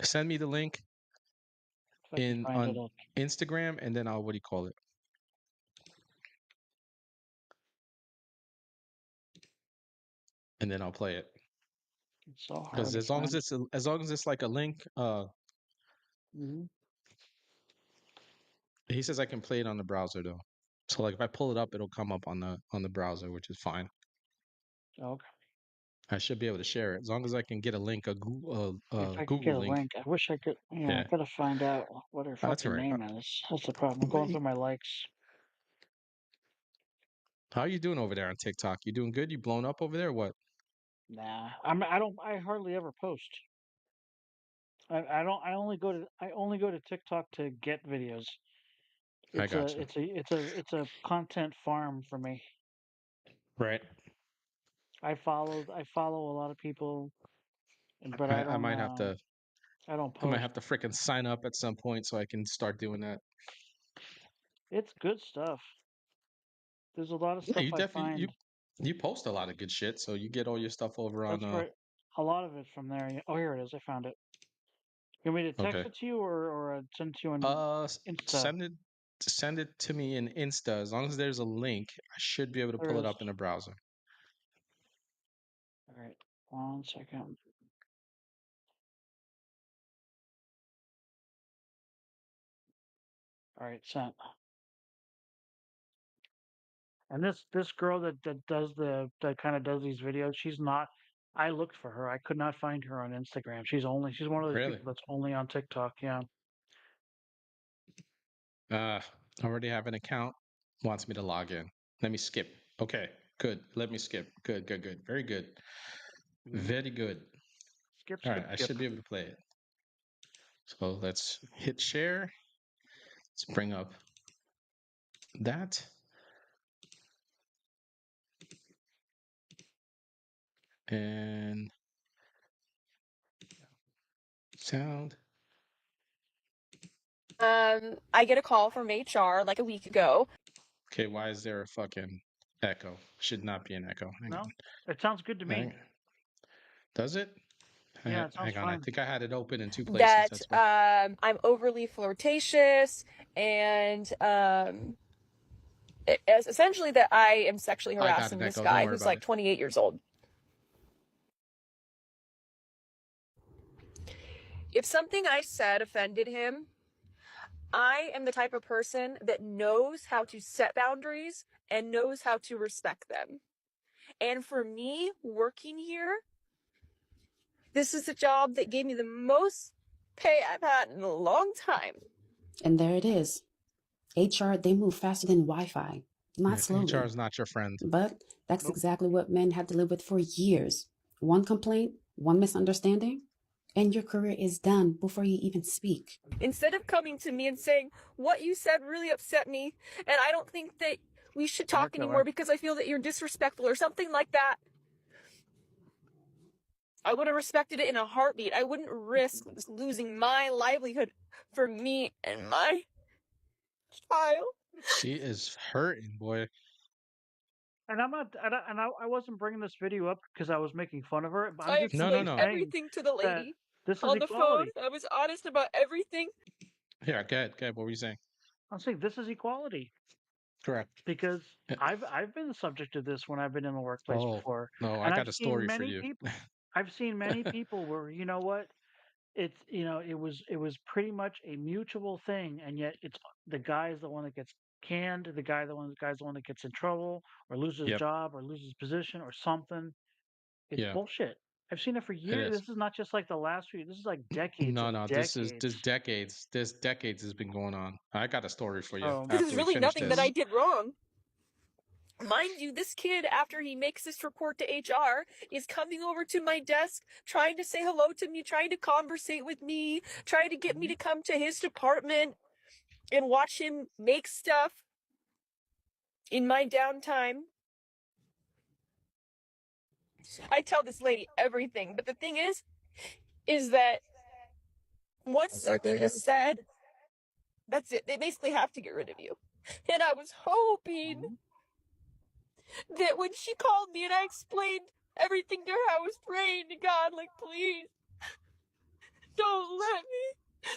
Send me the link If I can in find it, on Instagram, and then I'll what do you call it? And then I'll play it. it's so hard Because to find. as long as it's like a link, hmm he says I can play it on the browser though. So like if I pull it up, it'll come up on the browser, which is fine. Okay. I should be able to share it as long as I can get a link, If I could get Google a link. link, I wish I could. Yeah, I Yeah, gotta find out what her that's all fucking right. name is. That's the problem. I'm going through my likes. How are you doing over there on TikTok? You doing good? You blown up over there? Or what? Nah, I hardly ever post. I don't. I only go to TikTok to get videos. I got you. It's a content farm for me. Right. I follow a lot of people, but I might have to. I don't I might post. have to freaking sign up at some point so I can start doing that. It's good stuff. There's a lot of Yeah, stuff you I definitely find. you post a lot of good shit, so you get all your stuff over on That's right. A lot of it from there. Oh, here it is. I found it. You want me to text okay. it to you or send it to you on Insta? Send it to me in Insta. As long as there's a link, I should be able to There pull it it is. up in a browser. All right. 1 second. All right, sent. And this girl that kind of does these videos, she's not. I looked for her. I could not find her on Instagram. She's one of those Really? people that's only on TikTok. Yeah. Uh, already have an account. Wants me to log in. Let me skip. Okay, good. Let me skip. Good, good, good. Very good. Mhm. Very good. Skip, All skip, right, I skip. should be able to play it. So let's hit share. Let's bring up that. And sound. I get a call from HR like a week ago. Okay, why is there a fucking echo? Should not be an echo. Hang No, on. it sounds good to me. Hang. Does it? Yeah, it sounds Hang on. I fine. think I had it open in two places. That That's why. I'm overly flirtatious and essentially that I am sexually I got harassing an this echo. Don't guy worry who's about like it. 28 years old. If something I said offended him, I am the type of person that knows how to set boundaries and knows how to respect them. And for me, working here, this is a job that gave me the most pay I've had in a long time. And there it is. HR, they move faster than Wi-Fi, not slowly. HR is not your friend. But that's exactly what men had to live with for years. One complaint, one misunderstanding, and your career is done before you even speak. Instead of coming to me and saying, what you said really upset me, and I don't think that we should talk anymore because I feel that you're disrespectful or something like that, I would have respected it in a heartbeat. I wouldn't risk losing my livelihood for me and my child. She is hurting, boy. And I'm not, and I wasn't bringing this video up because I was making fun of her. But I I'm just explained No. everything to the lady this is on the equality. phone. I was honest about everything. Yeah, go ahead. What were you saying? I'm saying this is equality. Correct. Because Yeah. I've been subject to this when I've been in the workplace before. No, and I got I've a seen story for many you. people. I've seen many people where, you know what, it's, you know, it was pretty much a mutual thing, and yet it's the guy's the one that gets canned, the guy's the one that gets in trouble or loses his job or loses his position or something. It's Yeah, bullshit. I've seen it for it years. is. This is not just like the last few. This is like decades No, of this decades. decades. This decades has been going on. I got a story for you. So This is After we really finish nothing that I this. did wrong. Mind you, this kid, after he makes this report to HR, is coming over to my desk, trying to say hello to me, trying to conversate with me, trying to get me to come to his department and watch him make stuff in my downtime. I tell this lady everything, but the thing is that once something is said, that's it. They basically have to get rid of you. And I was hoping that when she called me and I explained everything to her, I was praying to God, like, please, don't let me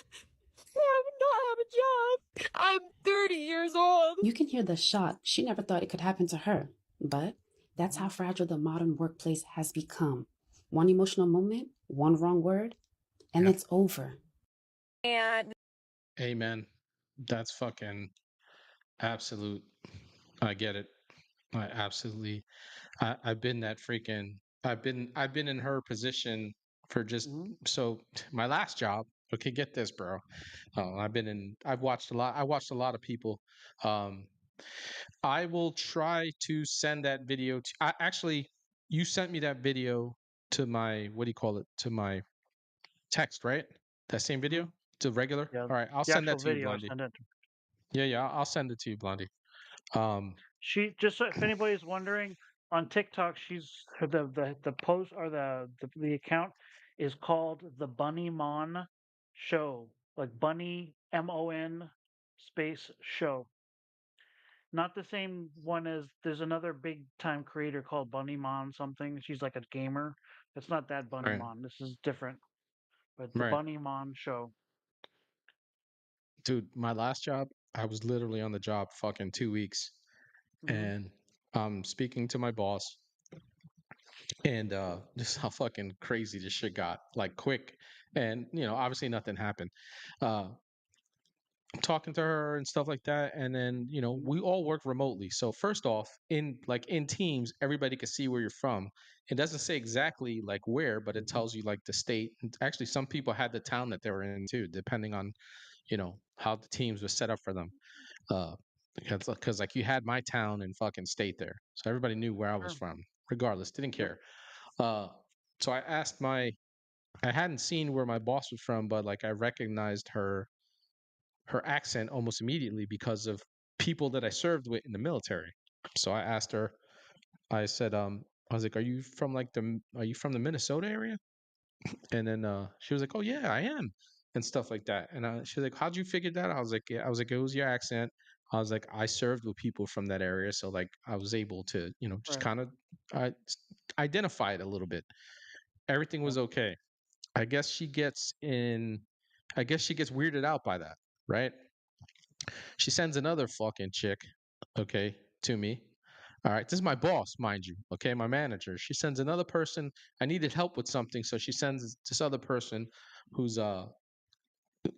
not have a job. I'm 30 years old. You can hear the shock. She never thought it could happen to her. But that's how fragile the modern workplace has become. One emotional moment, one wrong word, and it's over. And Amen. That's fucking absolute. I get it. I absolutely. I've been that freaking. I've been in her position for just so my last job. Okay, get this, bro. I've watched a lot. I watched a lot of people. I will try to send that video to. Actually, you sent me that video to my, what do you call it? To my text, right? That same video to regular. yeah, All right, I'll the send that actual to you, video I Blondie. sent it. Yeah, I'll send it to you, Blondie. She just, if anybody's wondering, on TikTok, the post or the account is called the Bunny Mon Show, like Bunny MON space show. Not the same one as there's another big time creator called Bunny Mon something. She's like a gamer. It's not that Bunny Right, Mon. This is different. But the right, Bunny Mon Show. dude. My last job, I was literally on the job fucking 2 weeks, and I'm speaking to my boss, and just how fucking crazy this shit got, like quick, and obviously nothing happened. I'm talking to her and stuff like that, and then we all work remotely. So first off, in teams, everybody can see where you're from. It doesn't say exactly like where, but it tells you like the state. And actually, some people had the town that they were in too, depending on how the teams were set up for them. Uh, because like you had my town and fucking state there, so everybody knew where I was from, regardless. Didn't care. Uh, so I hadn't seen where my boss was from, but like I recognized her accent almost immediately because of people that I served with in the military. So I asked her, I said, I was like, are you from the Minnesota area? And then she was like, oh yeah, I am, and stuff like that. And she was like, how'd you figure that out? I was like, yeah, I was like, it was your accent. I was like, I served with people from that area, so like I was able to, just kind of identify it a little bit. Everything was okay. I guess she gets in. I guess she gets weirded out by that, right? She sends another fucking chick, okay, to me. All right, this is my boss, mind you, okay, my manager. She sends another person. I needed help with something, so she sends this other person who's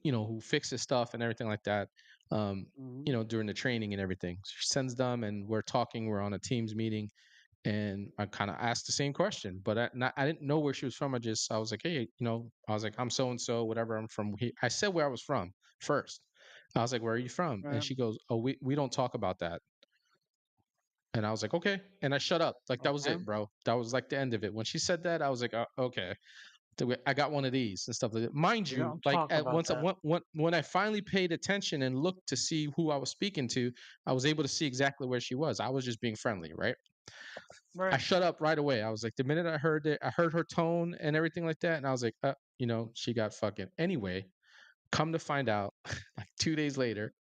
who fixes stuff and everything like that. Mhm. During the training and everything. She sends them, and we're talking. We're on a Teams meeting, and I kind of asked the same question, but I didn't know where she was from. I was like, hey, I was like, I'm so and so, whatever. I'm from here. I said where I was from first. I was like, where are you from? And Right. she goes, oh, we don't talk about that. And I was like, okay. And I shut up. Like, that was Okay. it, bro. That was like the end of it. When she said that, I was like, okay. I got one of these and stuff like that. Mind We you, don't like talk about that. when I finally paid attention and looked to see who I was speaking to, I was able to see exactly where she was. I was just being friendly, right? I Right. shut up right away. I was like, the minute I heard it, I heard her tone and everything like that, and I was like, she got fucking. Anyway, come to find out, like 2 days later,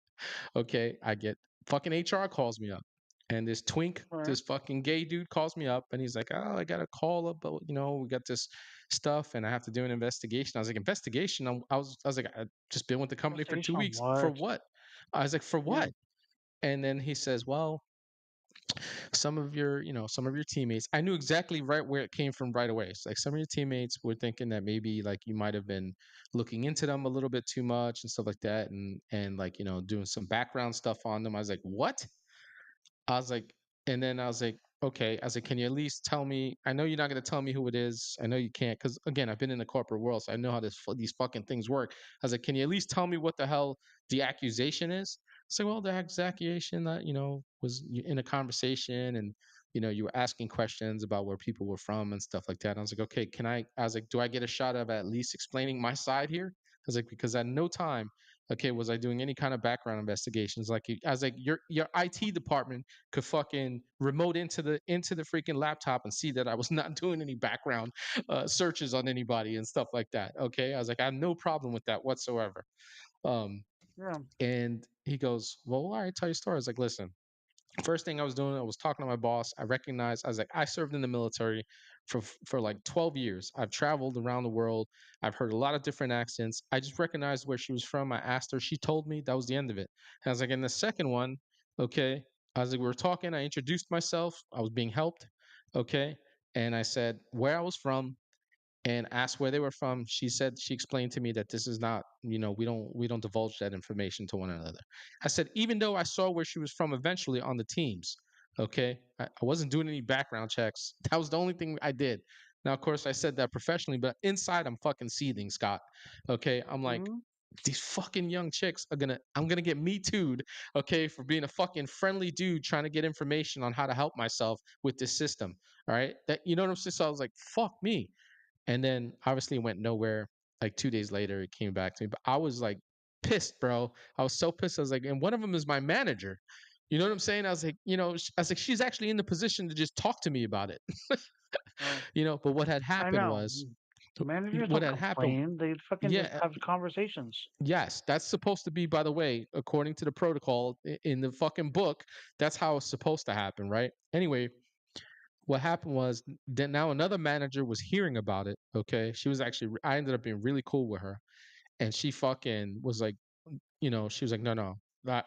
okay, I get fucking HR calls me up, and this twink, Right. this fucking gay dude calls me up, and he's like, oh, I got a call up, but we got this stuff, and I have to do an investigation. I was like, investigation? I was like, I've just been with the company for two Investigation on weeks. For what? what? I was like, for Yeah. what? And then he says, well, some of your teammates, I knew exactly right where it came from right away. It's like some of your teammates were thinking that maybe like you might have been looking into them a little bit too much and stuff like that, and like doing some background stuff on them. I was like, what? I was like, and then I was like, okay. I was like, can you at least tell me? I know you're not going to tell me who it is. I know you can't, because again, I've been in the corporate world, so I know how these fucking things work. I was like, can you at least tell me what the hell the accusation is? So, well, the accusation that was in a conversation, and you were asking questions about where people were from and stuff like that. And I was like, okay, can I? I was like, do I get a shot of at least explaining my side here? I was like, because at no time, okay, was I doing any kind of background investigations? Like, I was like, your IT department could fucking remote into the freaking laptop and see that I was not doing any background searches on anybody and stuff like that. Okay, I was like, I have no problem with that whatsoever. Um, Yeah. and he goes, well, all right, tell your story. I was like, listen, first thing I was doing, I was talking to my boss. I recognized, I was like, I served in the military for like 12 years. I've traveled around the world. I've heard a lot of different accents. I just recognized where she was from. I asked her. She told me. That was the end of it. And I was like, in the second one, okay. I was like, we were talking. I introduced myself. I was being helped. Okay. And I said where I was from, and asked where they were from. She explained to me that this is not, we don't divulge that information to one another. I said, even though I saw where she was from eventually on the teams, okay, I wasn't doing any background checks. That was the only thing I did. Now, of course, I said that professionally, but inside I'm fucking seething, Scott. Okay, I'm like, Mhm. these fucking young chicks I'm gonna get me too'd, okay, for being a fucking friendly dude trying to get information on how to help myself with this system. All right, that you know what I'm saying. So I was like, fuck me. And then obviously it went nowhere. Like 2 days later, it came back to me. But I was like pissed, bro. I was so pissed. I was like, and one of them is my manager. You know what I'm saying? I was like, I was like, she's actually in the position to just talk to me about it. Right. But what had I happened know. was, Managers what don't had happened, complain. They fucking just yeah, have conversations. yes, that's supposed to be, by the way, according to the protocol in the fucking book, that's how it's supposed to happen, right? Anyway, what happened was that now another manager was hearing about it. Okay, she was actually, I ended up being really cool with her, and she fucking was like, she was like, no, no.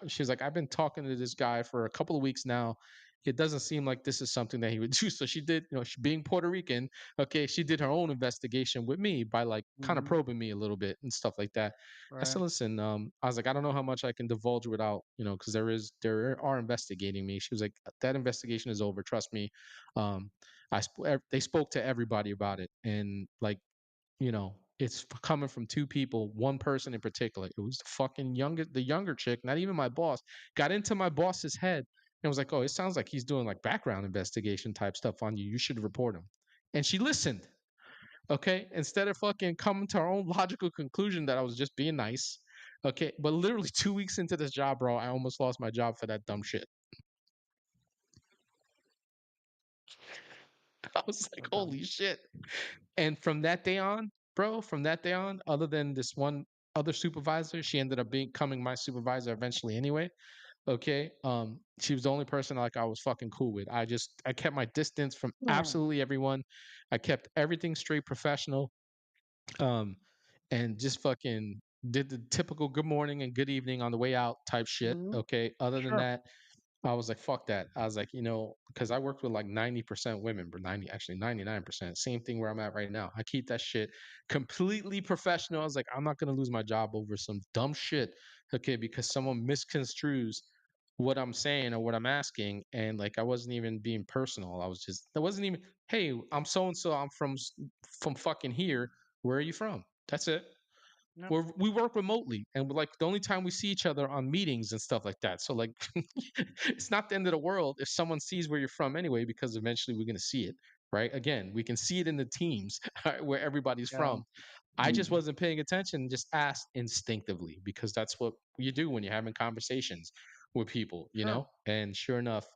She's like, I've been talking to this guy for a couple of weeks now. It doesn't seem like this is something that he would do. So she did, she, being Puerto Rican, okay, she did her own investigation with me by like kind of Mhm. probing me a little bit and stuff like that. I Right. said, listen, I was like, I don't know how much I can divulge without, because there are investigating me. She was like, that investigation is over. Trust me. Um, they spoke to everybody about it, and like it's coming from two people, one person in particular. It was the younger chick, not even my boss, got into my boss's head and was like, oh, it sounds like he's doing like background investigation type stuff on you. You should report him. And she listened, okay, instead of fucking coming to her own logical conclusion that I was just being nice. Okay, but literally 2 weeks into this job, bro, I almost lost my job for that dumb shit. I was like, So dumb. holy shit. And from that day on, bro, from that day on, other than this one other supervisor, she ended up becoming my supervisor eventually anyway. Okay. She was the only person like I was fucking cool with. I kept my distance from Yeah. absolutely everyone. I kept everything straight professional. Um, and just fucking did the typical good morning and good evening on the way out type shit. Mhm. Okay. Other than Sure. that, I was like, fuck that. I was like, because I worked with like 90% women, but 99%. Same thing where I'm at right now. I keep that shit completely professional. I was like, I'm not gonna lose my job over some dumb shit, okay, because someone misconstrues what I'm saying or what I'm asking. And like I wasn't even being personal. I wasn't even, hey, I'm so and so, I'm from fucking here. Where are you from? That's it. Yep. We work remotely, and we're like the only time we see each other on meetings and stuff like that. So like, it's not the end of the world if someone sees where you're from anyway, because eventually we're gonna see it, right? Again, we can see it in the teams where everybody's Yeah. from. I just wasn't paying attention, just asked instinctively because that's what you do when you're having conversations with people, Sure. And sure enough,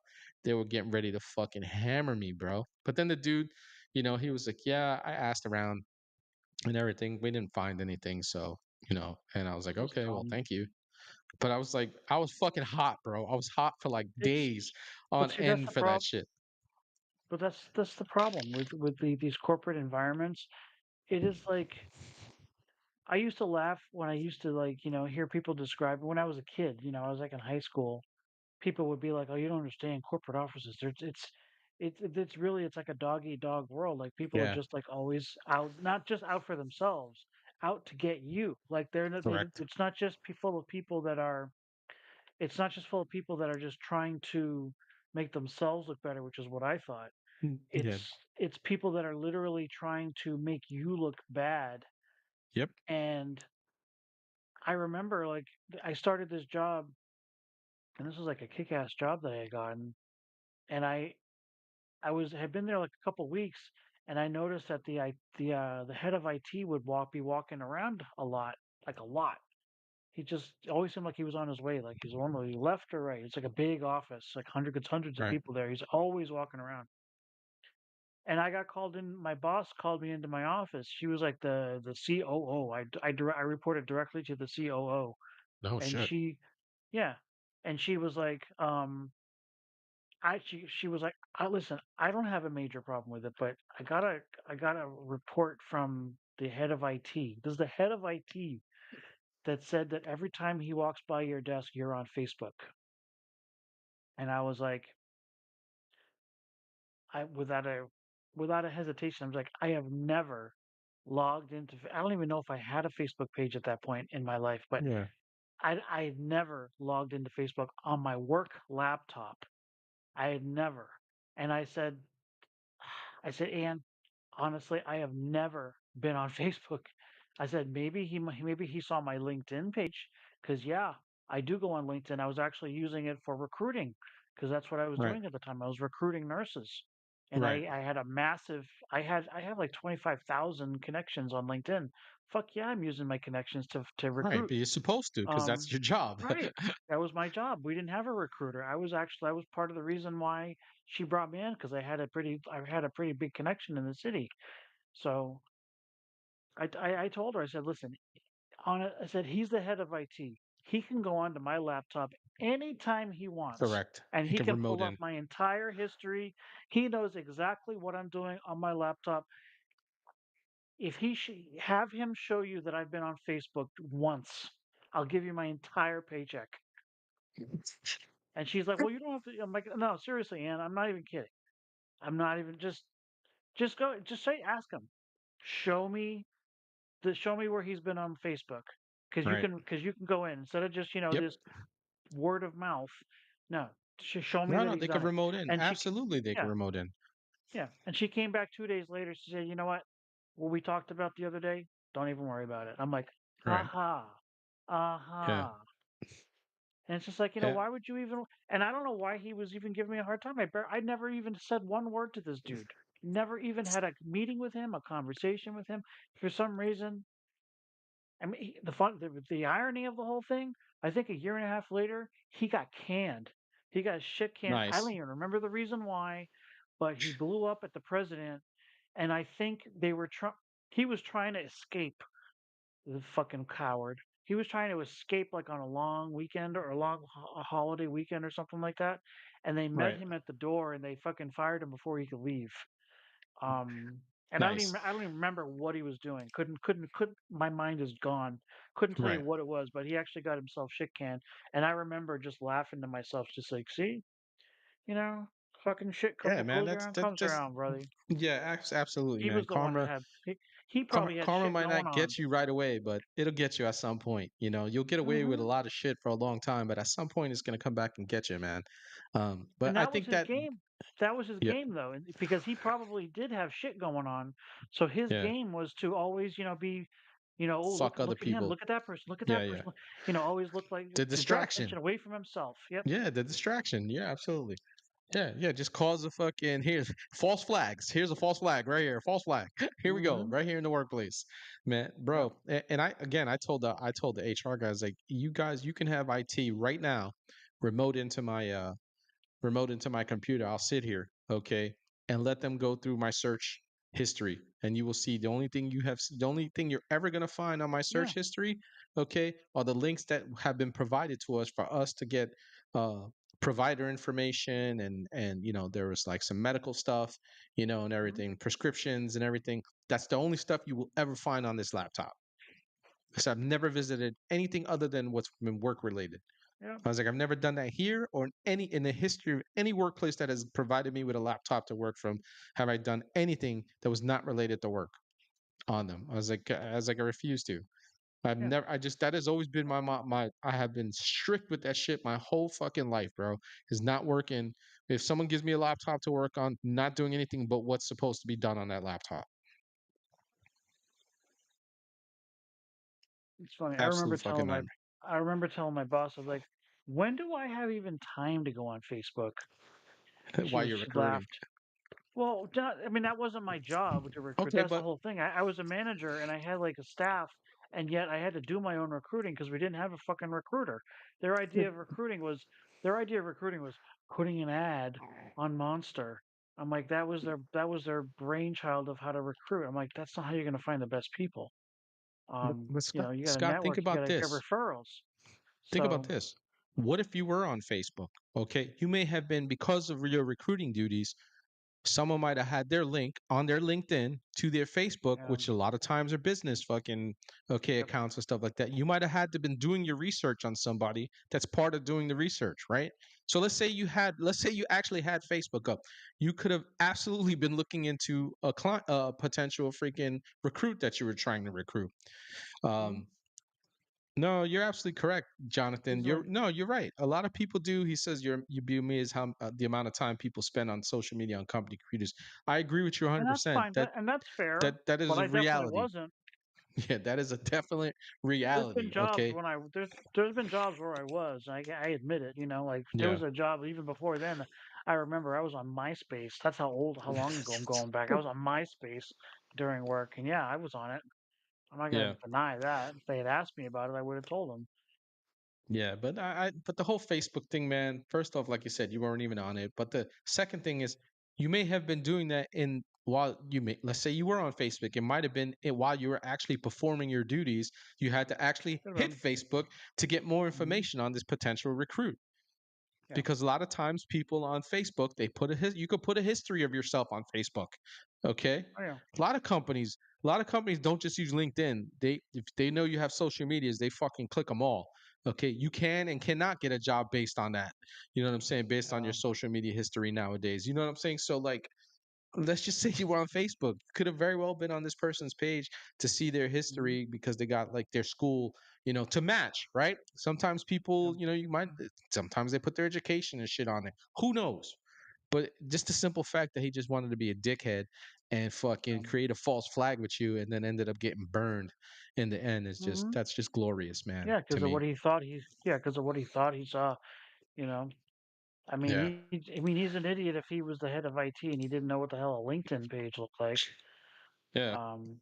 they were getting ready to fucking hammer me, bro. But then the dude, he was like, "Yeah, I asked around and everything. We didn't find anything. So, and I was like, Just okay, well, thank you. But I was like, I was fucking hot, bro. I was hot for like it's days but on see that's end the for that problem. shit. But that's the problem with these corporate environments. It is like I used to laugh when I used to hear people describe when I was a kid. I was like in high school. People would be like, "Oh, you don't understand corporate offices. It's really it's like a dog eat dog world. Like people are Yeah, just like always out, not just out for themselves, out to get you. Like correct. it's not just full of people that are. It's not just full of people that are just trying to make themselves look better, which is what I thought. Yeah. It's people that are literally trying to make you look bad. Yep. And I remember like I started this job, and this was like a kick-ass job that I had gotten, and I had been there like a couple weeks, and I noticed that the head of IT would be walking around a lot, like a lot. He just always seemed like he was on his way, like he's on the left or right. It's like a big office, like hundreds of Right. people there. He's always walking around. And I got called in. My boss called me into my office. She was like the COO. I reported directly to the COO, No and shit. yeah, and she was like, she was like, listen, I don't have a major problem with it, but I got a report from the head of IT. This is the head of IT that said that every time he walks by your desk, you're on Facebook. And I was like, I without a hesitation, I was like, I have never logged into. I don't even know if I had a Facebook page at that point in my life, but Yeah. I had never logged into Facebook on my work laptop. I had never. And I said, Ann, honestly, I have never been on Facebook. I said maybe he saw my LinkedIn page because yeah, I do go on LinkedIn. I was actually using it for recruiting because that's what I was Right. doing at the time. I was recruiting nurses, and Right. I had a massive. I have like 25,000 connections on LinkedIn. Fuck yeah, I'm using my connections to Right. recruit. But you're supposed to, because Um, that's your job. right. That was my job. We didn't have a recruiter. I was part of the reason why she brought me in because I had a pretty big connection in the city. So I told her, I said, listen, I said, he's the head of IT. He can go onto my laptop anytime he wants, Correct. and He he can can remote pull up in. my entire history. He knows exactly what I'm doing on my laptop. If have him show you that I've been on Facebook once, I'll give you my entire paycheck. And she's like, well, you don't have to. I'm like, no, seriously, Ann, I'm not even kidding. I'm not even just go, just say, ask him, show me show me where he's been on Facebook, Right. because you can go in instead of just Yep. this word of mouth. No, show me No, that no, he's they can done it. remote in. And Absolutely, they can yeah, remote in. yeah, and she came back 2 days later. She said, you know what we talked about the other day? Don't even worry about it. I'm like, Right. aha, Yeah. aha. And it's just like, Yeah. why would you even? And I don't know why he was even giving me a hard time. I never even said one word to this dude. Never even had a meeting with him, a conversation with him. For some reason, I mean, the irony of the whole thing. I think a year and a half later, he got canned. He got shit canned. I don't Nice. even remember the reason why, but he blew up at the president, and I think they were trying. He was trying to escape. The fucking coward. He was trying to escape like on a long weekend or a long holiday weekend or something like that, and they met Right. him at the door and they fucking fired him before he could leave. And Nice. I don't even remember what he was doing. Couldn't. My mind is gone. Couldn't tell you Right. what it was, but he actually got himself shit canned. And I remember just laughing to myself, just like, see. You know, fucking shit Yeah, man. goes around, comes That's around, brother. yeah, absolutely, He man. was the one that had. He Karma, probably had karma shit might going not on. get you right away, but it'll get you at some point. You know, you'll get away with a Hmm. lot of shit for a long time, but at some point it's gonna come back and get you, man. But And I that was think his that game. That was his yeah, game, though, because he probably did have shit going on. So his yeah, game was to always, be, oh, fuck other look at him, people. look at that person, look at Yeah, that yeah. person. Always look like The to draw distraction. attention away from himself. Yep. Yeah, the distraction. Yeah, absolutely. Yeah, yeah. Just cause a fucking here's false flags. Here's a false flag right here. False flag. Here we go. Hmm. Right here in the workplace, man, Yep. bro. And I again, I told the HR guys like, you guys, you can have IT right now, remote into my remote into my computer. I'll sit here, okay, and let them go through my search history, and you will see the only thing you're ever gonna find on my Yeah. search history, okay, are the links that have been provided to us for us to get uh provider information, and there was like some medical stuff, and Hmm. everything, prescriptions and everything. That's the only stuff you will ever find on this laptop. Because I've never visited anything other than what's been work related. Yep. I was like, I've never done that here or in the history of any workplace that has provided me with a laptop to work from. Have I done anything that was not related to work on them? I refuse to. I've Yeah. never. I just that has always been my. I have been strict with that shit my whole fucking life, bro. Is not working. If someone gives me a laptop to work on, not doing anything but what's supposed to be done on that laptop. It's funny. Absolute fucking nightmare. I remember telling my boss, I was like, when do I have even time to go on Facebook? And While you're she recruiting. laughed. Well, I mean, that wasn't my job to recruit. Okay, That's the but whole thing. I was a manager and I had like a staff, and yet I had to do my own recruiting because we didn't have a fucking recruiter. Their idea of recruiting was their idea of recruiting was putting an ad on Monster. I'm like, that was their brainchild of how to recruit. I'm like, that's not how you're going to find the best people. but Scott, You got to Scott, think network, you got about to get this. referrals. Think about So, this. What if you were on Facebook? Okay, you may have been, because of your recruiting duties, someone might have had their link on their LinkedIn to their Facebook, yeah, which a lot of times are business fucking okay yep, accounts and stuff like that. You might have had to been doing your research on somebody that's part of doing the research, right? So let's say you actually had Facebook up. You could have absolutely been looking into a client, a potential freaking recruit that you were trying to recruit. mhm, Um, no, you're absolutely correct, Jonathan. easily. You're right. A lot of people do. He says you view me as how the amount of time people spend on social media on company computers. I agree with you And that's 100%. fine. And that's fair. That is But a I definitely reality. wasn't. Yeah, that is a definite There's been reality. jobs Okay. when there's been jobs where I was. I admit it. Like there Yeah. was a job even before then. I remember I was on MySpace. That's how long ago I'm going back. I was on MySpace during work, and yeah, I was on it. I'm not gonna Yeah. deny that. If they had asked me about it, I would have told them. Yeah, but but the whole Facebook thing, man, first off, like you said, you weren't even on it. But the second thing is you may have been doing that in while you may let's say you were on Facebook. It might have been while you were actually performing your duties, you had to actually Could have hit been. Facebook to get more Hmm. information on this potential recruit. Yeah. Because a lot of times people on Facebook, they put you could put a history of yourself on Facebook. Okay? Oh yeah. A lot of companies don't just use LinkedIn. If they know you have social medias, they fucking click them all. Okay? You can and cannot get a job based on that. You know what I'm saying? Based on your Yeah. social media history nowadays. You know what I'm saying? So like let's just say you were on Facebook. You could have very well been on this person's page to see their Hmm. history because they got like their school, to match, right? Sometimes Yeah. people, sometimes they put their education and shit on it. Who knows? But just the simple fact that he just wanted to be a dickhead and fucking create a false flag with you and then ended up getting burned in the end is just, Hmm. that's just glorious, man, Yeah, to because of me. what he thought because of what he thought he saw. You know. Yeah. I mean, he's an idiot if he was the head of IT and he didn't know what the hell a LinkedIn page looked like. Yeah. Um,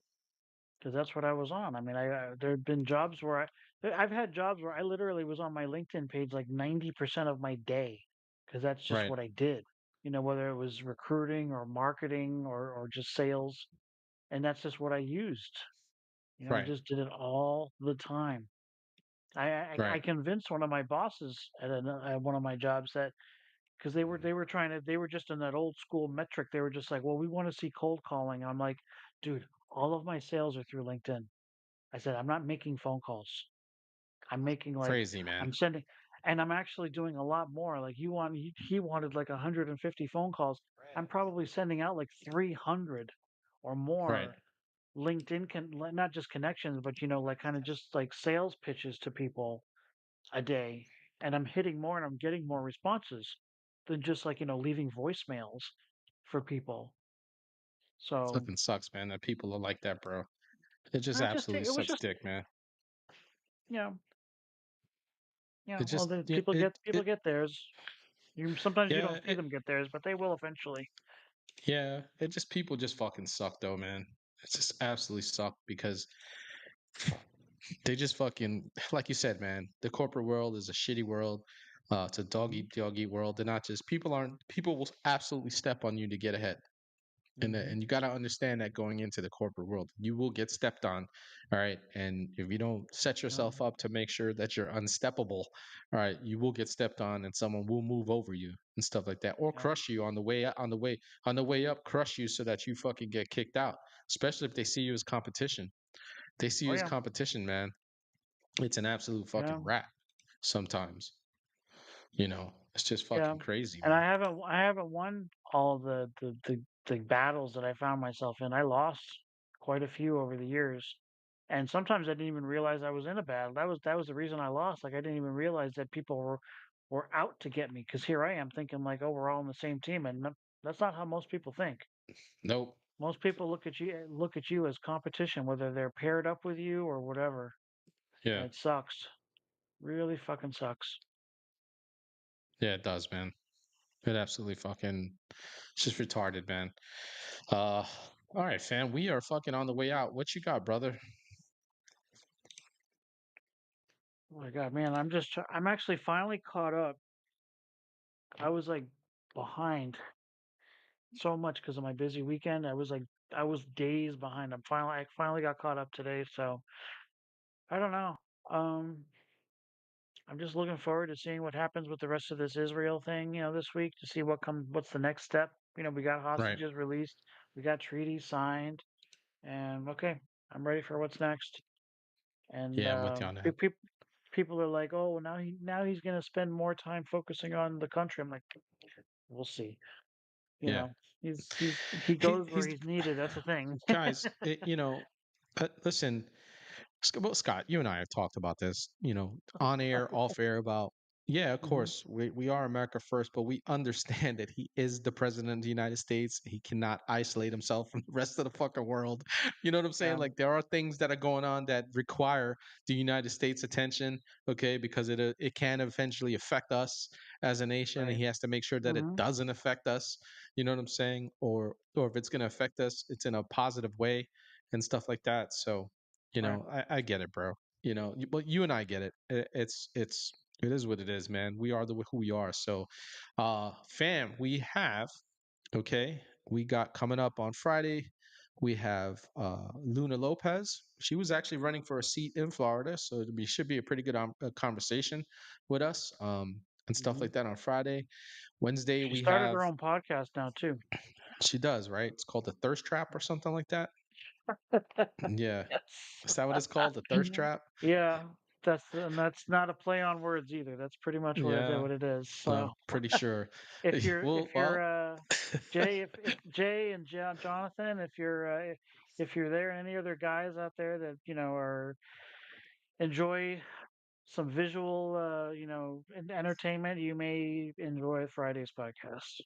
because that's what I was on. I mean, there've been jobs where I've had jobs where I literally was on my LinkedIn page like 90% of my day, because that's just Right. what I did. Whether it was recruiting or marketing or just sales, and that's just what I used. I Right. just did it all the time. I Right. convinced one of my bosses at one of my jobs that because they were just in that old school metric. They were just like, well, we want to see cold calling. I'm like, dude, all of my sales are through LinkedIn. I said, I'm not making phone calls. I'm making like Crazy, man. I'm sending. and I'm actually doing a lot more. Like he wanted like 150 phone calls. I'm probably sending out like 300 or Right. more LinkedIn not just connections, but like kind of just like sales pitches to people a day, and I'm hitting more and I'm getting more responses than just like leaving voicemails for people. So Fucking sucks, man, that people are like that, bro. It just I just absolutely it was sucks just dick, man. you know It well just the it people it, get it theirs. Sometimes you yeah, don't see them get theirs, but they will eventually. yeah, it just people just fucking suck though, man. It's just absolutely suck because they just fucking like you said, man. The corporate world is a shitty world. It's a dog Hmm. eat dog eat world. They're not just people will absolutely step on you to get ahead. Hmm. And you got to understand that going into the corporate world, you will get stepped on, all right? And if you don't set Yeah, yourself up to make sure that you're unsteppable, all right, you will get stepped on and someone will move over you and stuff like that, or yeah. crush you on the way on the way up, crush you so that you fucking get kicked out, especially if they see you as competition. They see Oh you as yeah, competition, man. It's an absolute yeah, fucking wrap sometimes. It's just yeah. fucking crazy, And man. I haven't won all the battles that I found myself in. I lost quite a few over the years, and sometimes I didn't even realize I was in a battle. That was the reason I lost. Like I didn't even realize that people were out to get me. Because here I am thinking like, oh, we're all on the same team, and that's not how most people think. Nope. Most people look at you as competition, whether they're paired up with you or whatever. Yeah. And it sucks. Really fucking sucks. Yeah, it does, man. It absolutely fucking it's just retarded, man. Uh, all right, fam. We are fucking on the way out. What you got, brother? Oh my God, man, I'm actually finally caught up. I was like behind so much because of my busy weekend. I was days behind. I finally got caught up today, so I don't know. Um, I'm just looking forward to seeing what happens with the rest of this Israel thing, this week to see what's the next step. We got Right. hostages released, we got treaties signed, and okay, I'm ready for what's next. And Yeah, I'm with you on that. people are like, "Oh, now he's going to spend more time focusing on the country." I'm like, "We'll see." You Yeah. know, he goes where He's he's needed. That's the thing. guys. Listen, well, Scott, you and I have talked about this, on air, off air about, yeah, of Hmm. course, we are America first, but we understand that he is the president of the United States. He cannot isolate himself from the rest of the fucking world. You know what I'm saying? Yeah, Like there are things that are going on that require the United States attention, okay, because it can eventually affect us as a nation, and right. he has to make sure that it Hmm. doesn't affect us. You know what I'm saying? Or if it's going to affect us, it's in a positive way and stuff like that. So Right. I get it, bro. But you and I get it. It is what it is, man. We are who we are. So, fam, we have okay. We got coming up on Friday. We have Luna Lopez. She was actually running for a seat in Florida, so should be a pretty good conversation with us and stuff Hmm. like that on Friday. Wednesday She we started have her own podcast now too. she does right. It's called the Thirst Trap or something like that. Yeah, Yes. is that what it's called? The Thirst Trap? Yeah, that's not a play on words either. That's pretty much Yeah. what it is. So Pretty sure. if Well, you're Jay, if Jay and Jonathan, if you're there, and any other guys out there that are enjoy some visual entertainment, you may enjoy Friday's podcast.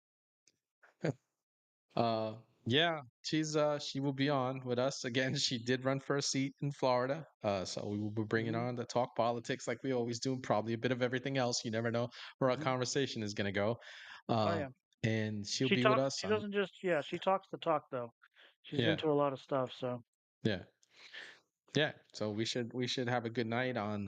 uh, yeah, she will be on with us again. She did run for a seat in Florida, so we will be bringing Hmm. on to talk politics like we always do. Probably a bit of everything else. You never know where our Hmm. conversation is gonna go. Oh Uh, yeah, and she'll be with us she on. doesn't just she talks the talk though. She's Yeah, into a lot of stuff. So yeah, yeah. So we should have a good night on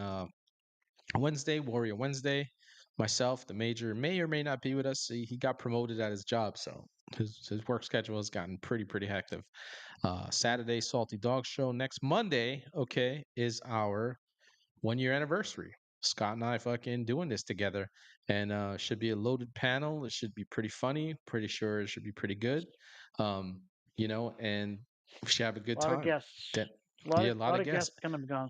Wednesday, Warrior Wednesday. Myself, the major, may or may not be with us. He got promoted at his job, so his work schedule has gotten pretty hectic. mhm. Saturday, Salty Dog Show. Next Monday, okay, is our 1 year anniversary. Scott and I fucking doing this together, and should be a loaded panel. It should be pretty funny. Pretty sure it should be pretty good. Um, and we should have a A good lot of time. guests, That Yeah, a lot lot of of guests. guests gonna be gone.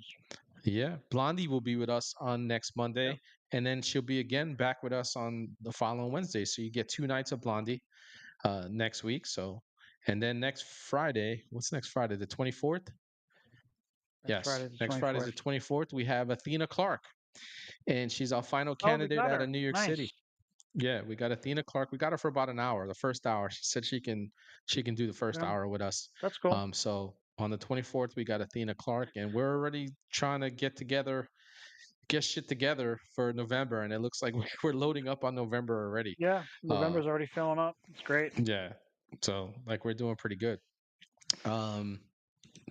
Yeah, Blondie will be with us on next Yep. Monday, and then she'll be again back with us on the following Wednesday. So you get 2 nights of Blondie next week. So, and then next Friday, what's next Friday? The 24th? Next Yes, Friday, the next Friday is 24th. the 24th. We have Athena Clark, and she's our final Oh, we candidate got out her. of New York Nice. City. Yeah, we got Athena Clark. We got her for about an hour. The first hour, she said she can do the first Yeah, hour with us. that's cool. So on the 24th, we got Athena Clark, and we're already trying to get shit together for November, and it looks like we're loading up on November already. Yeah, Uh, November's already filling up. It's great. yeah, so like we're doing pretty good. Um,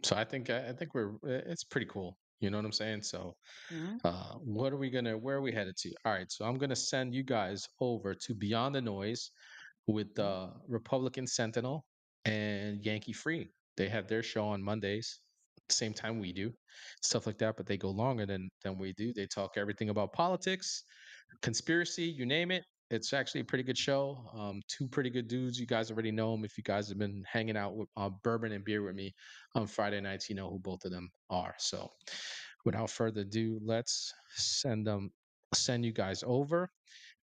so I think it's pretty cool. You know what I'm saying? So Hmm. where are we headed to? All right, so I'm gonna send you guys over to Beyond the Noise with Republican Sentinel and Yankee Free. They have their show on Mondays, same time we do, stuff like that. But they go longer than we do. They talk everything about politics, conspiracy, you name it. It's actually a pretty good show. Two pretty good dudes. You guys already know them if you guys have been hanging out with bourbon and beer with me on Friday nights. You know who both of them are. So, without further ado, let's send you guys over.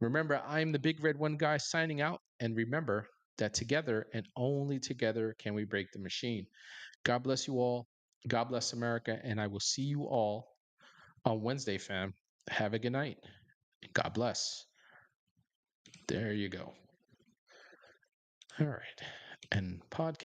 Remember, I'm the Big Red One guy signing out. And remember that together and only together can we break the machine. God bless you all. God bless America. And I will see you all on Wednesday, fam. Have a good night. God bless. There you go. All right. And podcast.